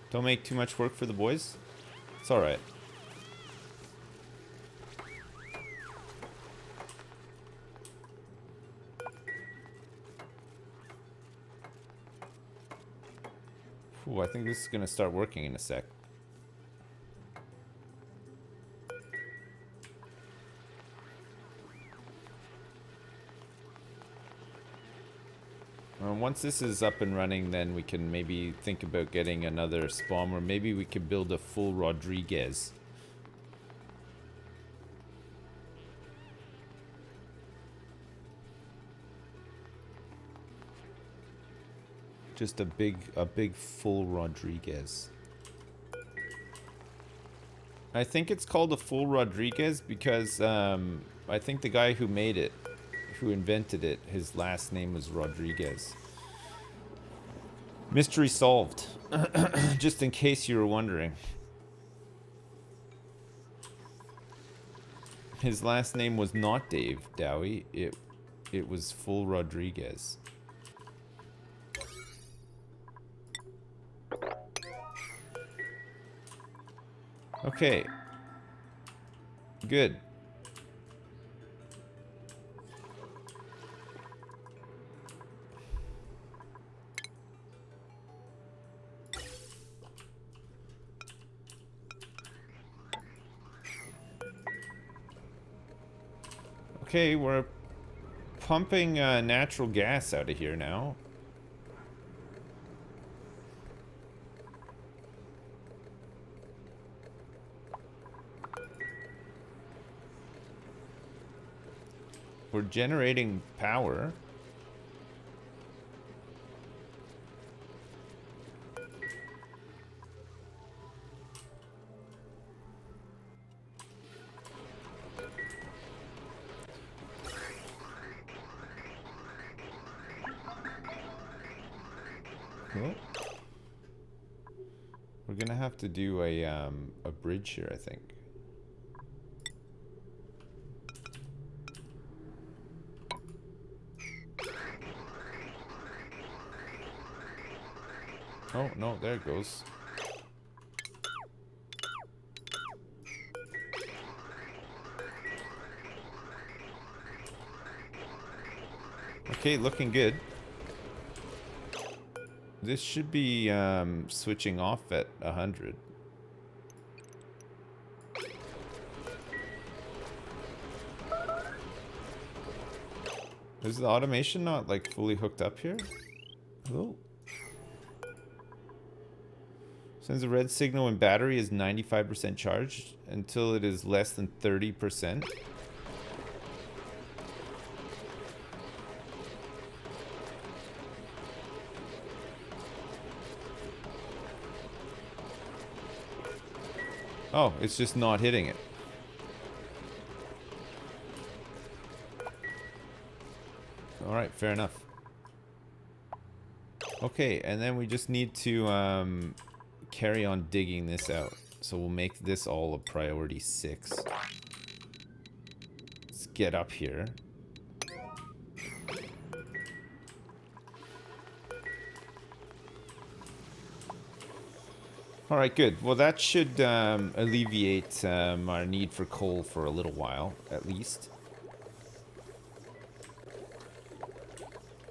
Don't make too much work for the boys. It's alright. Ooh, I think this is gonna start working in a sec. Once this is up and running, then we can maybe think about getting another spawn, or maybe we could build a full Rodriguez. Just a big full Rodriguez. I think it's called a full Rodriguez because I think the guy who made it, who invented it, his last name was Rodriguez. Mystery solved. Just in case you were wondering. His last name was not Dave Dowie. It was full Rodriguez. Okay. Good. Okay, we're pumping natural gas out of here now. We're generating power. Cool. We're gonna have to do a bridge here, I think. Oh, no, there it goes. Okay, looking good. This should be switching off at 100. Is the automation not like fully hooked up here? Hello? Sends a red signal when battery is 95% charged until it is less than 30%. Oh, it's just not hitting it. Alright, fair enough. Okay, and then we just need to carry on digging this out. So we'll make this all a priority 6. Let's get up here. Alright, good. Well, that should alleviate our need for coal for a little while, at least.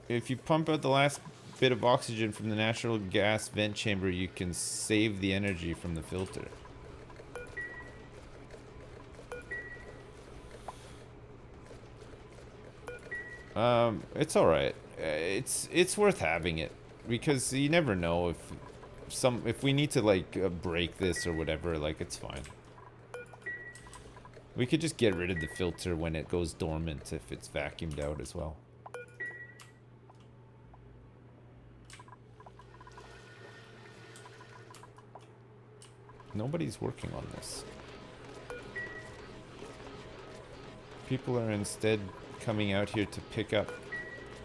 If you pump out the last bit of oxygen from the natural gas vent chamber, you can save the energy from the filter. It's all right. It's worth having it because you never know if we need to like break this or whatever. Like it's fine. We could just get rid of the filter when it goes dormant if it's vacuumed out as well. Nobody's working on this. People are instead coming out here to pick up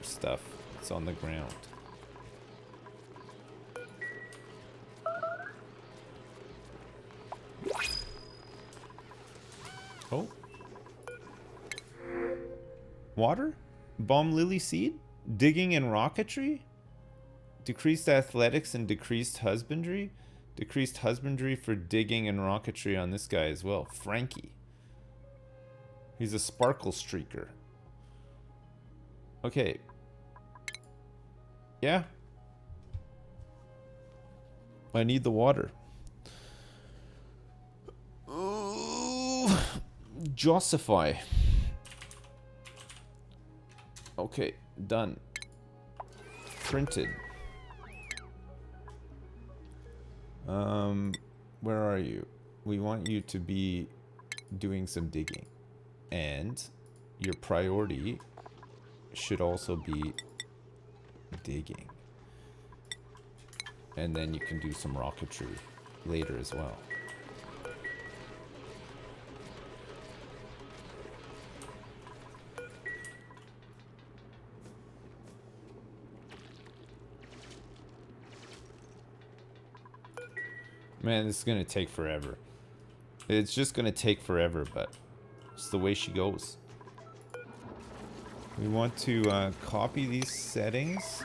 stuff that's on the ground. Oh. Water? Bomb lily seed? Digging and rocketry? Decreased athletics and decreased husbandry? Decreased husbandry for digging and rocketry on this guy as well. Frankie. He's a sparkle streaker. Okay. Yeah. I need the water. Ooh. Jossify. Okay, done. Printed. Where are you? We want you to be doing some digging. And your priority should also be digging. And then you can do some rocketry later as well. Man, this is gonna take forever. It's just gonna take forever, but it's the way she goes. We want to copy these settings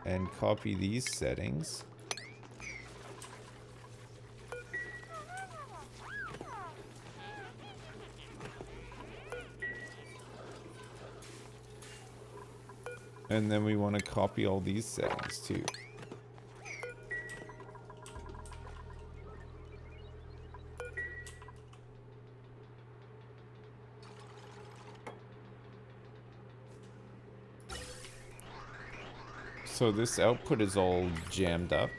and copy these settings. And then we want to copy all these settings too. So this output is all jammed up.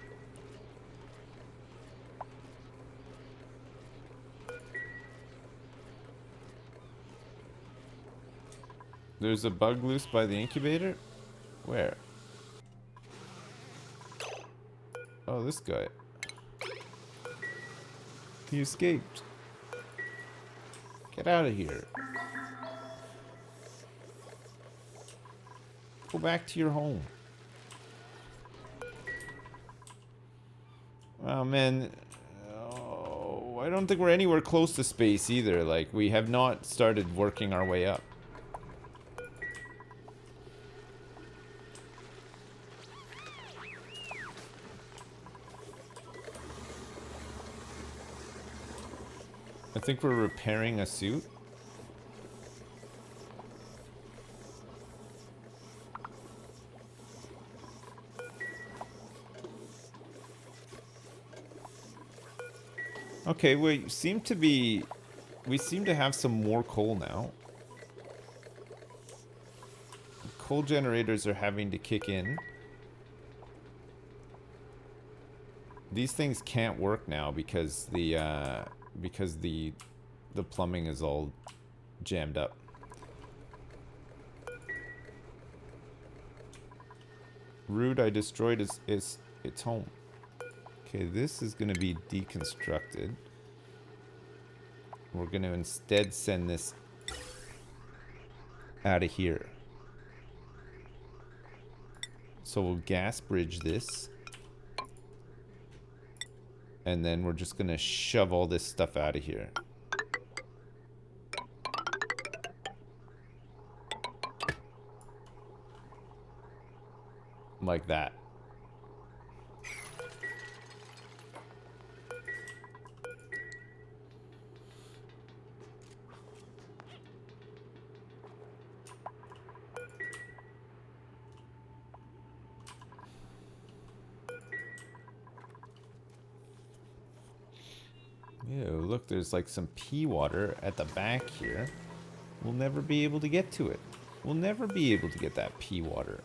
There's a bug loose by the incubator? Where? Oh, this guy. He escaped. Get out of here. Go back to your home. Oh man, oh, I don't think we're anywhere close to space either. Like, we have not started working our way up. I think we're repairing a suit. Okay, we seem to have some more coal now. Coal generators are having to kick in. These things can't work now because the plumbing is all jammed up. Rude, I destroyed its home. Okay, this is going to be deconstructed. We're going to instead send this out of here. So we'll gas bridge this. And then we're just going to shove all this stuff out of here. Like that. Ew, look, there's like some pea water at the back here. We'll never be able to get to it. We'll never be able to get that pea water.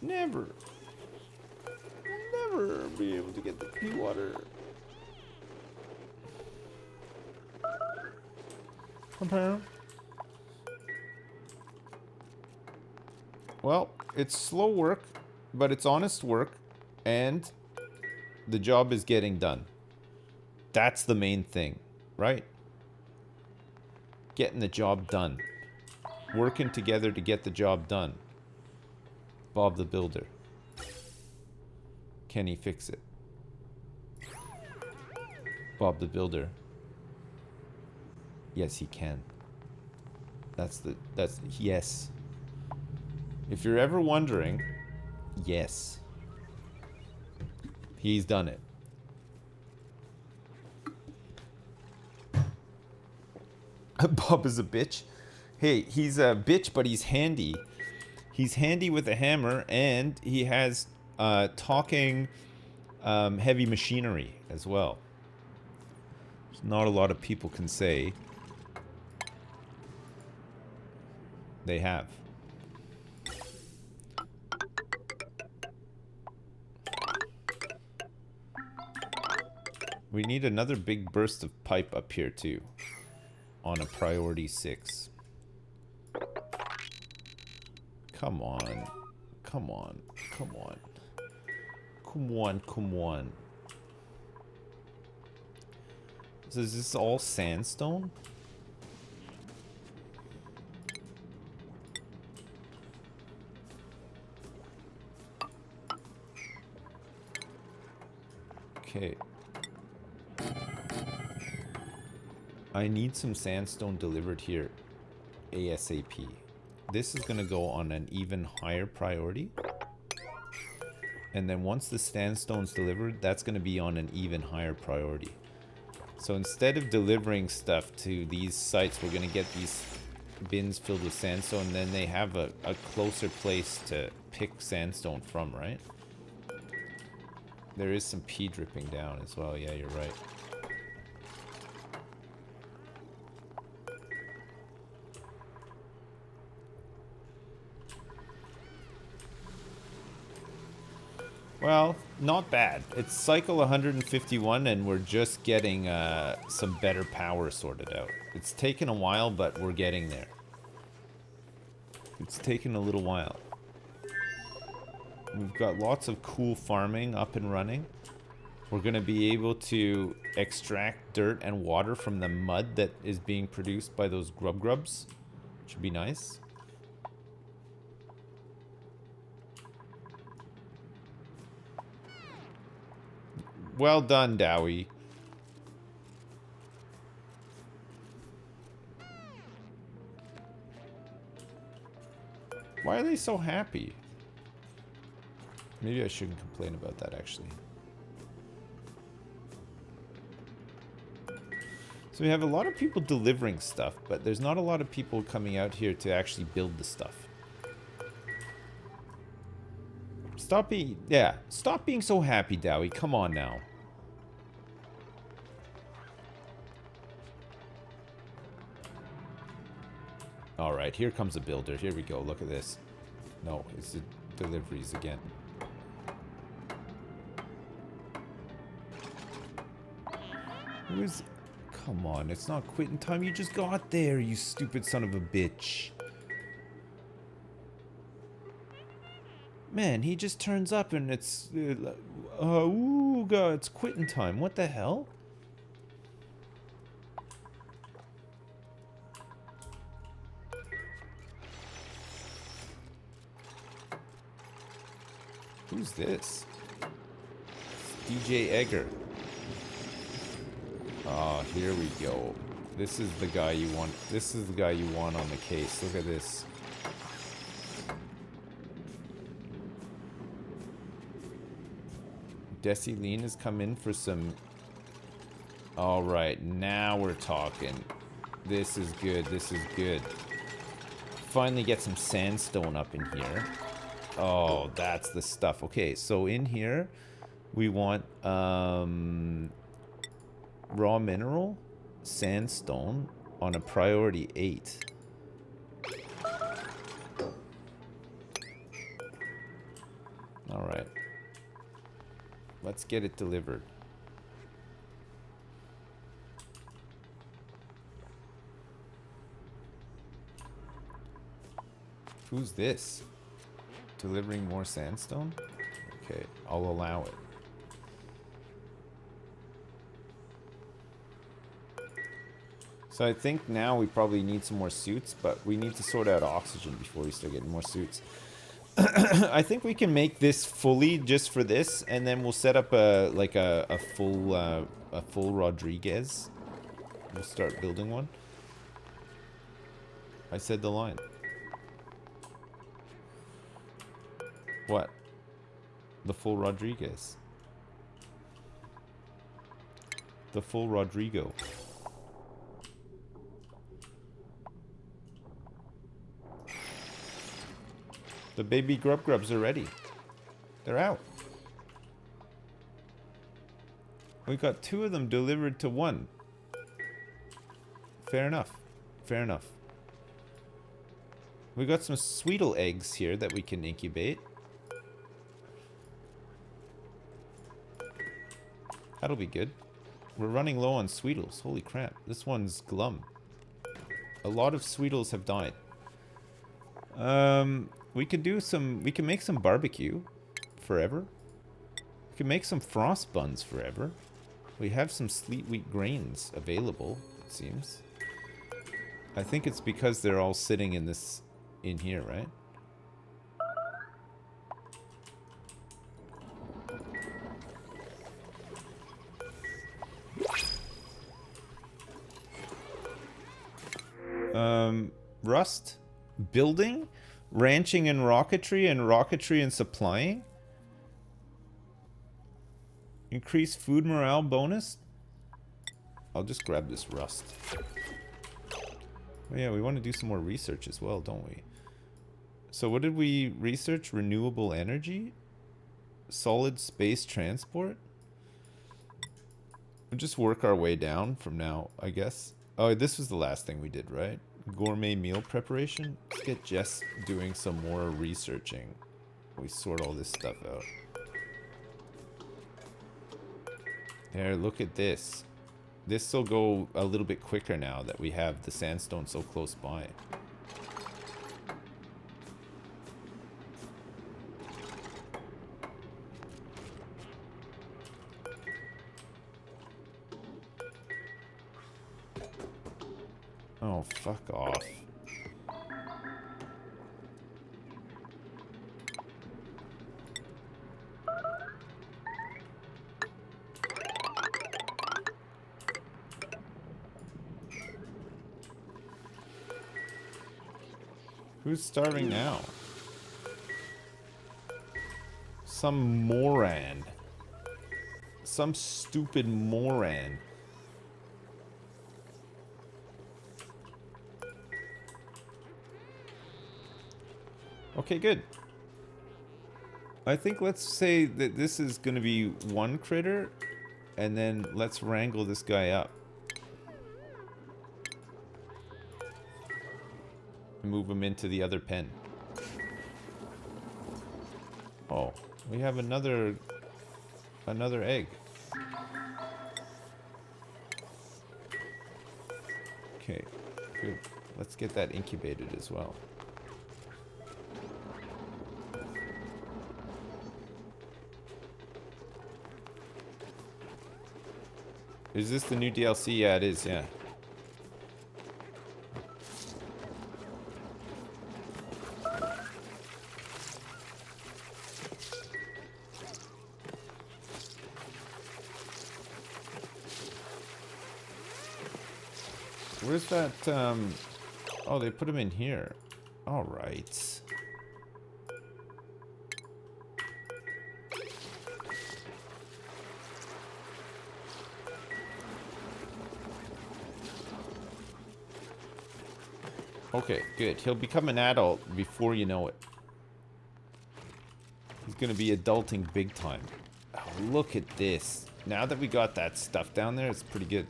Never. We'll never be able to get the pea water. Well, it's slow work, but it's honest work, and the job is getting done. That's the main thing, right? Getting the job done. Working together to get the job done. Bob the Builder. Can he fix it? Bob the Builder. Yes, he can. That's yes. If you're ever wondering, yes. He's done it. Bob is a bitch. Hey, he's a bitch, but he's handy. He's handy with a hammer, and he has talking heavy machinery as well. There's not a lot of people can say they have. We need another big burst of pipe up here too, on a priority 6. Come on. Come on. Come on. Come on, come on. So is this all sandstone? Okay. I need some sandstone delivered here ASAP. This is going to go on an even higher priority. And then once the sandstone's delivered, that's going to be on an even higher priority. So instead of delivering stuff to these sites, we're going to get these bins filled with sandstone, and then they have a closer place to pick sandstone from, right? There is some pee dripping down as well. Yeah, you're right. Well, not bad. It's cycle 151, and we're just getting some better power sorted out. It's taken a while, but we're getting there. It's taken a little while. We've got lots of cool farming up and running. We're going to be able to extract dirt and water from the mud that is being produced by those grubs, which would be nice. Well done, Dowie. Why are they so happy? Maybe I shouldn't complain about that, actually. So we have a lot of people delivering stuff, but there's not a lot of people coming out here to actually build the stuff. Stop being so happy, Dowie. Come on now. Alright, here comes a builder. Here we go. Look at this. No, it's the deliveries again. Who is... Come on, it's not quitting time. You just got there, you stupid son of a bitch. Man, he just turns up and it's... ooh, God, it's quitting time. What the hell? Who's this? It's DJ Egger. Ah, here we go. This is the guy you want. This is the guy you want on the case. Look at this. Desi has come in for some... Alright, now we're talking. This is good, this is good. Finally get some sandstone up in here. Oh, that's the stuff. Okay, so in here, we want raw mineral. sandstone on a priority 8. Alright. Let's get it delivered. Who's this? Delivering more sandstone? Okay, I'll allow it. So I think now we probably need some more suits, but we need to sort out oxygen before we start getting more suits. I think we can make this fully just for this, and then we'll set up a full Rodriguez. We'll start building one. I said the line. What? The full Rodriguez. The full Rodrigo. The baby grubs are ready. They're out. We got 2 of them delivered to 1. Fair enough. Fair enough. We got some Sweetle eggs here that we can incubate. That'll be good. We're running low on Sweetles. Holy crap. This one's glum. A lot of Sweetles have died. We could do some... We can make some barbecue forever. We can make some frost buns forever. We have some sleet wheat grains available, it seems. I think it's because they're all sitting in this... in here, right? Rust? Building? Ranching and rocketry and supplying? Increase food morale bonus? I'll just grab this rust. Oh yeah, we want to do some more research as well, don't we? So what did we research? Renewable energy? Solid space transport? We'll just work our way down from now, I guess. Oh, this was the last thing we did, right? Gourmet meal preparation. Let's get Jess doing some more researching. We sort all this stuff out. There, look at this. This will go a little bit quicker now that we have the sandstone so close by. Oh, fuck off. Who's starving now? Some moron. Some stupid moron. Okay, good. I think let's say that this is going to be one critter, and then let's wrangle this guy up. Move him into the other pen. Oh, we have another egg. Okay, good. Let's get that incubated as well. Is this the new DLC? Yeah, it is, yeah. Where's that, oh, they put him in here. All right. Okay, good. He'll become an adult before you know it. He's gonna be adulting big time. Oh, look at this. Now that we got that stuff down there, it's pretty good.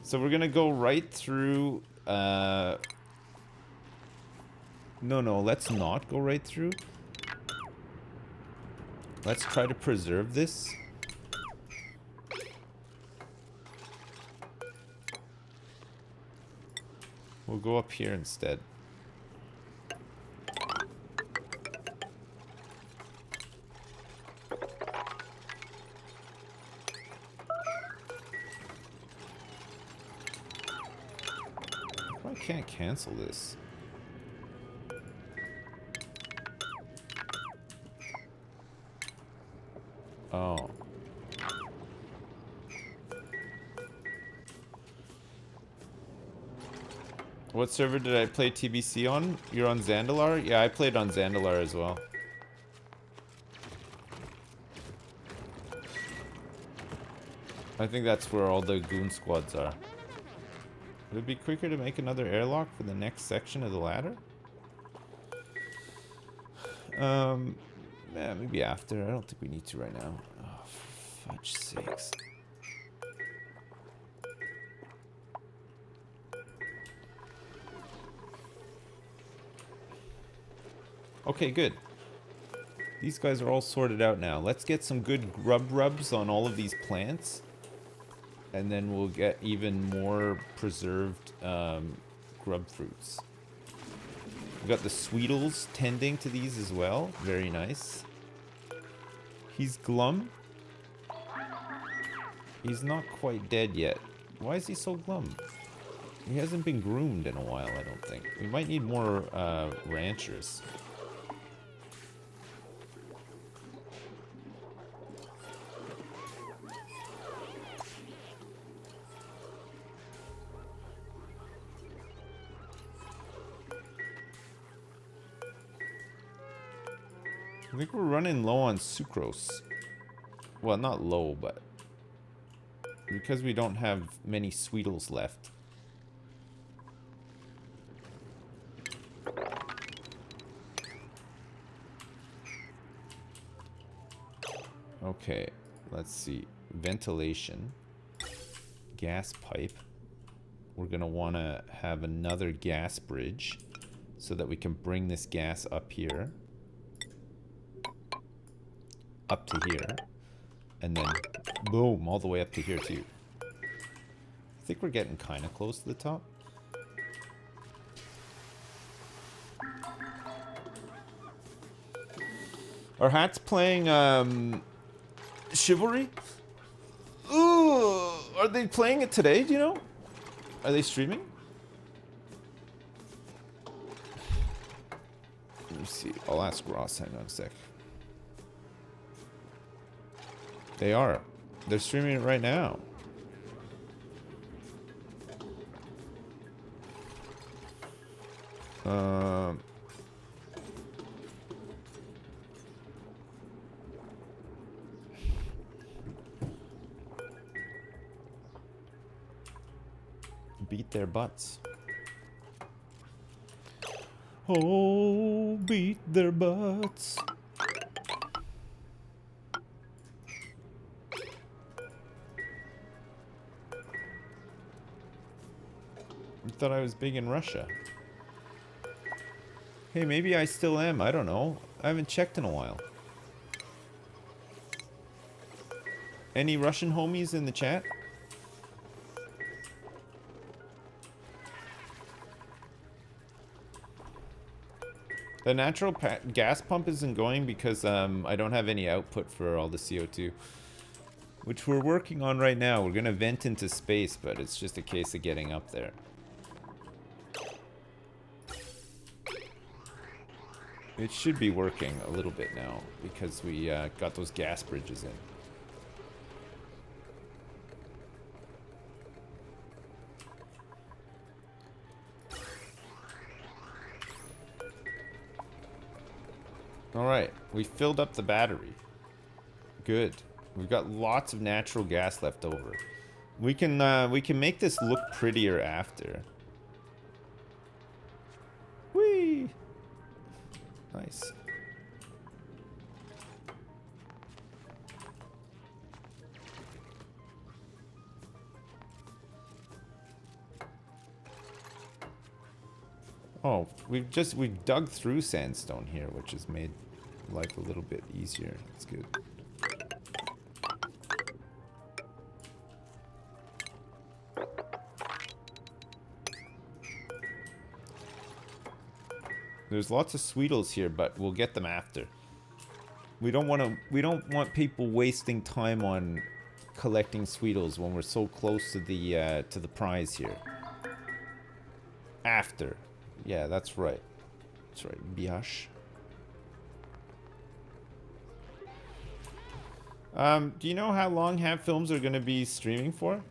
So we're gonna go right through. No, let's not go right through. Let's try to preserve this. We'll go up here instead. I can't cancel this. Oh. What server did I play TBC on? You're on Zandalar? Yeah, I played on Zandalar as well. I think that's where all the goon squads are. Would it be quicker to make another airlock for the next section of the ladder? Yeah, maybe after. I don't think we need to right now. Oh, for fudge sakes. Okay, good. These guys are all sorted out now. Let's get some good grub rubs on all of these plants. And then we'll get even more preserved grub fruits. We've got the Sweetles tending to these as well. Very nice. He's glum. He's not quite dead yet. Why is he so glum? He hasn't been groomed in a while, I don't think. We might need more ranchers. I think we're running low on sucrose. Well, not low, but because we don't have many Sweetles left. Okay, let's see. Ventilation. Gas pipe. We're gonna want to have another gas bridge so that we can bring this gas up here. Up to here. And then, boom, all the way up to here too. I think we're getting kind of close to the top. Are Hats playing Chivalry? Ooh, are they playing it today, do you know? Are they streaming? Let me see. I'll ask Ross. Hang on a sec. They are. They're streaming it right now. Beat their butts. Oh, beat their butts. I thought I was big in Russia. Hey, maybe I still am. I don't know. I haven't checked in a while. Any Russian homies in the chat? The natural gas pump isn't going because I don't have any output for all the CO2. Which we're working on right now. We're going to vent into space, but it's just a case of getting up there. It should be working a little bit now because we got those gas bridges in. Alright, we filled up the battery. Good. We've got lots of natural gas left over. We can make this look prettier after. Whee! Nice. Oh, we've dug through sandstone here, which has made life a little bit easier. That's good. There's lots of Sweetles here, but we'll get them after. We don't want people wasting time on collecting Sweetles when we're so close to the prize here. After. Yeah, that's right. That's right, biash. Do you know how long Have Films are going to be streaming for?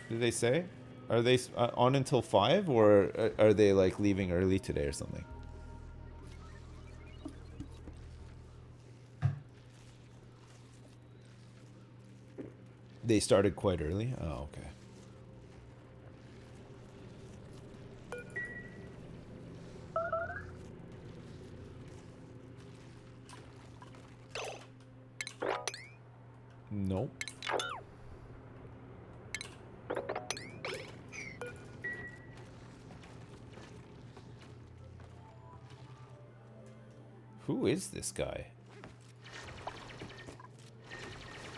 Did they say? Are they on until 5, or are they like leaving early today or something? They started quite early? Oh, okay. Nope. Who is this guy?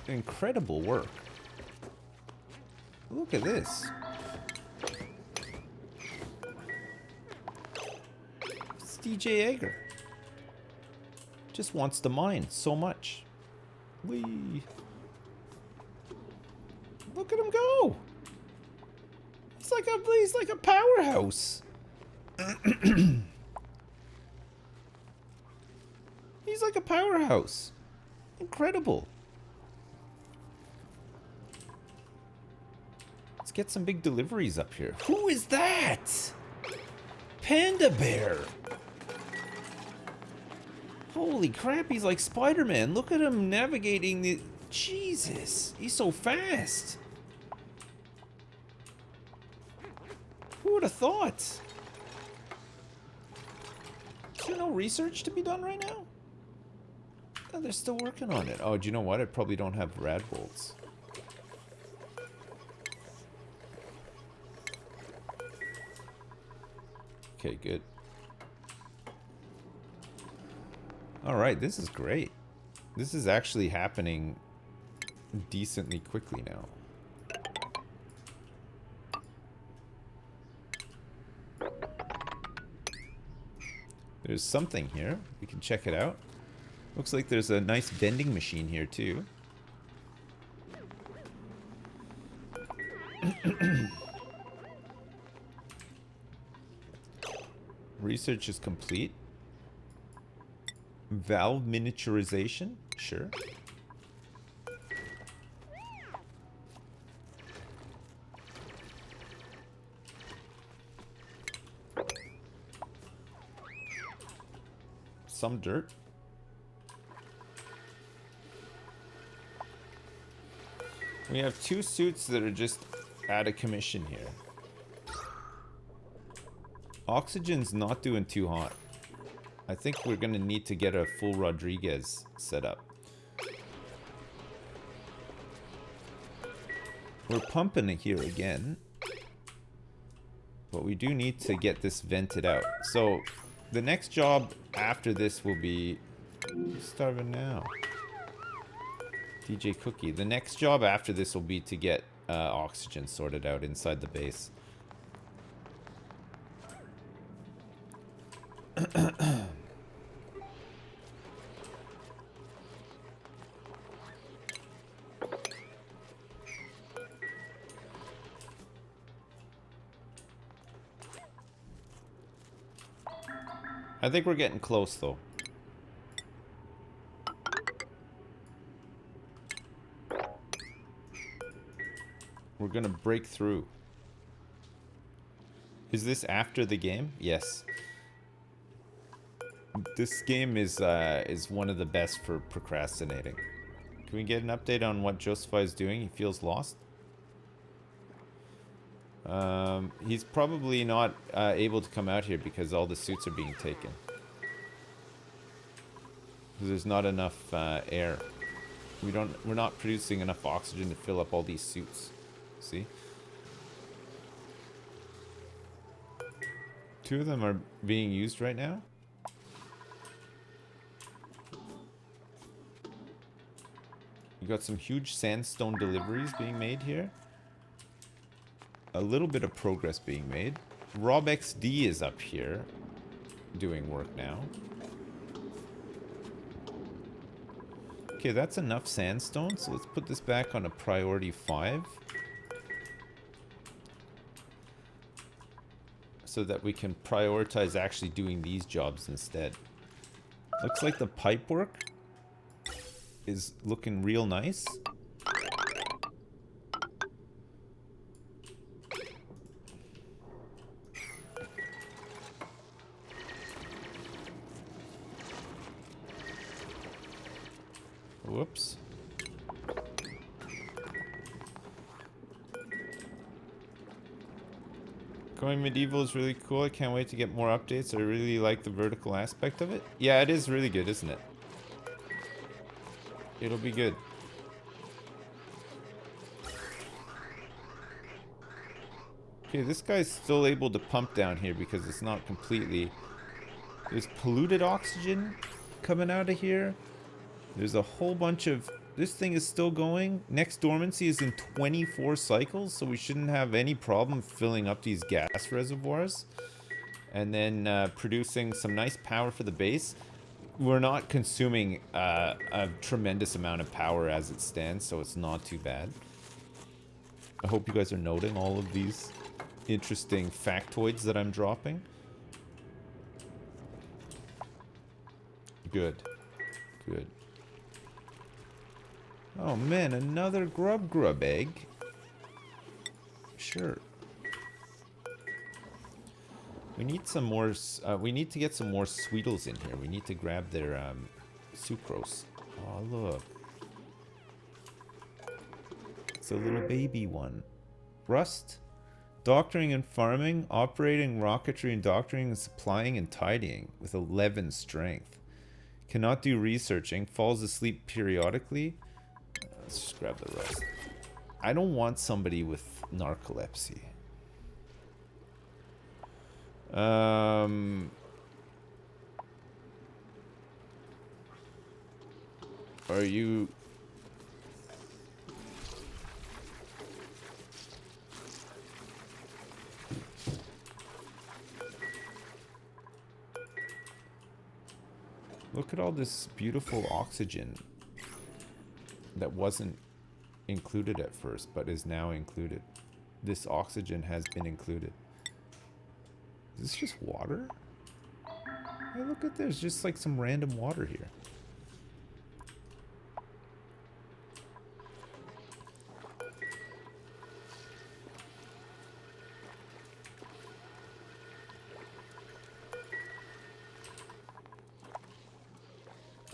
Incredible work. Look at this. It's DJ Egger. Just wants to mine so much. Whee. Look at him go. He's like a powerhouse. He's like a powerhouse. Incredible. Let's get some big deliveries up here. Who is that? Panda Bear. Holy crap, he's like Spider-Man. Look at him navigating the... Jesus, he's so fast. Who would have thought? Is there no research to be done right now? Oh, they're still working on it. Oh, do you know what? I probably don't have rad bolts. Okay, good. Alright, this is great. This is actually happening decently quickly now. There's something here. We can check it out. Looks like there's a nice vending machine here too. Research is complete. Valve miniaturization? Sure. Some dirt. We have 2 suits that are just out of commission here. Oxygen's not doing too hot. I think we're gonna need to get a full Rodriguez set up. We're pumping it here again. But we do need to get this vented out. So the next job after this will be... Starving now. DJ Cookie. The next job after this will be to get oxygen sorted out inside the base. I think we're getting close though. We're gonna break through. Is this after the game? Yes. This game is one of the best for procrastinating. Can we get an update on what Josephi is doing? He feels lost. He's probably not able to come out here because all the suits are being taken. Because there's not enough air. We're not producing enough oxygen to fill up all these suits. See? Two of them are being used right now. You got some huge sandstone deliveries being made here. A little bit of progress being made. Rob XD is up here doing work now. Okay, that's enough sandstone, so let's put this back on a priority 5. So that we can prioritize actually doing these jobs instead. Looks like the pipe work is looking real nice. Whoops. Going medieval is really cool. I can't wait to get more updates. I really like the vertical aspect of it. Yeah, it is really good, isn't it? It'll be good. Okay, this guy's still able to pump down here because it's not completely... There's polluted oxygen coming out of here. There's a whole bunch of... This thing is still going. Next dormancy is in 24 cycles, so we shouldn't have any problem filling up these gas reservoirs. And then producing some nice power for the base. We're not consuming a tremendous amount of power as it stands, so it's not too bad. I hope you guys are noting all of these interesting factoids that I'm dropping. Good. Good. Oh man, another grub egg. Sure. We need some more, we need to get some more Sweetles in here. We need to grab their sucrose. Oh look. It's a little baby one. Rust. Doctoring and farming. Operating rocketry and doctoring and supplying and tidying with 11 strength. Cannot do researching. Falls asleep periodically. Let's just grab the rest. I don't want somebody with narcolepsy. Are you... Look at all this beautiful oxygen that wasn't included at first, but is now included. This oxygen has been included. Is this just water? Hey, look at this. Just like some random water here.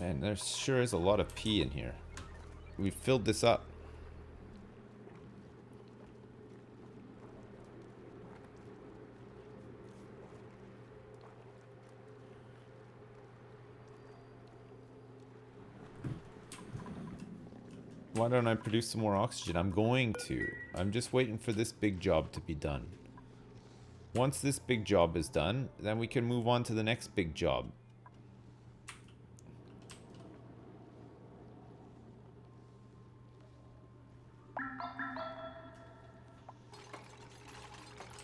Man, there sure is a lot of pee in here. We filled this up. Why don't I produce some more oxygen? I'm going to. I'm just waiting for this big job to be done. Once this big job is done, then we can move on to the next big job.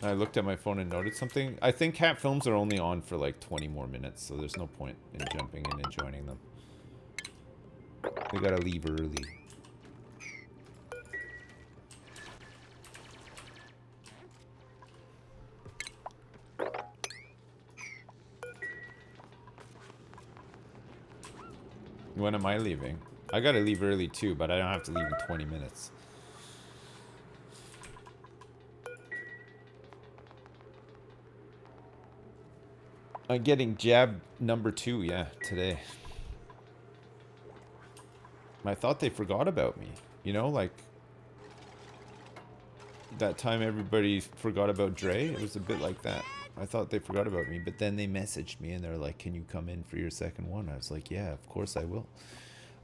I looked at my phone and noted something. I think cat films are only on for like 20 more minutes, so there's no point in jumping in and joining them. We gotta leave early. When am I leaving? I gotta leave early too, but I don't have to leave in 20 minutes. I'm getting jab number 2, yeah, today. I thought they forgot about me. You know, like... that time everybody forgot about Dre? It was a bit like that. I thought they forgot about me, but then they messaged me and they're like, can you come in for your second one? I was like, yeah, of course I will.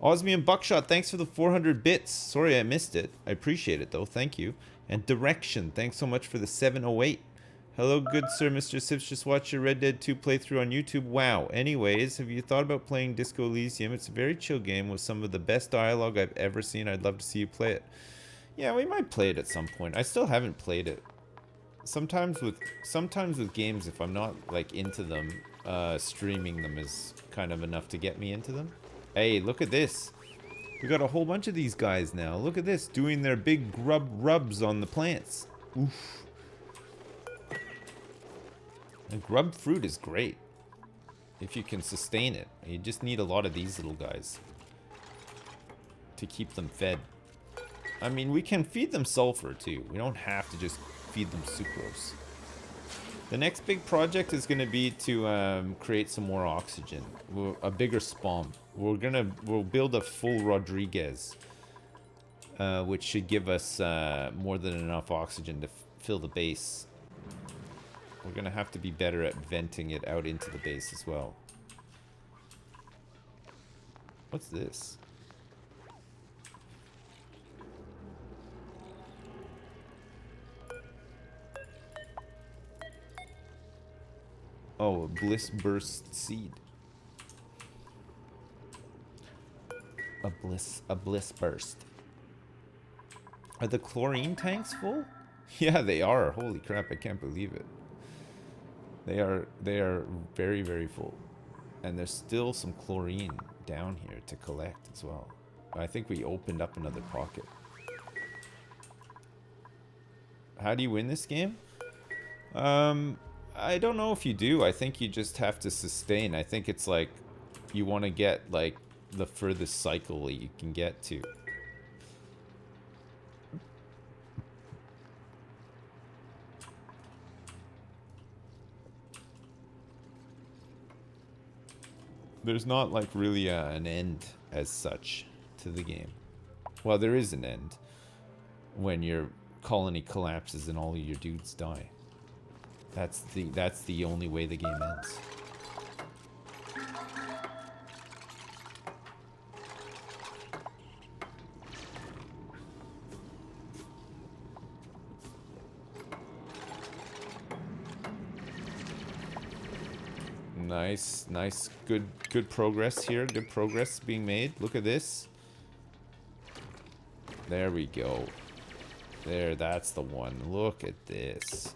Osmium Buckshot, thanks for the 400 bits. Sorry I missed it. I appreciate it though, thank you. And Direction, thanks so much for the 708. Hello, good sir, Mr. Sips. Just watched your Red Dead 2 playthrough on YouTube. Wow. Anyways, have you thought about playing Disco Elysium? It's a very chill game with some of the best dialogue I've ever seen. I'd love to see you play it. Yeah, we might play it at some point. I still haven't played it. Sometimes with games, if I'm not like into them, streaming them is kind of enough to get me into them. Hey, look at this. We got a whole bunch of these guys now. Look at this, doing their big grub rubs on the plants. Oof. And grub fruit is great if you can sustain it. You just need a lot of these little guys to keep them fed. I mean, we can feed them sulfur too. We don't have to just feed them sucrose. The next big project is going to be to create some more oxygen, a bigger spawn. We'll build a full Rodriguez, which should give us more than enough oxygen to fill the base. We're going to have to be better at venting it out into the base as well. What's this? Oh, a bliss burst seed. A bliss burst. Are the chlorine tanks full? Yeah, they are. Holy crap, I can't believe it. They are very, very full. And there's still some chlorine down here to collect as well. I think we opened up another pocket. How do you win this game? I don't know if you do. I think you just have to sustain. I think it's like you want to get like the furthest cycle that you can get to. There's not like really an end as such to the game. Well, there is an end when your colony collapses and all of your dudes die. That's the only way the game ends. Nice, good progress here. Good progress being made. Look at this. There we go. There, that's the one. Look at this.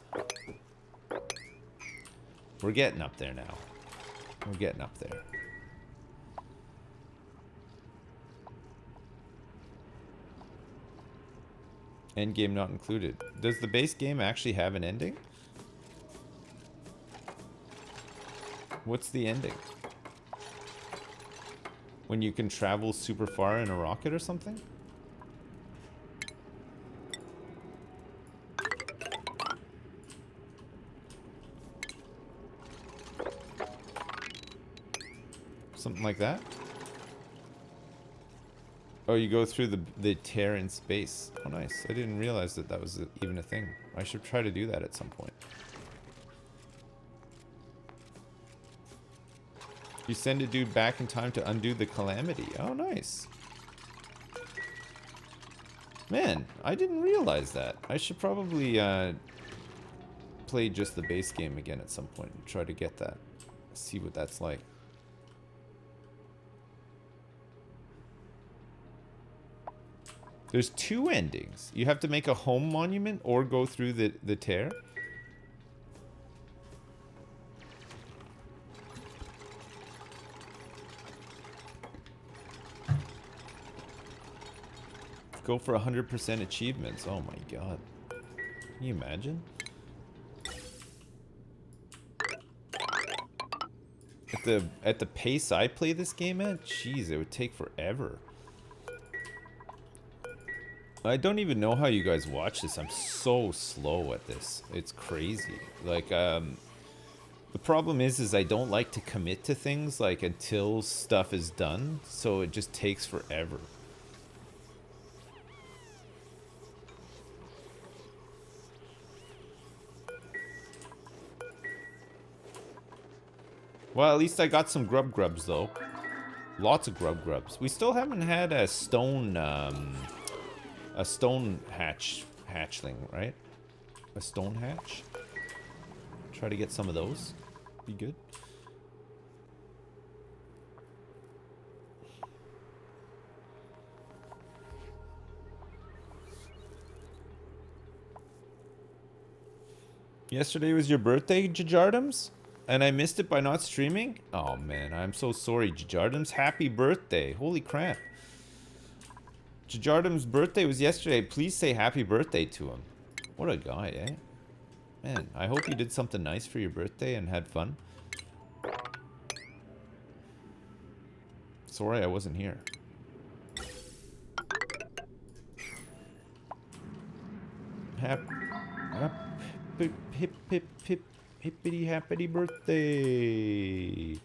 We're getting up there now. We're getting up there. End game not included. Does the base game actually have an ending? What's the ending? When you can travel super far in a rocket or something? Something like that? Oh, you go through the tear in space. Oh, nice. I didn't realize that that was even a thing. I should try to do that at some point. You send a dude back in time to undo the calamity. Oh, nice. Man, I didn't realize that. I should probably play just the base game again at some point and try to get that. See what that's like. There's 2 endings. You have to make a home monument or go through the tear. Go for 100% achievements. Oh my god. Can you imagine? At the pace I play this game at, jeez, it would take forever. I don't even know how you guys watch this. I'm so slow at this. It's crazy. Like, the problem is I don't like to commit to things, like, until stuff is done. So it just takes forever. Well, at least I got some grubs, though. Lots of grubs. We still haven't had a stone hatchling, right? A stone hatch? Try to get some of those. Be good. Yesterday was your birthday, Jajardums? And I missed it by not streaming? Oh man, I'm so sorry, Jajardums. Happy birthday. Holy crap. Jajardum's birthday was yesterday. Please say happy birthday to him. What a guy, eh? Man, I hope you did something nice for your birthday and had fun. Sorry I wasn't here. Hippity happity birthday.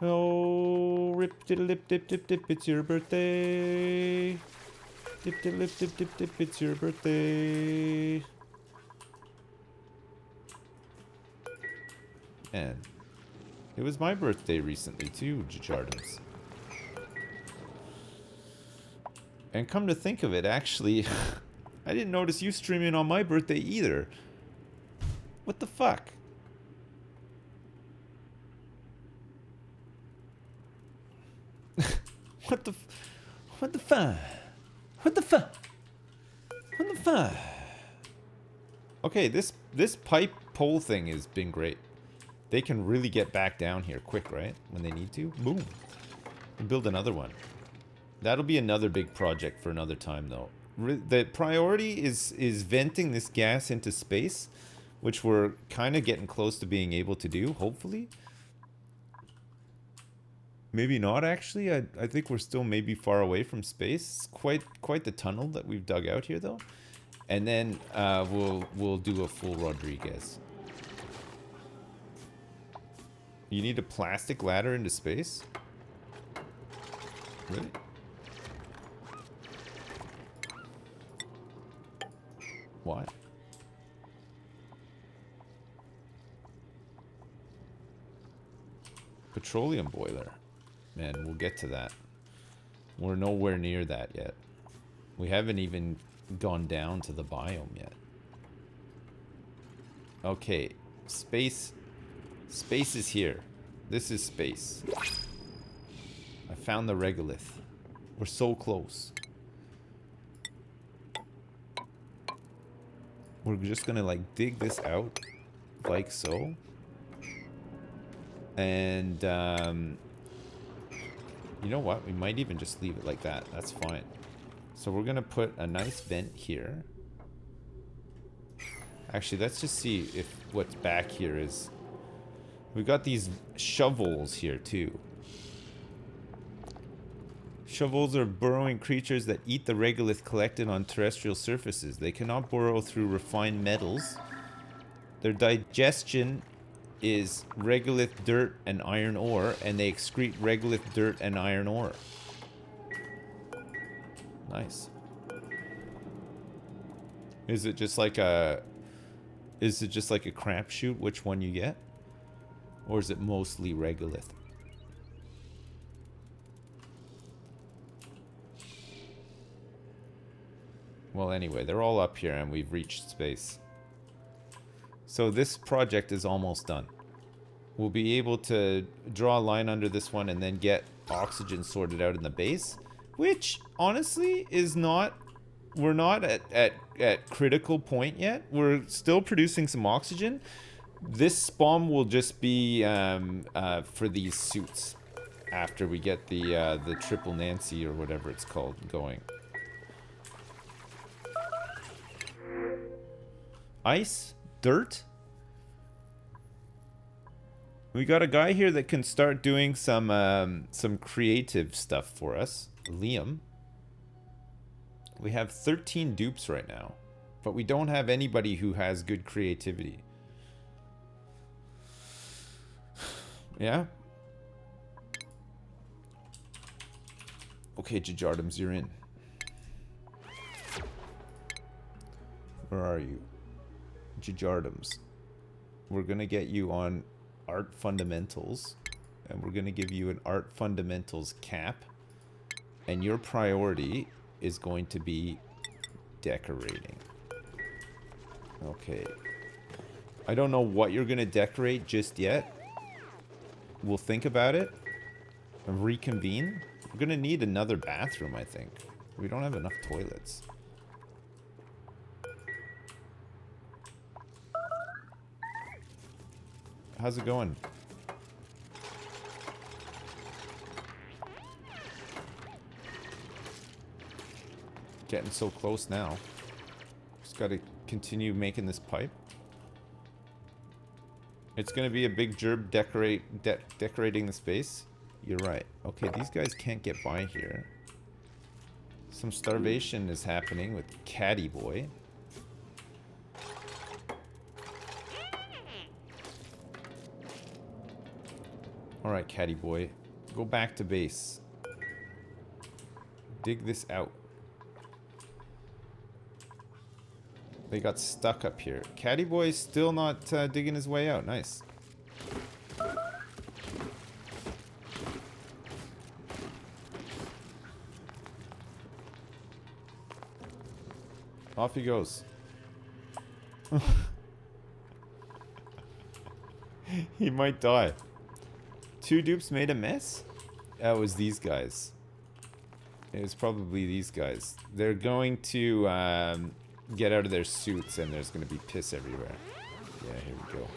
Oh, rip diddle dip dip dip dip, it's your birthday. Dip diddle dip dip dip dip, it's your birthday. Man, it was my birthday recently too, Jardins. And come to think of it, actually, I didn't notice you streaming on my birthday either. What the fuck? What the fuck? What the fuck? What the fuck? Okay, this pipe pole thing has been great. They can really get back down here quick, right? When they need to. Boom. And build another one. That'll be another big project for another time, though. The priority is venting this gas into space, which we're kind of getting close to being able to do, hopefully. Maybe not, actually. I think we're still maybe far away from space. It's quite the tunnel that we've dug out here, though. And then we'll do a full Rodriguez. You need a plastic ladder into space? Really? Why? Petroleum boiler. Man, we'll get to that. We're nowhere near that yet. We haven't even gone down to the biome yet. Okay, space. Space is here. This is space. I found the regolith. We're so close. We're just gonna like dig this out like so. And you know what? We might even just leave it like that. That's fine. So we're gonna put a nice vent here. Actually, let's just see if what's back here is... We've got these shovels here too. Shovels are burrowing creatures that eat the regolith collected on terrestrial surfaces. They cannot burrow through refined metals. Their digestion is regolith dirt and iron ore, and they excrete regolith dirt and iron ore. Nice. Is it just like a crapshoot which one you get? Or is it mostly regolith? Well, anyway, they're all up here and we've reached space. So this project is almost done. We'll be able to draw a line under this one and then get oxygen sorted out in the base, which honestly is not... We're not at critical point yet. We're still producing some oxygen. This spawn will just be for these suits after we get the triple Nancy or whatever it's called going. Ice? Dirt? We got a guy here that can start doing some creative stuff for us. Liam. We have 13 dupes right now, but we don't have anybody who has good creativity. Yeah? Okay, Jajardums, you're in. Where are you? Jajardums. We're gonna get you on art fundamentals, and we're gonna give you an art fundamentals cap, and your priority is going to be decorating. Okay. I don't know what you're going to decorate just yet. We'll think about it and reconvene. We're going to need another bathroom, I think. We don't have enough toilets. How's it going? Getting so close now. Just got to continue making this pipe. It's going to be a big gerb decorating the space. You're right. Okay, these guys can't get by here. Some starvation is happening with Caddy Boy. Alright, Caddy Boy. Go back to base. Dig this out. They got stuck up here. Caddy Boy's still not digging his way out. Nice. Off he goes. He might die. 2 dupes made a mess? That was these guys. It was probably these guys. They're going to get out of their suits and there's going to be piss everywhere. Yeah, here we go.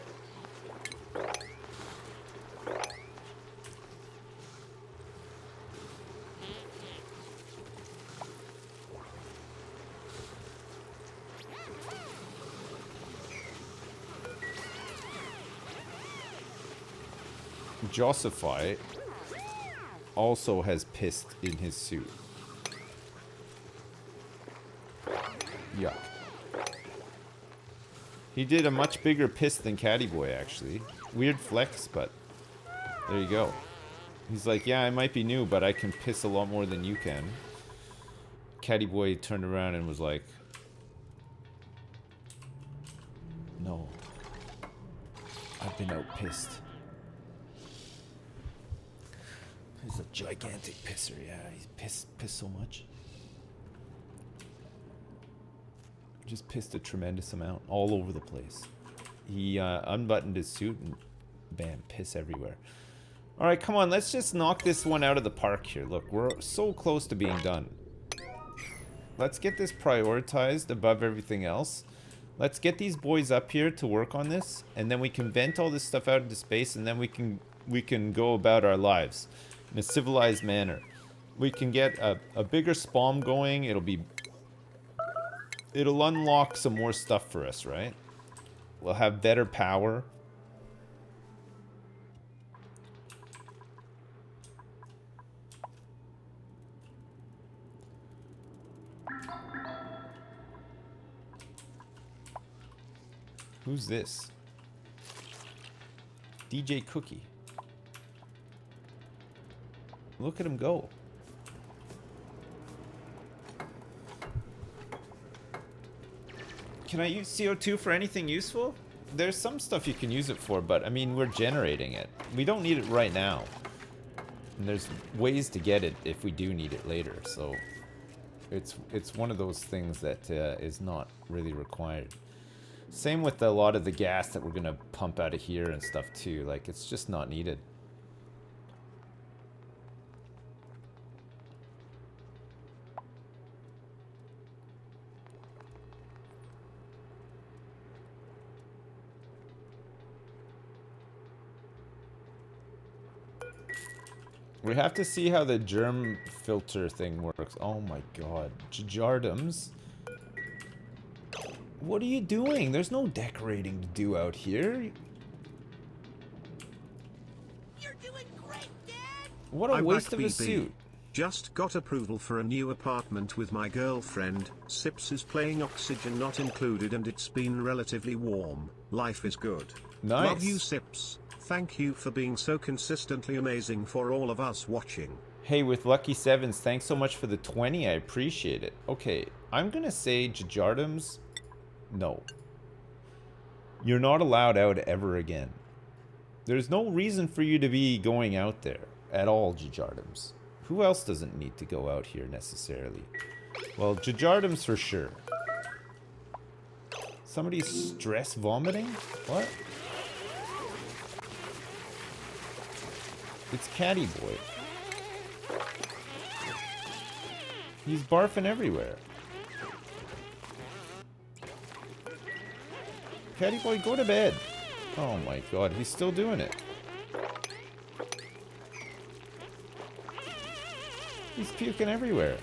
Jossify also has pissed in his suit. Yuck. He did a much bigger piss than Caddy Boy, actually. Weird flex, but there you go. He's like, yeah, I might be new, but I can piss a lot more than you can. Caddy Boy turned around and was like, no. I've been out pissed. He's a gigantic pisser, yeah. He's pissed so much. Just pissed a tremendous amount all over the place. He unbuttoned his suit and bam, piss everywhere. Alright, come on, let's just knock this one out of the park here. Look, we're so close to being done. Let's get this prioritized above everything else. Let's get these boys up here to work on this, and then we can vent all this stuff out into space, and then we can go about our lives in a civilized manner. We can get a bigger spawn going. It'll unlock some more stuff for us, right? We'll have better power. Who's this? DJ Cookie. Look at him go. Can I use CO2 for anything useful? There's some stuff you can use it for, but I mean, we're generating it. We don't need it right now. And there's ways to get it if we do need it later, so it's one of those things that is not really required. Same with a lot of the gas that we're gonna pump out of here and stuff too. Like, it's just not needed. We have to see how the germ filter thing works. Oh my god. Jardums. What are you doing? There's no decorating to do out here. You're doing great, Dad! What a waste of a suit. Just got approval for a new apartment with my girlfriend. Sips is playing Oxygen Not Included and it's been relatively warm. Life is good. Nice. Love you, Sips. Thank you for being so consistently amazing for all of us watching. Hey, with Lucky Sevens, thanks so much for the 20. I appreciate it. Okay, I'm gonna say Jardums. No. You're not allowed out ever again. There's no reason for you to be going out there at all, Jardums. Who else doesn't need to go out here necessarily? Well, Jardums for sure. Somebody's stress vomiting? What? It's Caddy Boy. He's barfing everywhere. Caddy Boy, go to bed. Oh my god, he's still doing it. He's puking everywhere.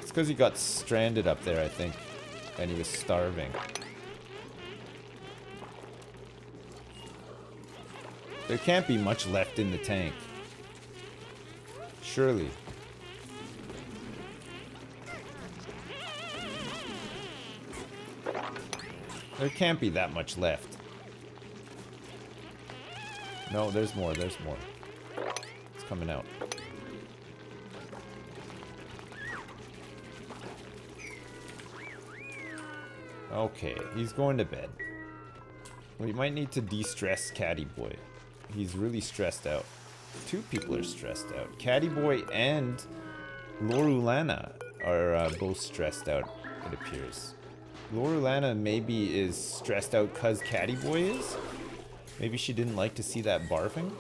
It's because he got stranded up there, I think. And he was starving. There can't be much left in the tank. Surely. There can't be that much left. No, there's more, there's more. It's coming out. Okay, he's going to bed. We might need to de-stress Caddy Boy. He's really stressed out. Two people are stressed out. Caddy Boy and Lorulana are both stressed out, it appears. Lorulana maybe is stressed out because Caddy Boy is? Maybe she didn't like to see that barfing?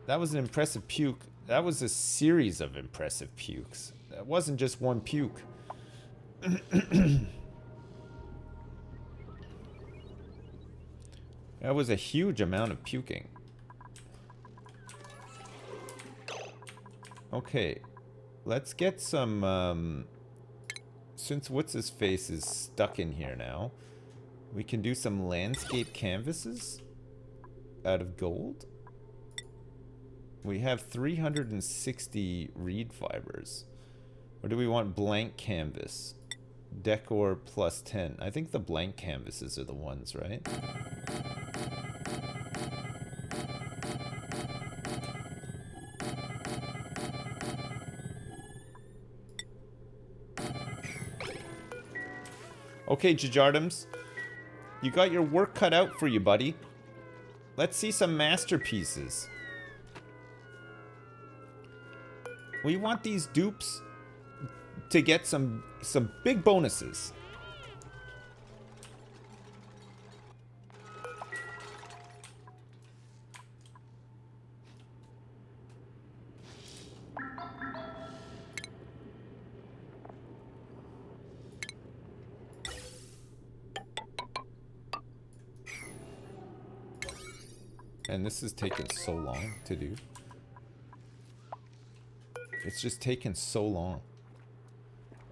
That was an impressive puke. That was a series of impressive pukes. That wasn't just one puke. That was a huge amount of puking. Okay, let's get some, since what's-his-face is stuck in here now, we can do some landscape canvases out of gold. We have 360 reed fibers. Or do we want blank canvas? Decor plus 10. I think the blank canvases are the ones, right? Okay, Jajardums. You got your work cut out for you, buddy. Let's see some masterpieces. We want these dupes to get some big bonuses. And this is taking so long to do. It's just taken so long.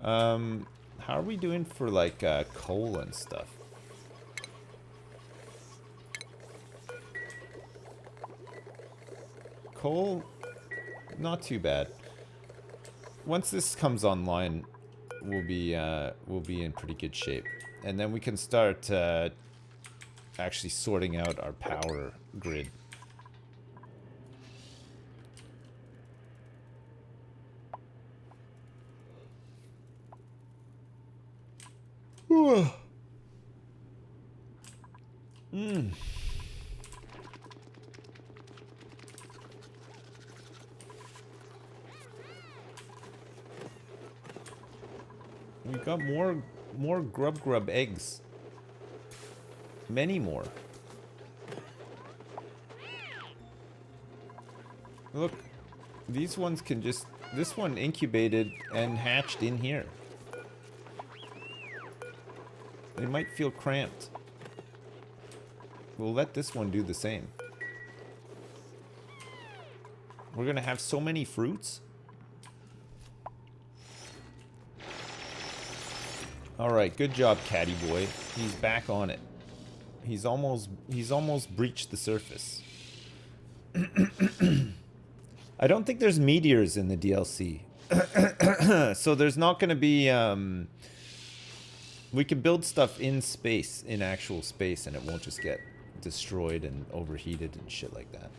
How are we doing for like coal and stuff? Coal, not too bad. Once this comes online, we'll be in pretty good shape, and then we can start actually sorting out our power grid. We got more grub eggs. Many more. Look, these ones can just... This one incubated and hatched in here. They might feel cramped. We'll let this one do the same. We're gonna have so many fruits. Alright, good job, Caddy Boy. He's back on it. He's almost breached the surface. I don't think there's meteors in the DLC. So there's not gonna be, we can build stuff in space, in actual space, and it won't just get destroyed and overheated and shit like that.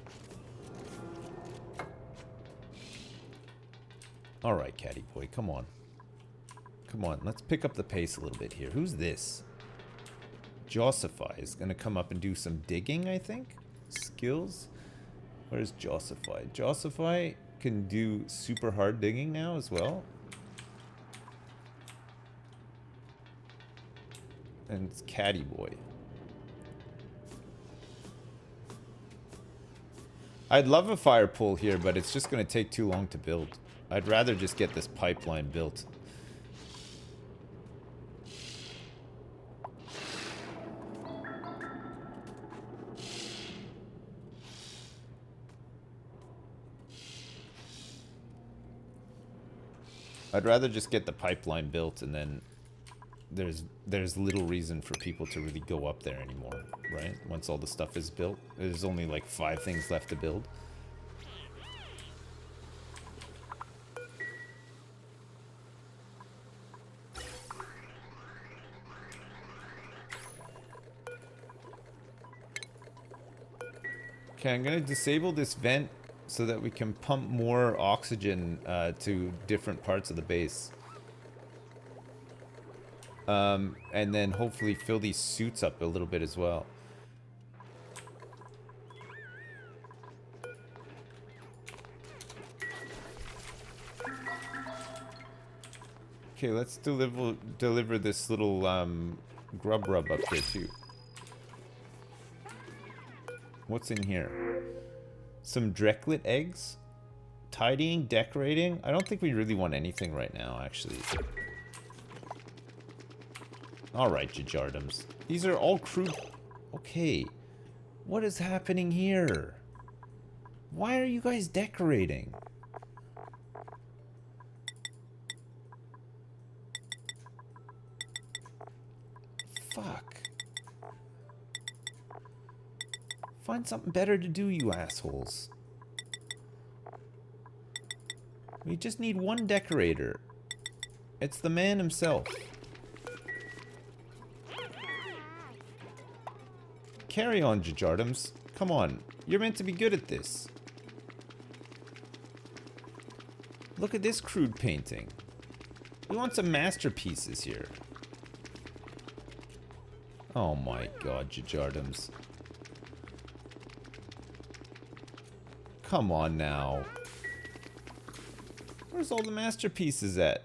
Alright, Caddy Boy, come on. Come on, let's pick up the pace a little bit here. Who's this? Jossify is gonna come up and do some digging, I think? Skills? Where's Jossify? Jossify can do super hard digging now as well. And it's Caddy Boy. I'd love a fire pole here, but it's just going to take too long to build. I'd rather just get this pipeline built. I'd rather just get the pipeline built, and then there's little reason for people to really go up there anymore, right? Once all the stuff is built, there's only like 5 things left to build. Okay, I'm gonna disable this vent so that we can pump more oxygen to different parts of the base. And then hopefully fill these suits up a little bit as well. Okay, let's deliver this little grub rub up here too. What's in here? Some Drecklet eggs? Tidying, decorating? I don't think we really want anything right now, actually. Alright, Jajardums. These are all crude... Okay. What is happening here? Why are you guys decorating? Fuck. Find something better to do, you assholes. We just need one decorator. It's the man himself. Carry on, Jajardums. Come on. You're meant to be good at this. Look at this crude painting. We want some masterpieces here. Oh my god, Jajardums. Come on now. Where's all the masterpieces at?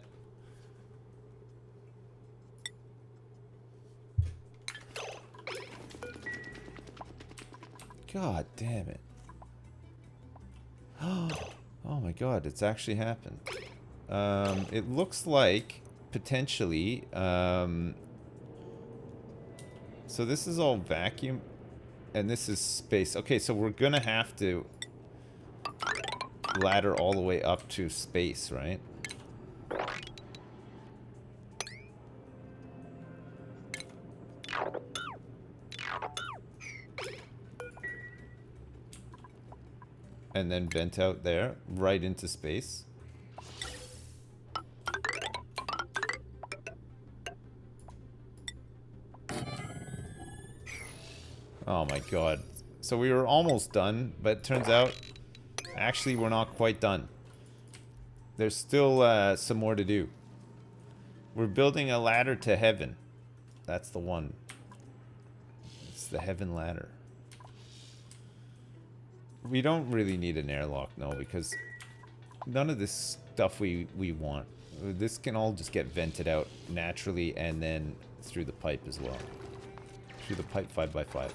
God damn it. Oh my god, it's actually happened. It looks like, potentially, so this is all vacuum, and this is space. Okay, so we're gonna have to ladder all the way up to space, right? And then vent out there, right into space. Oh my god. So we were almost done, but it turns out, actually we're not quite done. There's still some more to do. We're building a ladder to heaven. That's the one. It's the heaven ladder. We don't really need an airlock, no, because none of this stuff we want. This can all just get vented out naturally and then through the pipe as well. Through the pipe 5x5.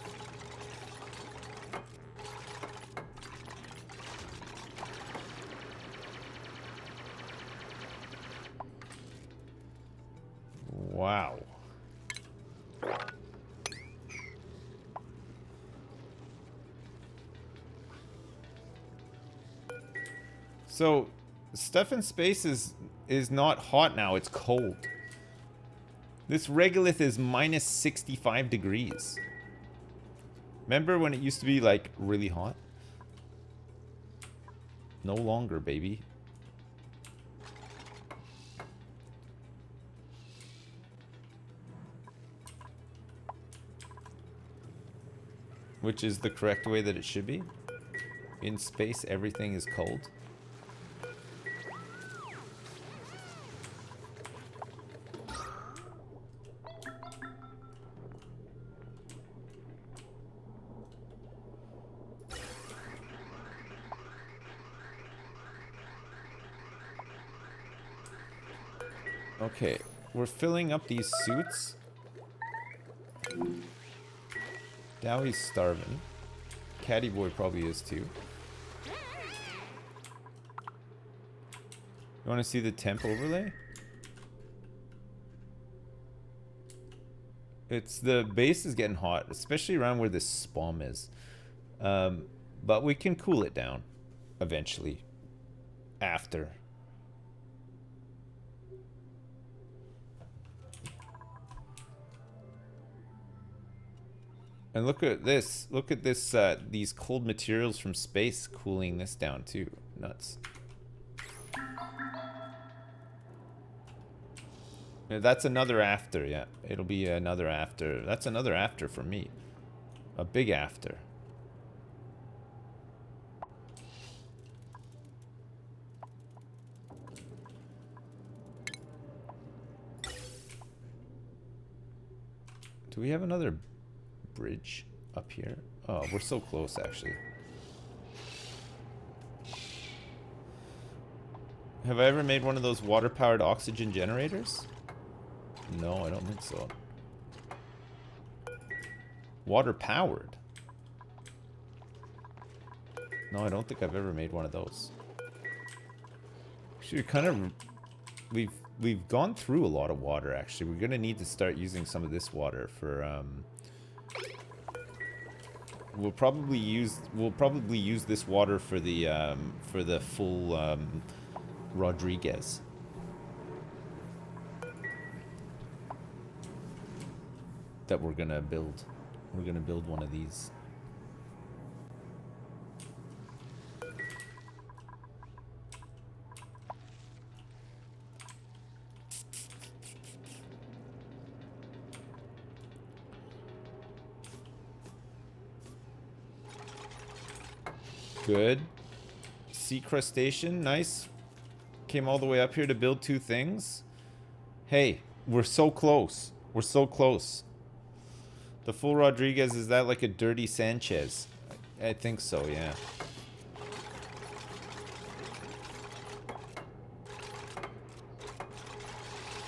Wow. So, stuff in space is not hot now, it's cold. This regolith is minus 65 degrees. Remember when it used to be, like, really hot? No longer, baby. Which is the correct way that it should be. In space, everything is cold. Okay, we're filling up these suits. Dowie's starving. Caddy Boy probably is too. You want to see the temp overlay? It's the base is getting hot, especially around where this spawn is. But we can cool it down eventually. After. And look at this. Look at this. These cold materials from space cooling this down too. Nuts. Yeah, that's another after, yeah. It'll be another after. That's another after for me. A big after. Do we have another bridge up here? Oh, we're so close, actually. Have I ever made one of those water-powered oxygen generators? No, I don't think so. Water-powered? No, I don't think I've ever made one of those. Actually, we've gone through a lot of water. Actually, we're gonna need to start using some of this water for. We'll probably use this water for the full Rodriguez. That we're gonna build. We're gonna build one of these. Good. Sea crustacean, nice. Came all the way up here to build two things. Hey, we're so close. We're so close. The full Rodriguez, is that like a dirty Sanchez? I think so, yeah.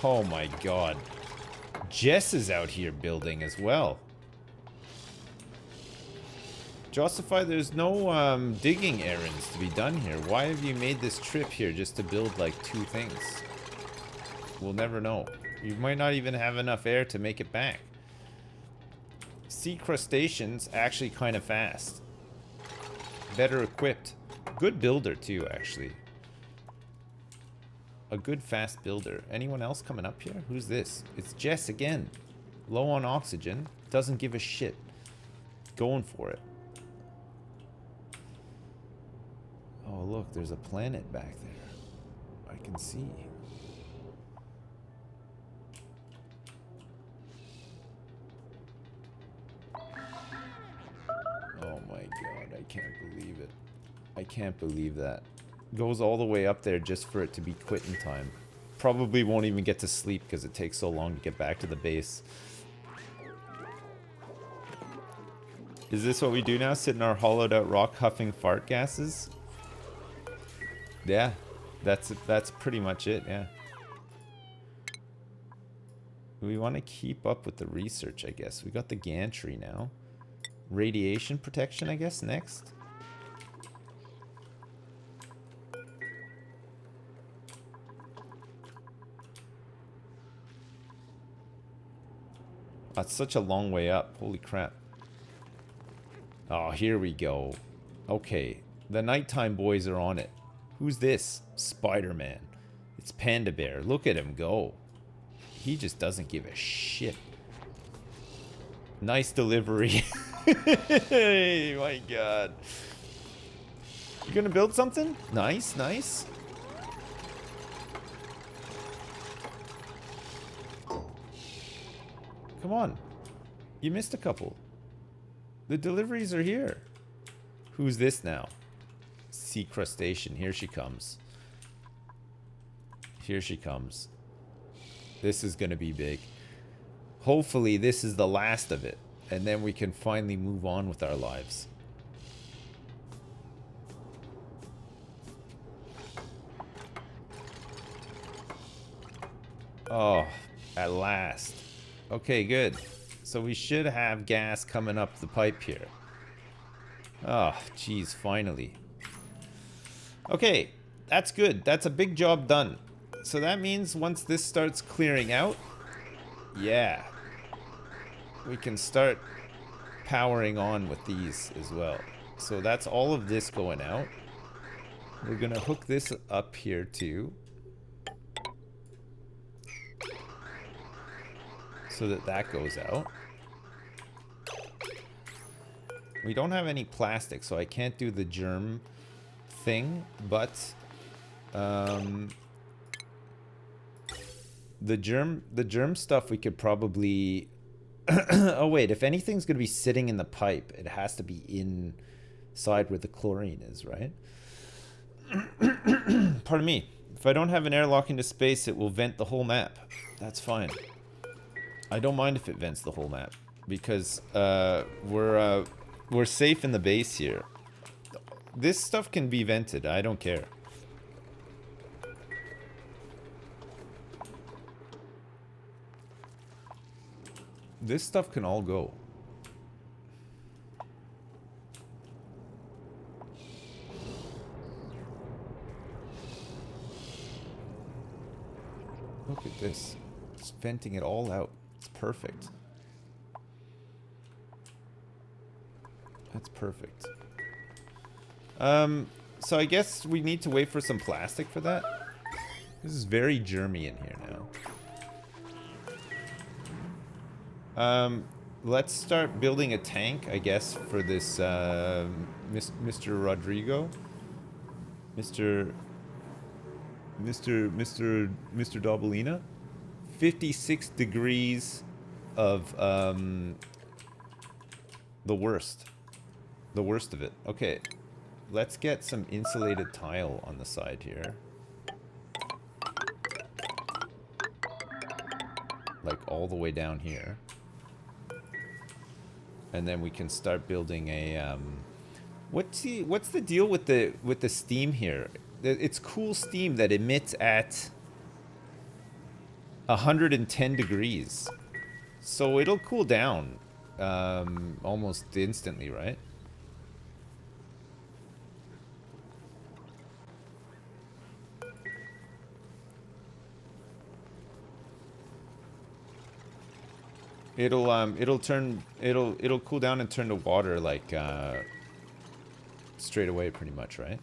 Oh my god. Jess is out here building as well. Jossify, there's no digging errands to be done here. Why have you made this trip here just to build like two things? We'll never know. You might not even have enough air to make it back. Sea crustaceans actually kind of fast. Better equipped. Good builder too, actually. A good fast builder. Anyone else coming up here? Who's this? It's Jess again. Low on oxygen. Doesn't give a shit. Going for it. Oh, look, there's a planet back there. I can see. Oh my god, I can't believe it. I can't believe that. Goes all the way up there just for it to be quitting time. Probably won't even get to sleep because it takes so long to get back to the base. Is this what we do now? Sit in our hollowed out rock huffing fart gases? Yeah, that's pretty much it, yeah. We want to keep up with the research, I guess. We got the gantry now. Radiation protection, I guess, next. That's such a long way up. Holy crap. Oh, here we go. Okay, the nighttime boys are on it. Who's this? Spider-Man. It's Panda Bear. Look at him go. He just doesn't give a shit. Nice delivery. Hey, my god. You gonna build something? Nice, nice. Come on. You missed a couple. The deliveries are here. Who's this now? Sea crustacean. Here she comes. Here she comes. This is gonna be big. Hopefully this is the last of it. And then we can finally move on with our lives. Oh, at last. Okay, good. So we should have gas coming up the pipe here. Oh, geez, finally. Okay, that's good. That's a big job done. So that means once this starts clearing out, yeah, we can start powering on with these as well. So that's all of this going out. We're gonna hook this up here too, so that that goes out. We don't have any plastic, so I can't do the germ thing, but the germ stuff we could probably oh wait, if anything's gonna be sitting in the pipe, it has to be inside where the chlorine is, right? Pardon me. If I don't have an airlock into space, it will vent the whole map. That's fine. I don't mind if it vents the whole map, because we're safe in the base here. This stuff can be vented. I don't care. This stuff can all go. Look at this. It's venting it all out. It's perfect. That's perfect. So I guess we need to wait for some plastic for that. This is very germy in here now. Let's start building a tank, I guess, for this Mr. Rodrigo. Mr. Dobalina. 56 degrees of the worst. The worst of it. Okay. Let's get some insulated tile on the side here. Like all the way down here. And then we can start building a what's the deal with the steam here? It's cool steam that emits at 110 degrees. So it'll cool down almost instantly, right? It'll cool down and turn to water like straight away pretty much, right?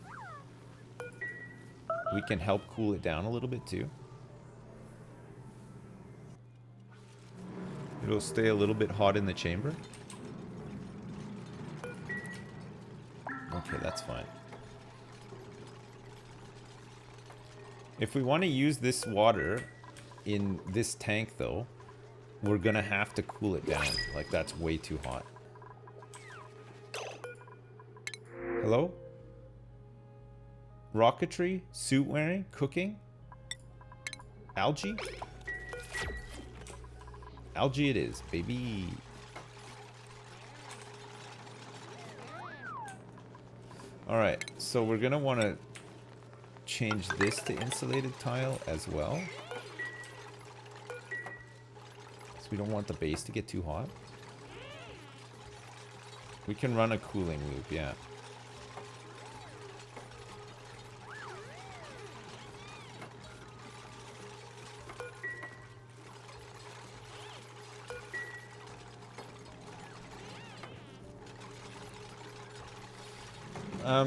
We can help cool it down a little bit too. It'll stay a little bit hot in the chamber. Okay, that's fine. If we want to use this water in this tank though, we're gonna have to cool it down. Like, that's way too hot. Hello? Rocketry? Suit wearing? Cooking? Algae? Algae it is, baby. Alright, so we're gonna want to change this to insulated tile as well. We don't want the base to get too hot. We can run a cooling loop, yeah.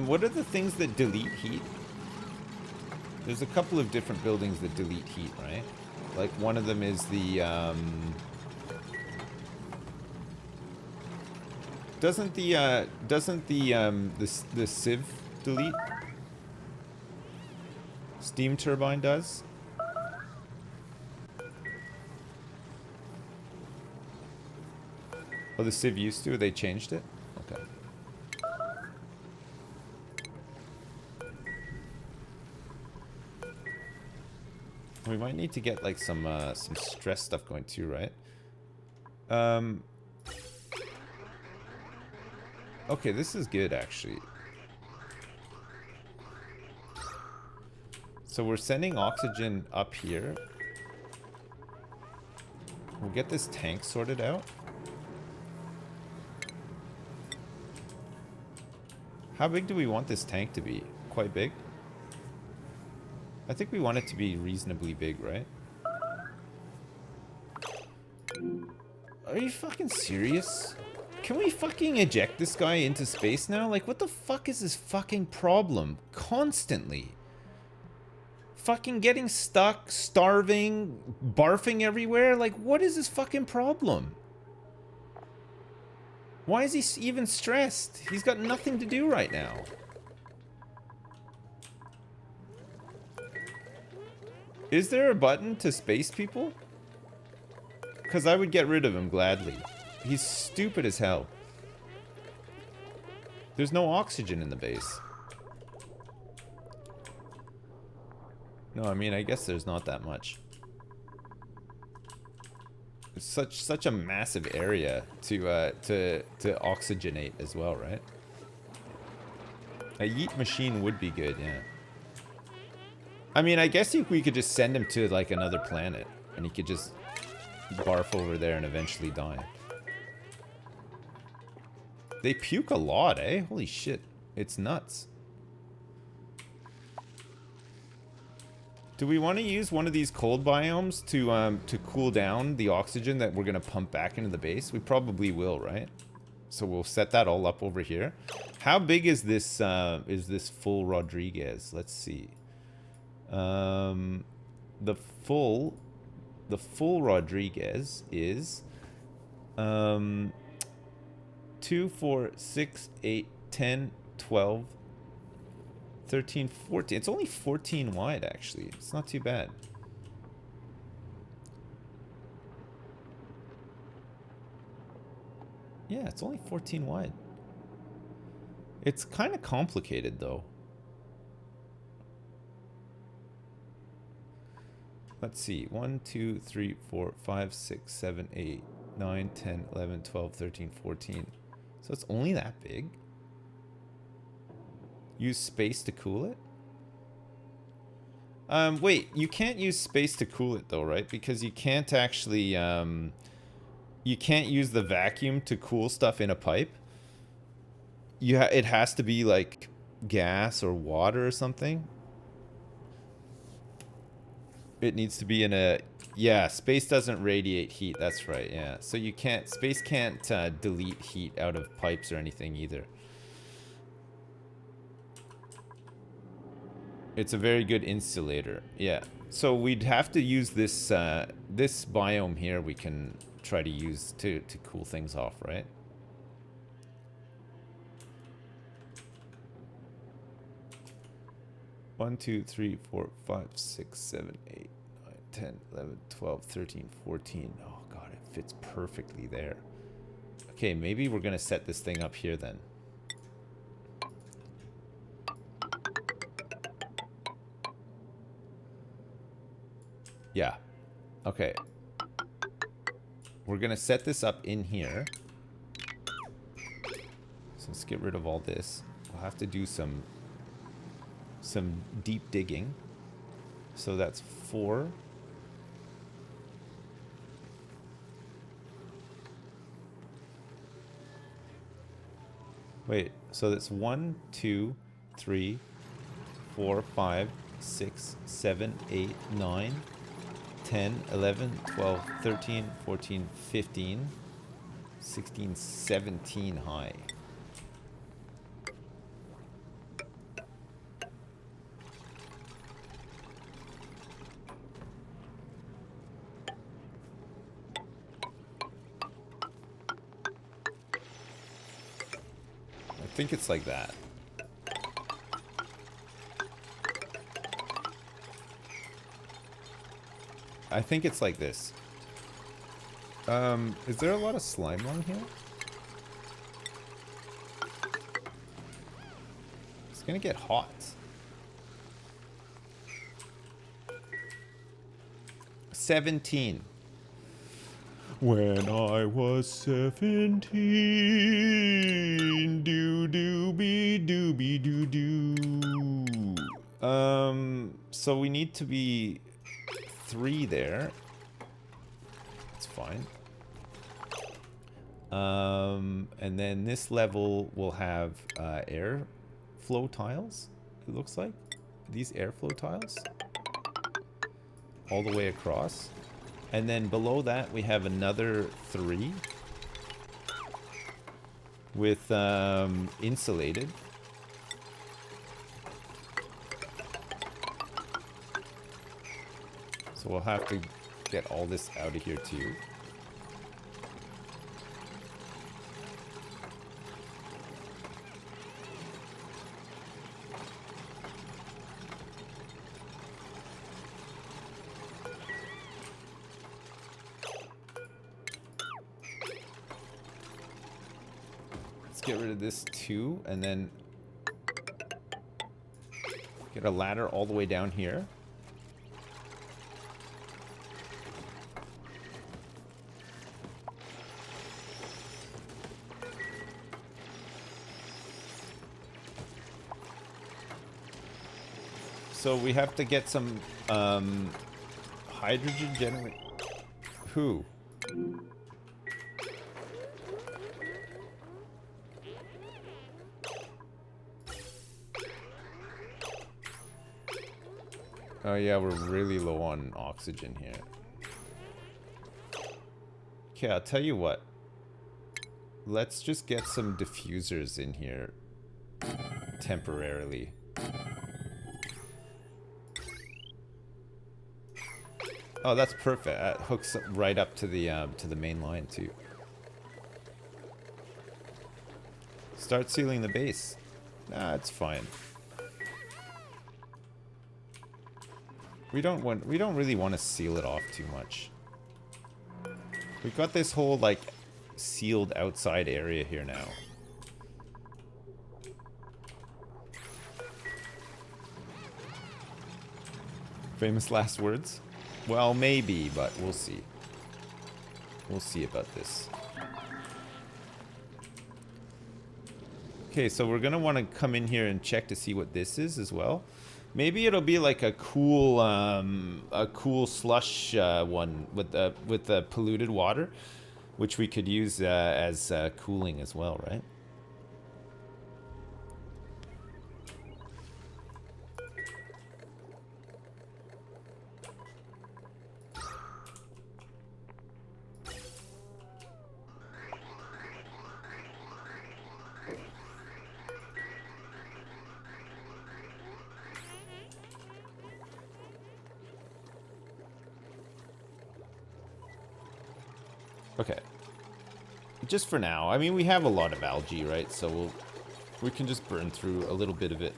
What are the things that delete heat? There's a couple of different buildings that delete heat, right? Like one of them is the doesn't the sieve delete? Steam turbine does. Oh, the sieve used to? They changed it? Okay. We might need to get like some stress stuff going too, right? Okay, this is good actually. So we're sending oxygen up here. We'll get this tank sorted out. How big do we want this tank to be? Quite big? I think we want it to be reasonably big, right? Are you fucking serious? Can we fucking eject this guy into space now? Like, what the fuck is this fucking problem? Constantly. Fucking getting stuck, starving, barfing everywhere? Like, what is this fucking problem? Why is he even stressed? He's got nothing to do right now. Is there a button to space people? Because I would get rid of him gladly. He's stupid as hell. There's no oxygen in the base. No, I mean, I guess there's not that much. It's such a massive area to oxygenate as well, right? A yeet machine would be good, yeah. I mean, I guess we could just send him to like another planet, and he could just barf over there and eventually die. They puke a lot, eh? Holy shit, it's nuts. Do we want to use one of these cold biomes to cool down the oxygen that we're gonna pump back into the base? We probably will, right? So we'll set that all up over here. How big is this full Rodriguez? Let's see. The full Rodriguez is 2, 4, 6, 8, 10, 12, 13, 14. It's only 14 wide, actually. It's not too bad. Yeah, it's only 14 wide. It's kind of complicated, though. Let's see. 1, 2, 3, 4, 5, 6, 7, 8, 9, 10, 11, 12, 13, 14. So it's only that big? Use space to cool it? Wait, you can't use space to cool it though, right? Because you can't actually, you can't use the vacuum to cool stuff in a pipe. It has to be like gas or water or something. It needs to be in a, yeah, space doesn't radiate heat, that's right, yeah. So you can't, space can't delete heat out of pipes or anything either. It's a very good insulator, yeah. So we'd have to use this this biome here. We can try to use to cool things off, right? One, 2, 3, 4, 5, 6, 7, 8, 9, 10, 11, 12, 13, 14. Oh god, it fits perfectly there. Okay, maybe we're gonna set this thing up here then. Yeah. Okay. We're gonna set this up in here. So let's get rid of all this. We'll have to do some deep digging. So that's 4. Wait, so that's 1, 2, 3, 4, 5, 6, 7, 8, 9, 10, 11, 12, 13, 14, 15, 16, 17 high. I think it's like that. I think it's like this. Is there a lot of slime on here? It's gonna get hot. 17. When I was 17, doo-doo-be doo-be doo-doo. So we need to be 3 there. It's fine. And then this level will have air airflow tiles, it looks like. These airflow tiles. All the way across. And then below that we have another 3 with insulated. So we'll have to get all this out of here too. Get rid of this too, and then get a ladder all the way down here. So we have to get some hydrogen generate. Who? Oh yeah, we're really low on oxygen here. Okay, I'll tell you what. Let's just get some diffusers in here temporarily. Oh, that's perfect. That hooks right up to the main line too. Start sealing the base. Nah, it's fine. We don't really want to seal it off too much. We've got this whole like sealed outside area here now. Famous last words? Well, maybe, but we'll see. We'll see about this. Okay, so we're gonna want to come in here and check to see what this is as well. Maybe it'll be like a cool slush one with the polluted water, which we could use as cooling as well, right? Okay. Just for now. I mean, we have a lot of algae, right? So we can just burn through a little bit of it.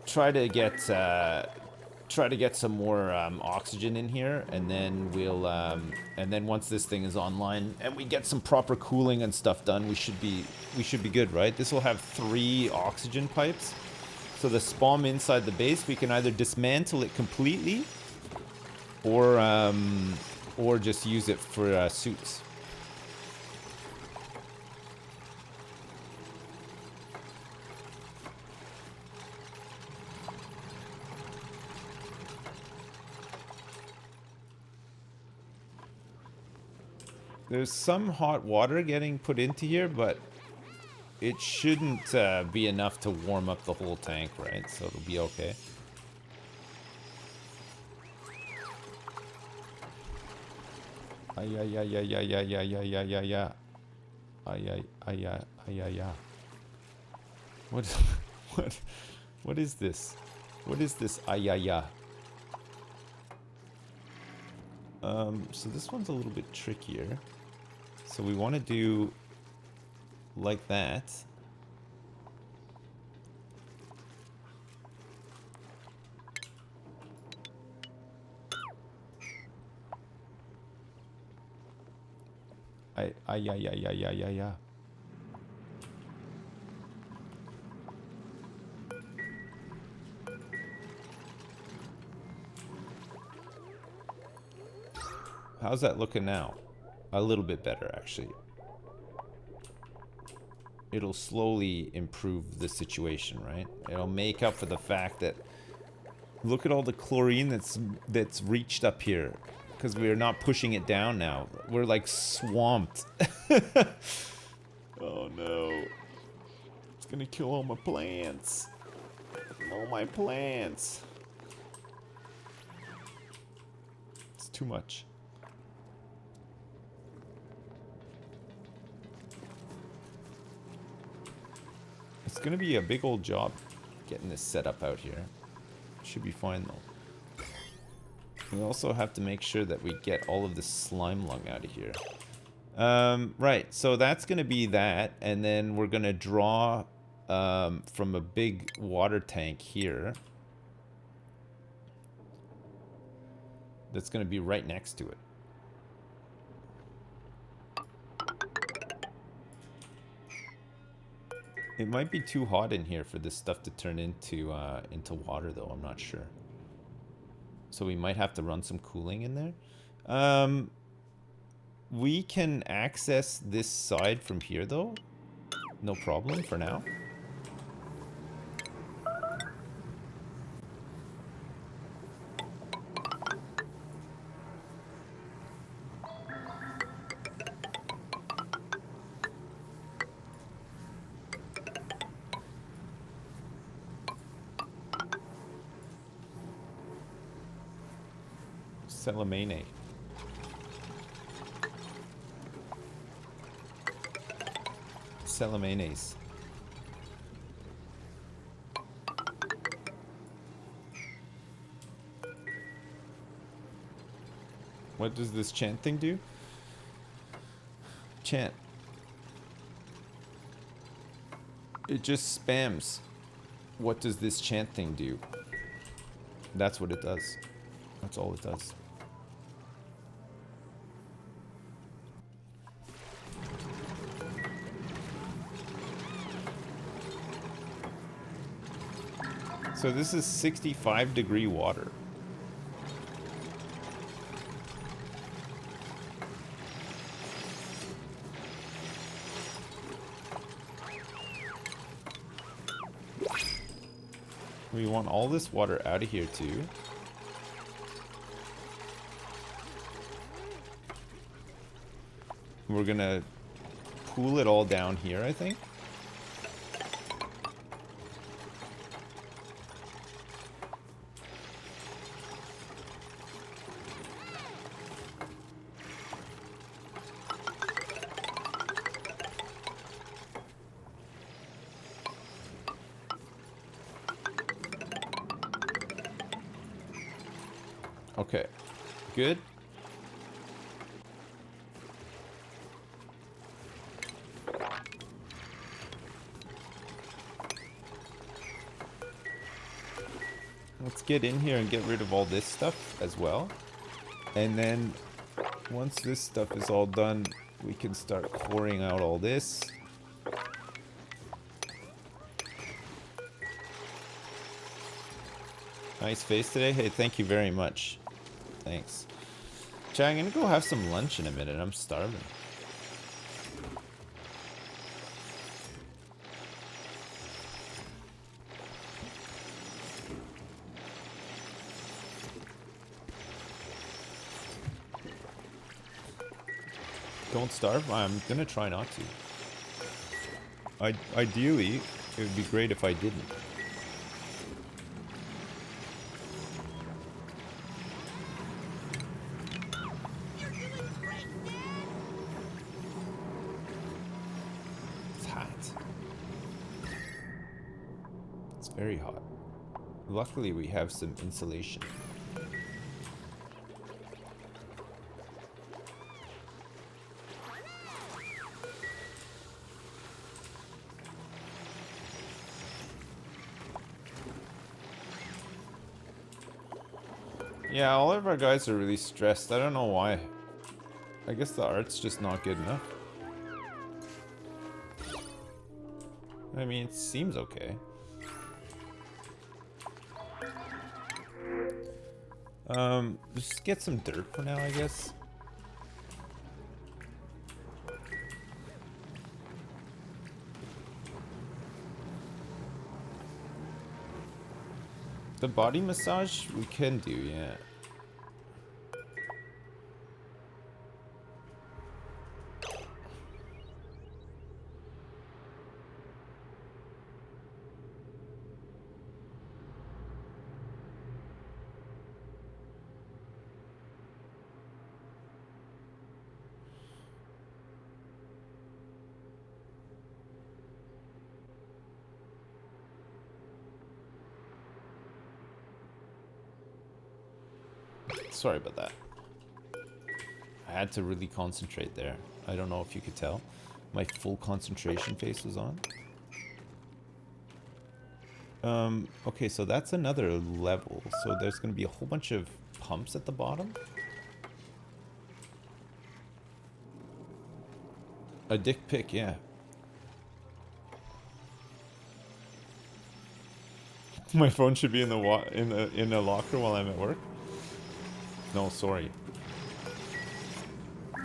Try to get some more oxygen in here, and then we'll and then once this thing is online and we get some proper cooling and stuff done, we should be good, right? This will have 3 oxygen pipes. So the spawn inside the base, we can either dismantle it completely, or just use it for suits. There's some hot water getting put into here, but it shouldn't be enough to warm up the whole tank, right? So it'll be okay. Ay ay ay ay ay ay ay ay ay ay ay. Ay ay ay ay ay ay ay. What is this? What is this ay ay ay? So this one's a little bit trickier. So we want to do like that. Yeah. How's that looking now? A little bit better, actually. It'll slowly improve the situation, right? It'll make up for the fact that look at all the chlorine that's reached up here. Because we're not pushing it down now. We're like swamped. Oh no. It's gonna kill all my plants. All my plants. It's too much. It's gonna be a big old job getting this set up out here. Should be fine though. We also have to make sure that we get all of the slime lung out of here. Right, so that's gonna be that, and then we're gonna draw from a big water tank here. That's gonna be right next to it. It might be too hot in here for this stuff to turn into water, though. I'm not sure. So we might have to run some cooling in there. We can access this side from here, though. No problem for now. Salamene. Salamenes. What does this chant thing do? Chant. It just spams. What does this chant thing do? That's what it does. That's all it does. So this is 65-degree water. We want all this water out of here too. We're gonna pool it all down here, I think. Okay, good. Let's get in here and get rid of all this stuff as well. And then once this stuff is all done, we can start pouring out all this. Nice face today. Hey, thank you very much. Thanks. Chat, I'm gonna go have some lunch in a minute. I'm starving. Don't starve? I'm gonna try not to. Ideally, it would be great if I didn't. You're doing great, Dad. It's hot. It's very hot. Luckily, we have some insulation. Yeah, all of our guys are really stressed. I don't know why. I guess the art's just not good enough. I mean, it seems okay. Just get some dirt for now, I guess. The body massage we can do, yeah. Sorry about that. I had to really concentrate there. I don't know if you could tell. My full concentration face was on. Okay, so that's another level. So there's going to be a whole bunch of pumps at the bottom. A dick pic, yeah. My phone should be in the in the locker while I'm at work. No, sorry.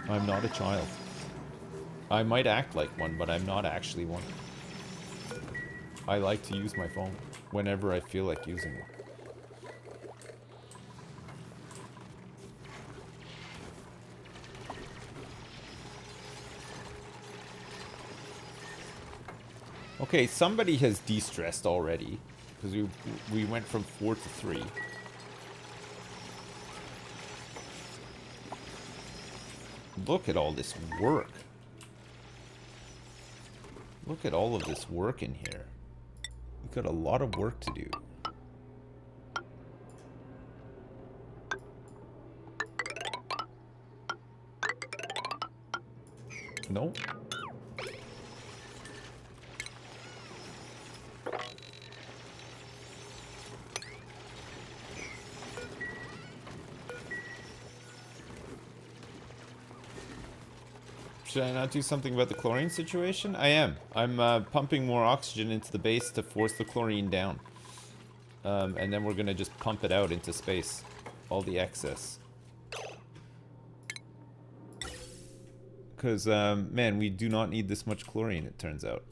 I'm not a child. I might act like one, but I'm not actually one. I like to use my phone whenever I feel like using one. Okay, somebody has de-stressed already because we went from 4 to 3. Look at all this work. Look at all of this work in here. We've got a lot of work to do. Nope. Should I not do something about the chlorine situation? I am. I'm pumping more oxygen into the base to force the chlorine down. And then we're going to just pump it out into space. All the excess. Because, man, we do not need this much chlorine, it turns out.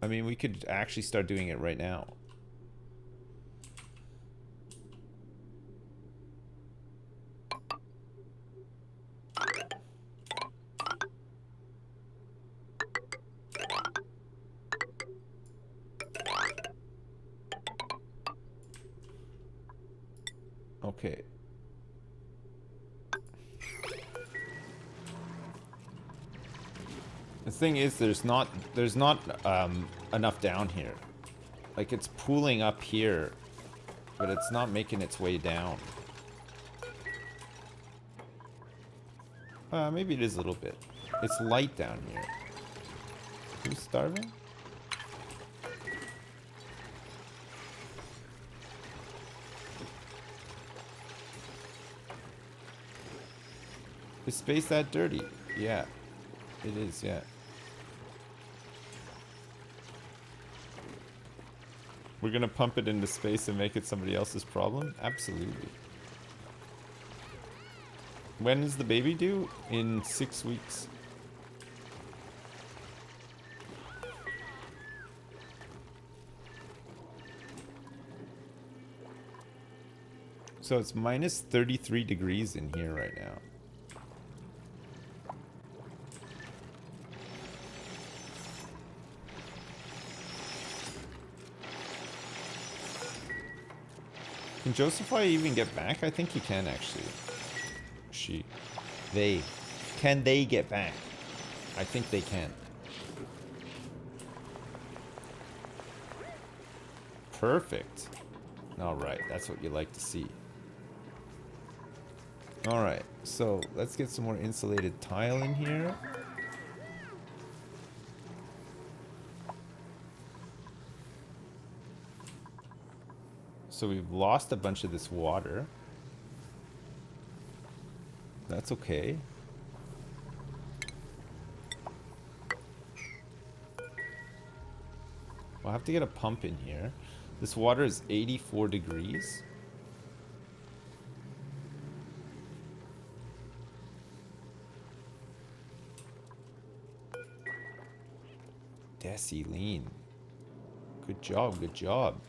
I mean, we could actually start doing it right now. Okay. The thing is, there's not enough down here. Like, it's pooling up here, but it's not making its way down. Maybe it is a little bit. It's light down here. Who's starving? Is space that dirty? Yeah. It is, yeah. We're gonna pump it into space and make it somebody else's problem? Absolutely. When is the baby due? In 6 weeks. So it's minus 33 degrees in here right now. Can Josephine even get back? I think he can, actually. They. Can they get back? I think they can. Perfect. Alright, that's what you like to see. Alright, so let's get some more insulated tile in here. So we've lost a bunch of this water. That's okay. We'll have to get a pump in here. This water is 84 degrees. Deciline. Good job, good job.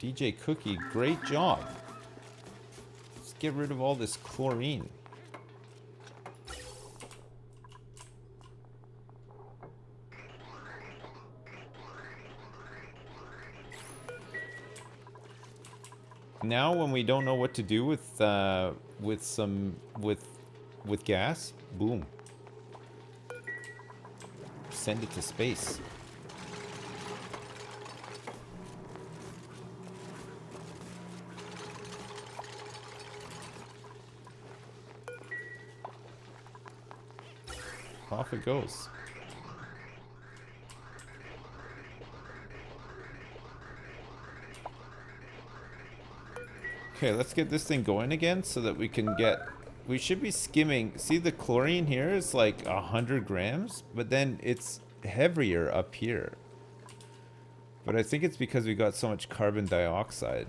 DJ Cookie, great job. Let's get rid of all this chlorine. Now when we don't know what to do with gas, boom. Send it to space. Off it goes. Okay, let's get this thing going again so that we can get... We should be skimming... See, the chlorine here is like 100 grams, but then it's heavier up here. But I think it's because we got so much carbon dioxide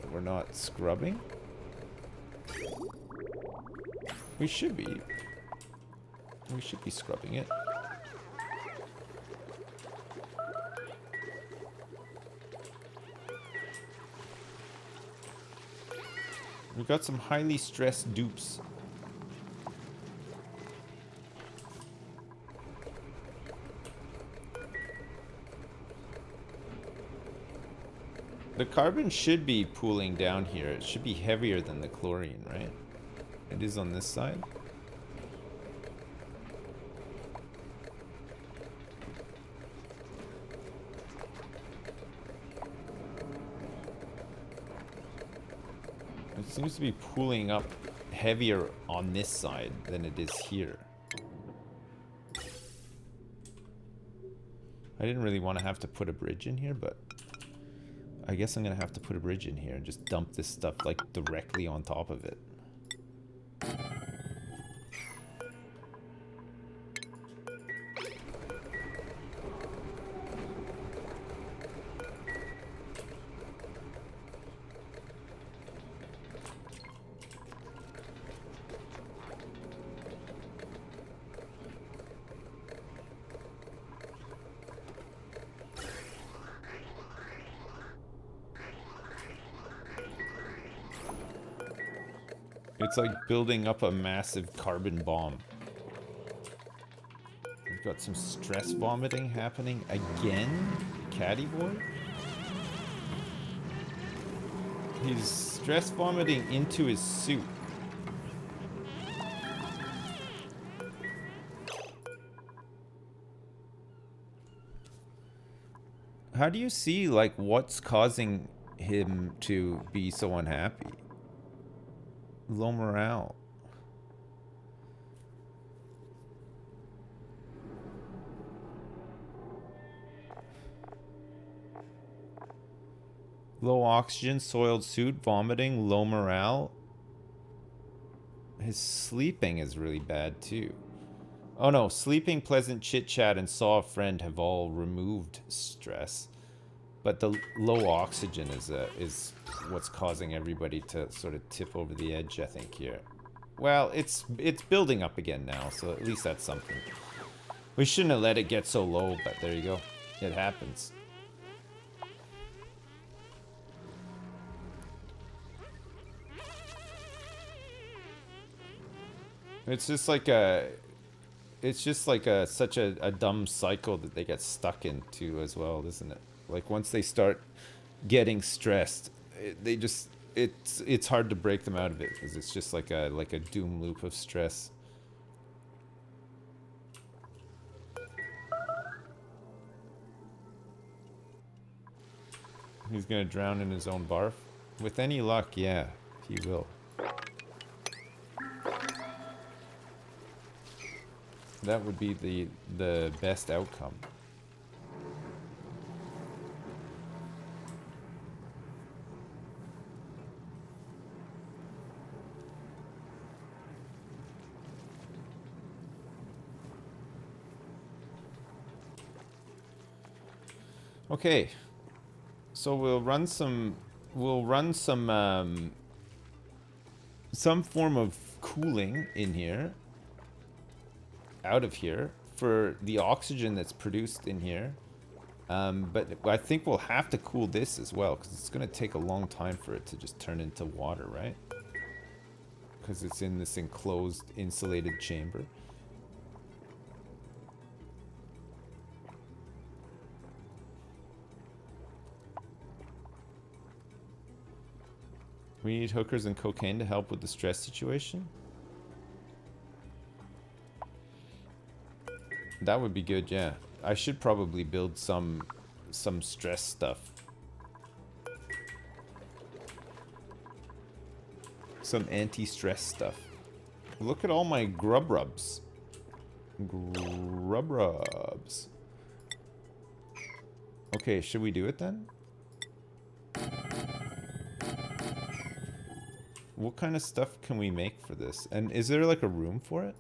that we're not scrubbing. We should be. We should be scrubbing it. We've got some highly stressed dupes. The carbon should be pooling down here. It should be heavier than the chlorine, right? It is on this side. It seems to be pooling up heavier on this side than it is here. I didn't really want to have to put a bridge in here, but I guess I'm gonna have to put a bridge in here and just dump this stuff like directly on top of it. It's like building up a massive carbon bomb. We've got some stress vomiting happening again, Caddy Boy. He's stress vomiting into his suit. How do you see, like, what's causing him to be so unhappy? Low morale. Low oxygen, soiled suit, vomiting, low morale. His sleeping is really bad too. Oh no, sleeping, pleasant chit chat, and saw a friend have all removed stress. But the low oxygen is what's causing everybody to sort of tip over the edge, I think, here. Well, it's building up again now, so at least that's something. We shouldn't have let it get so low, but there you go. It happens. It's just like such a dumb cycle that they get stuck into as well, isn't it? Like once they start getting stressed, it's hard to break them out of it because it's just like a doom loop of stress. He's gonna drown in his own barf. With any luck, yeah, he will. That would be the best outcome. Okay, so we'll run some form of cooling in here, out of here, for the oxygen that's produced in here. But I think we'll have to cool this as well, because it's going to take a long time for it to just turn into water, right? Because it's in this enclosed, insulated chamber. We need hookers and cocaine to help with the stress situation. That would be good, yeah. I should probably build some stress stuff. Some anti-stress stuff. Look at all my grub rubs. Grub rubs. Okay, should we do it then? What kind of stuff can we make for this? And is there like a room for it?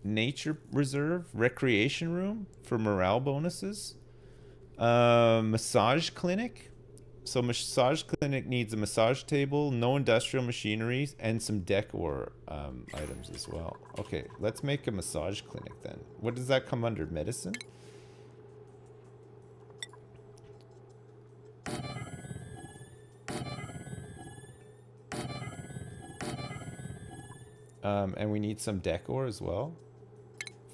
Nature reserve, recreation room for morale bonuses. Massage clinic. So massage clinic needs a massage table, no industrial machinery, and some decor items as well. Okay, let's make a massage clinic then. What does that come under? Medicine? And we need some decor as well.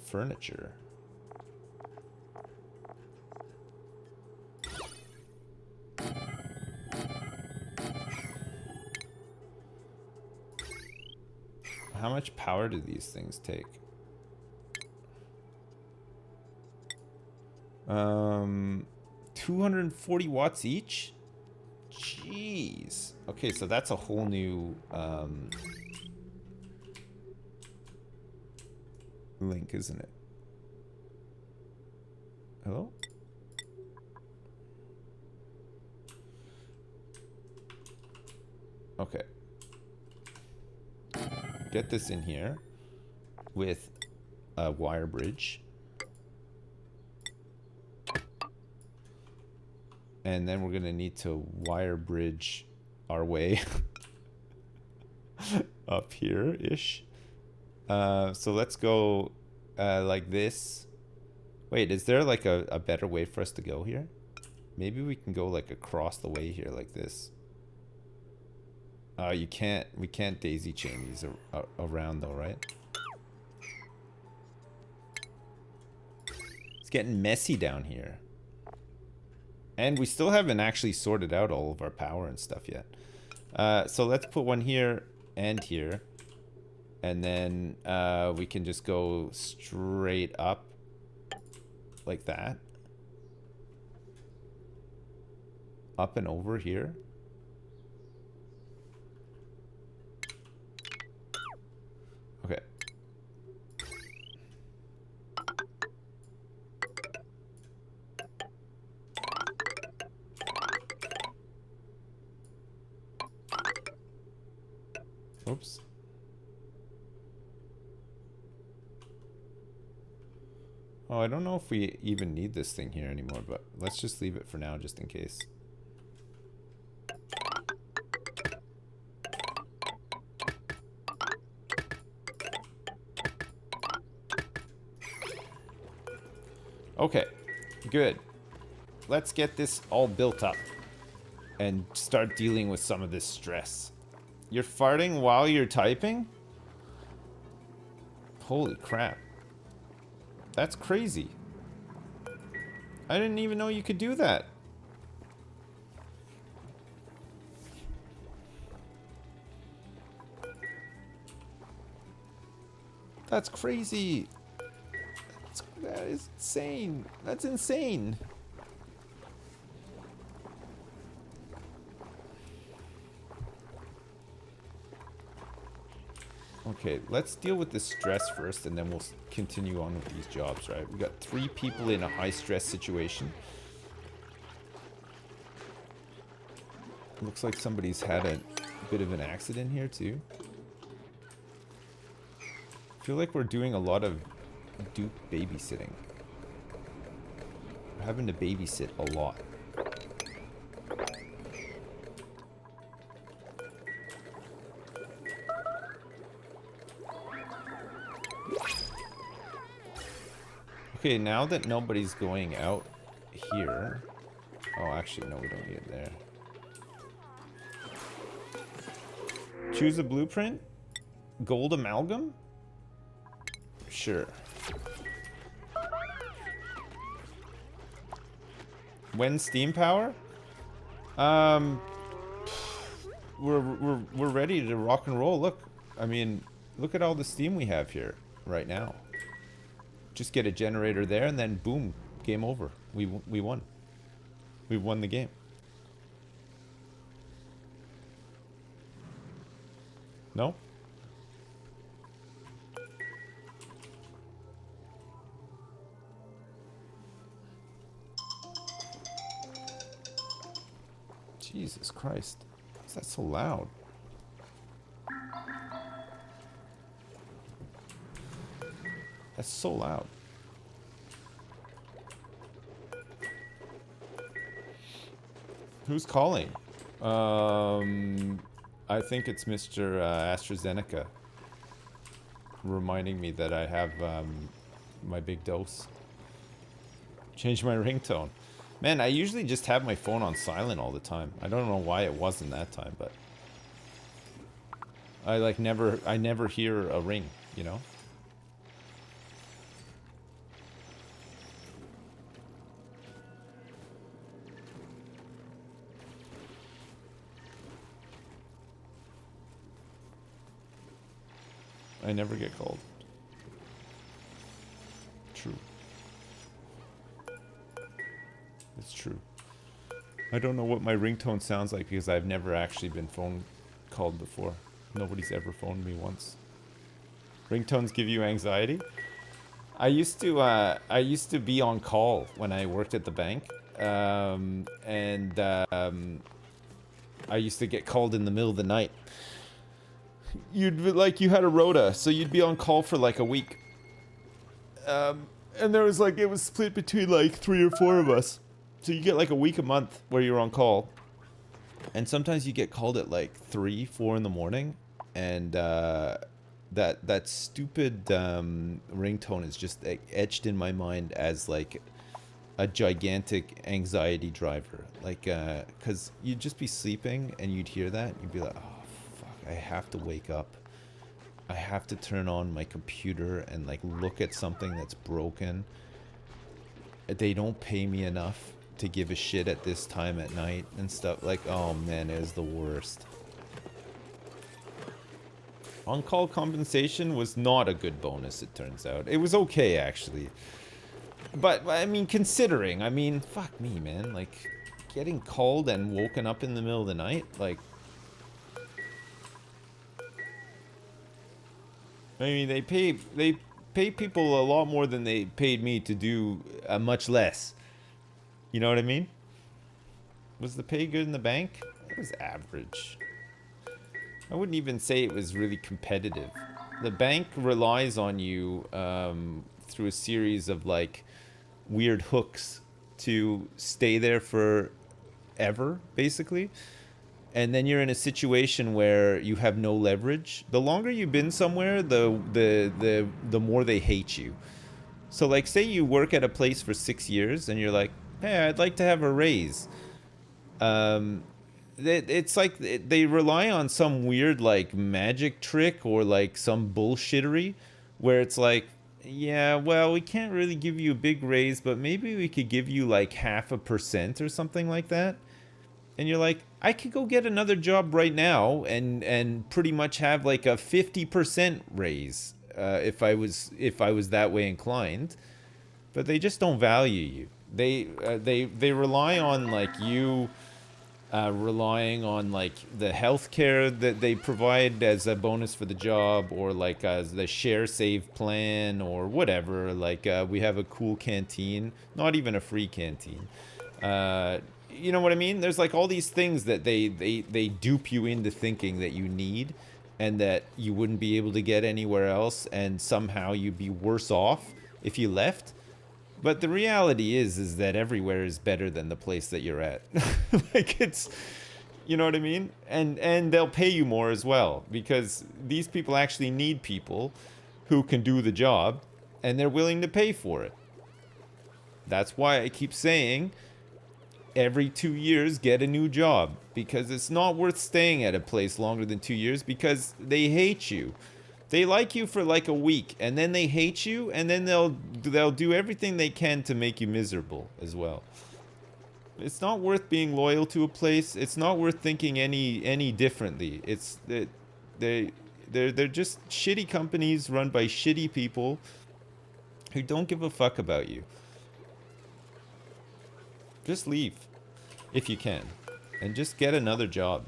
Furniture. How much power do these things take? 240 watts each? Jeez. Okay, so that's a whole new link, isn't it? Hello? Okay. Get this in here with a wire bridge. And then we're gonna need to wire bridge our way up here-ish. So let's go like this. Wait, is there like a better way for us to go here? Maybe we can go like across the way here like this. We can't daisy chain these around though, right? It's getting messy down here. And we still haven't actually sorted out all of our power and stuff yet. So let's put one here and here. And then we can just go straight up like that. Up and over here. Okay. Oops. Oh, I don't know if we even need this thing here anymore, but let's just leave it for now just in case. Okay, good. Let's get this all built up and start dealing with some of this stress. You're farting while you're typing? Holy crap. That's crazy. I didn't even know you could do that. That's crazy. That is insane. That's insane. Okay, let's deal with the stress first, and then we'll continue on with these jobs, right? We got 3 people in a high-stress situation. Looks like somebody's had a bit of an accident here, too. I feel like we're doing a lot of Duke babysitting. We're having to babysit a lot. Okay, now that nobody's going out here... Oh, actually, no, we don't need it there. Choose a blueprint? Gold amalgam? Sure. When steam power? we're ready to rock and roll. Look, I mean, look at all the steam we have here right now. Just get a generator there, and then boom, game over. We won. We won the game. No? Jesus Christ. Why is that so loud? That's so loud. Who's calling? I think it's Mr. AstraZeneca reminding me that I have my big dose. Change my ringtone. Man, I usually just have my phone on silent all the time. I don't know why it wasn't that time, but I never hear a ring, you know? I never get called. True. It's true. I don't know what my ringtone sounds like because I've never actually been phone called before. Nobody's ever phoned me once. Ringtones give you anxiety? I used to be on call when I worked at the bank. I used to get called in the middle of the night. You had a rota, so you'd be on call for like a week. And there was like, it was split between like 3 or 4 of us. So you get like a week a month where you're on call. And sometimes you get called at like 3, 4 in the morning. And that stupid ringtone is just etched in my mind as like a gigantic anxiety driver. Like, because you'd just be sleeping and you'd hear that. And you'd be like, oh, I have to wake up. I have to turn on my computer and like look at something that's broken. They don't pay me enough to give a shit at this time at night and stuff. Like, oh man, it is the worst. On-call compensation was not a good bonus, it turns out. It was okay, actually. But, I mean, considering, I mean, fuck me, man. Like, getting called and woken up in the middle of the night, like, I mean, they pay people a lot more than they paid me to do much less. You know what I mean? Was the pay good in the bank? It was average. I wouldn't even say it was really competitive. The bank relies on you through a series of like weird hooks to stay there for ever, basically. And then you're in a situation where you have no leverage. The longer you've been somewhere, the more they hate you. So like, say you work at a place for 6 years and you're like, hey, I'd like to have a raise. It's like they rely on some weird like magic trick or like some bullshittery where it's like, yeah, well, we can't really give you a big raise, but maybe we could give you like 0.5% or something like that. And you're like, I could go get another job right now and pretty much have like a 50% raise if I was that way inclined. But they just don't value you. They rely on like you relying on like the healthcare that they provide as a bonus for the job, or like as the share save plan or whatever. Like we have a cool canteen, not even a free canteen. You know what I mean? There's like all these things that they dupe you into thinking that you need and that you wouldn't be able to get anywhere else, and somehow you'd be worse off if you left. But the reality is that everywhere is better than the place that you're at. Like, it's, you know what I mean? And they'll pay you more as well, because these people actually need people who can do the job, and they're willing to pay for it. That's why I keep saying every 2 years get a new job, because it's not worth staying at a place longer than 2 years, because they hate you. They like you for like a week, and then they hate you, and then they'll do everything they can to make you miserable as well. It's not worth being loyal to a place. It's not worth thinking any differently. It's that they they're just shitty companies run by shitty people who don't give a fuck about you. Just leave if you can, and just get another job,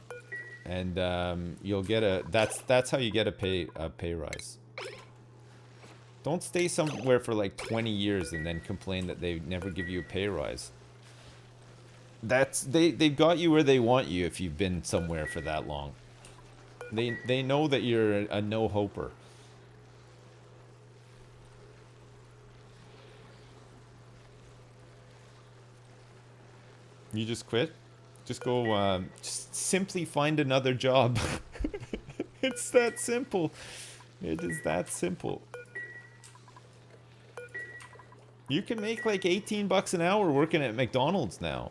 and you'll get a. That's how you get a pay rise. Don't stay somewhere for like 20 years and then complain that they never give you a pay rise. They've got you where they want you if you've been somewhere for that long. They know that you're a no-hoper. You just quit? Just go, just simply find another job. It's that simple. It is that simple. You can make like 18 bucks an hour working at McDonald's now.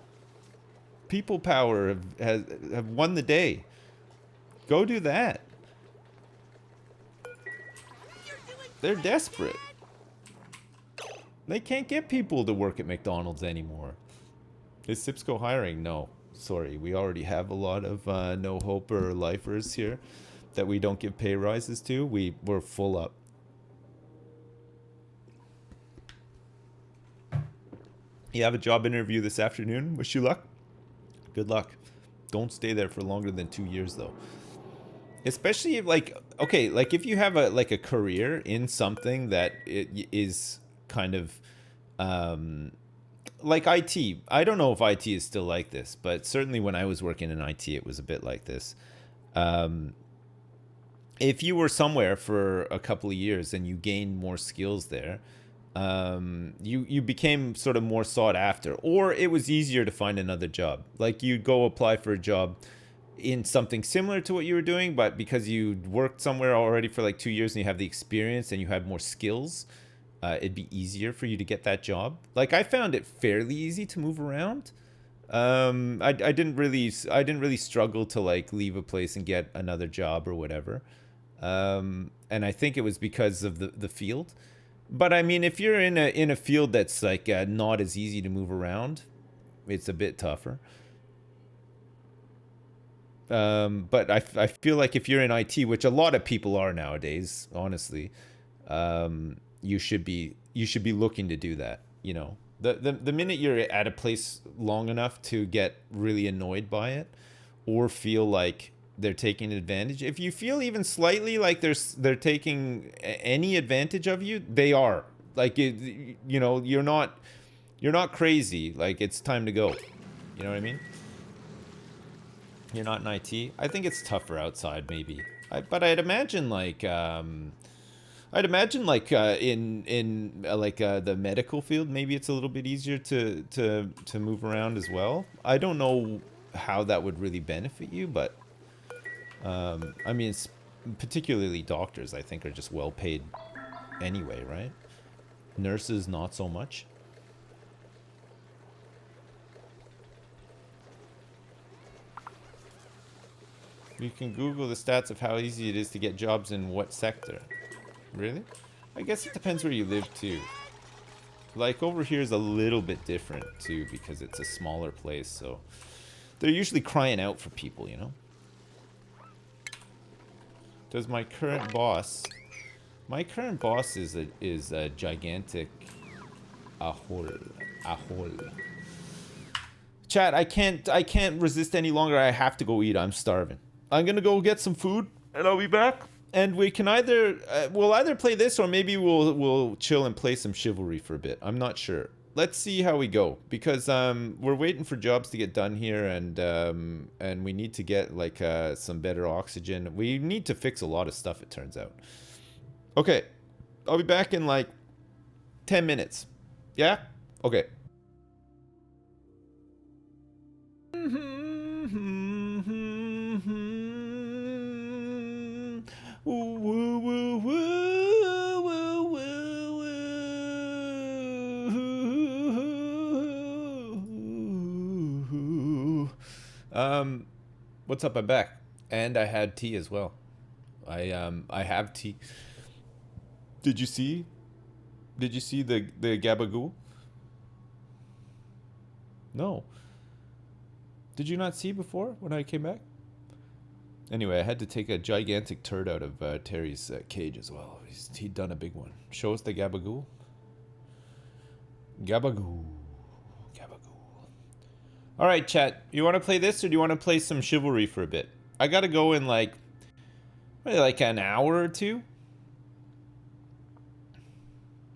People power have won the day. Go do that. They're desperate. They can't get people to work at McDonald's anymore. Is Sipsco hiring? No. Sorry, we already have a lot of no-hoper lifers here that we don't give pay rises to. We're full up. You have a job interview this afternoon. Wish you luck. Good luck. Don't stay there for longer than 2 years, though. Especially if, like, okay, like if you have a career in something that it is kind of like IT. I don't know if IT is still like this, but certainly when I was working in IT, it was a bit like this. If you were somewhere for a couple of years and you gained more skills there, you became sort of more sought after, or it was easier to find another job. Like you'd go apply for a job in something similar to what you were doing, but because you worked somewhere already for like 2 years and you have the experience and you had more skills, it'd be easier for you to get that job. Like I found it fairly easy to move around. I didn't really struggle to like leave a place and get another job or whatever. And I think it was because of the field. But I mean, if you're in a field that's like not as easy to move around, it's a bit tougher. But I feel like if you're in IT, which a lot of people are nowadays, honestly, you should be looking to do that. You know, the minute you're at a place long enough to get really annoyed by it, or feel like they're taking advantage. If you feel even slightly like they're taking any advantage of you, they are. Like you know, you're not crazy. Like it's time to go. You know what I mean? You're not in IT. I think it's tougher outside, maybe. But I'd imagine like in the medical field, maybe it's a little bit easier to move around as well. I don't know how that would really benefit you, but I mean, it's particularly doctors, I think, are just well paid anyway, right? Nurses, not so much. You can Google the stats of how easy it is to get jobs in what sector. Really? I guess it depends where you live, too. Like, over here is a little bit different, too, because it's a smaller place, so they're usually crying out for people, you know? Does my current boss... My current boss is a gigantic ahol. Chat, I can't resist any longer. I have to go eat. I'm starving. I'm gonna go get some food, and I'll be back. And we can we'll either play this, or maybe we'll chill and play some Chivalry for a bit. I'm not sure. Let's see how we go, because we're waiting for jobs to get done here, and we need to get like some better oxygen. We need to fix a lot of stuff, it turns out. Okay, I'll be back in like 10 minutes. Yeah? Okay. What's up? I'm back, and I had tea as well. I have tea. Did you see the gabagoo? No. Did you not see before when I came back? Anyway, I had to take a gigantic turd out of Terry's cage as well. He'd done a big one. Show us the gabagool. Gabagool. Gabagool. All right, chat. You want to play this or do you want to play some Chivalry for a bit? I got to go in like an hour or two.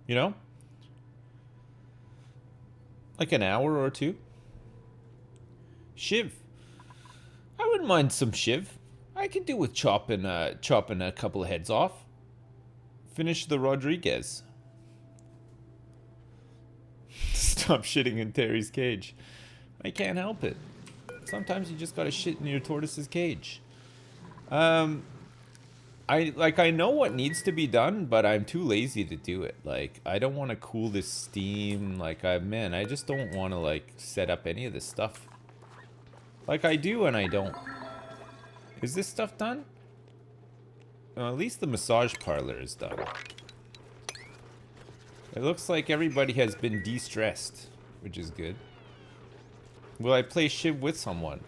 You know? Like an hour or two. Shiv. I wouldn't mind some Shiv. I could do with chopping a couple of heads off. Finish the Rodriguez. Stop shitting in Terry's cage. I can't help it. Sometimes you just gotta shit in your tortoise's cage. I know what needs to be done, but I'm too lazy to do it. Like, I don't want to cool this steam. Like, I just don't want to like set up any of this stuff. Like I do and I don't. Is this stuff done? Well, at least the massage parlor is done. It looks like everybody has been de-stressed, which is good. Will I play Shiv with someone?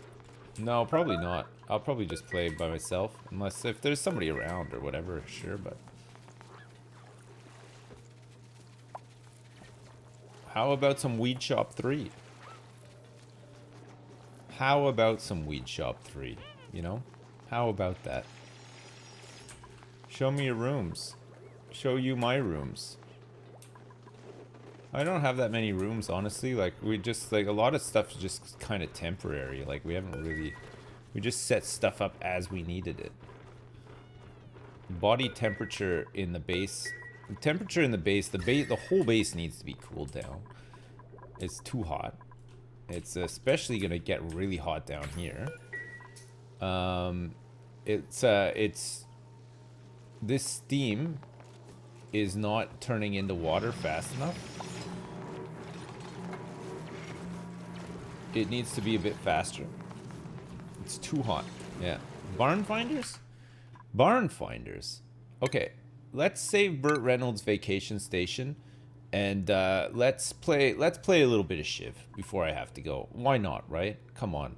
No, probably not. I'll probably just play by myself. Unless if there's somebody around or whatever, sure, but... How about some Weed Shop 3? How about some Weed Shop 3? You know? How about that? Show me your rooms. Show you my rooms. I don't have that many rooms, honestly. Like, we just, like, a lot of stuff is just kind of temporary. Like, we haven't really... We just set stuff up as we needed it. Body temperature in the base. The temperature in the base, the whole base needs to be cooled down. It's too hot. It's especially gonna get really hot down here. This steam is not turning into water fast enough. It needs to be a bit faster. It's too hot. Yeah. Barn finders? Barn finders. Okay. Let's save Burt Reynolds' Vacation Station. And let's play a little bit of Shiv before I have to go. Why not, right? Come on.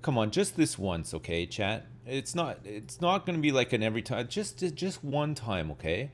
Come on, just this once, okay, chat? It's not gonna be like an every time. Just one time, okay?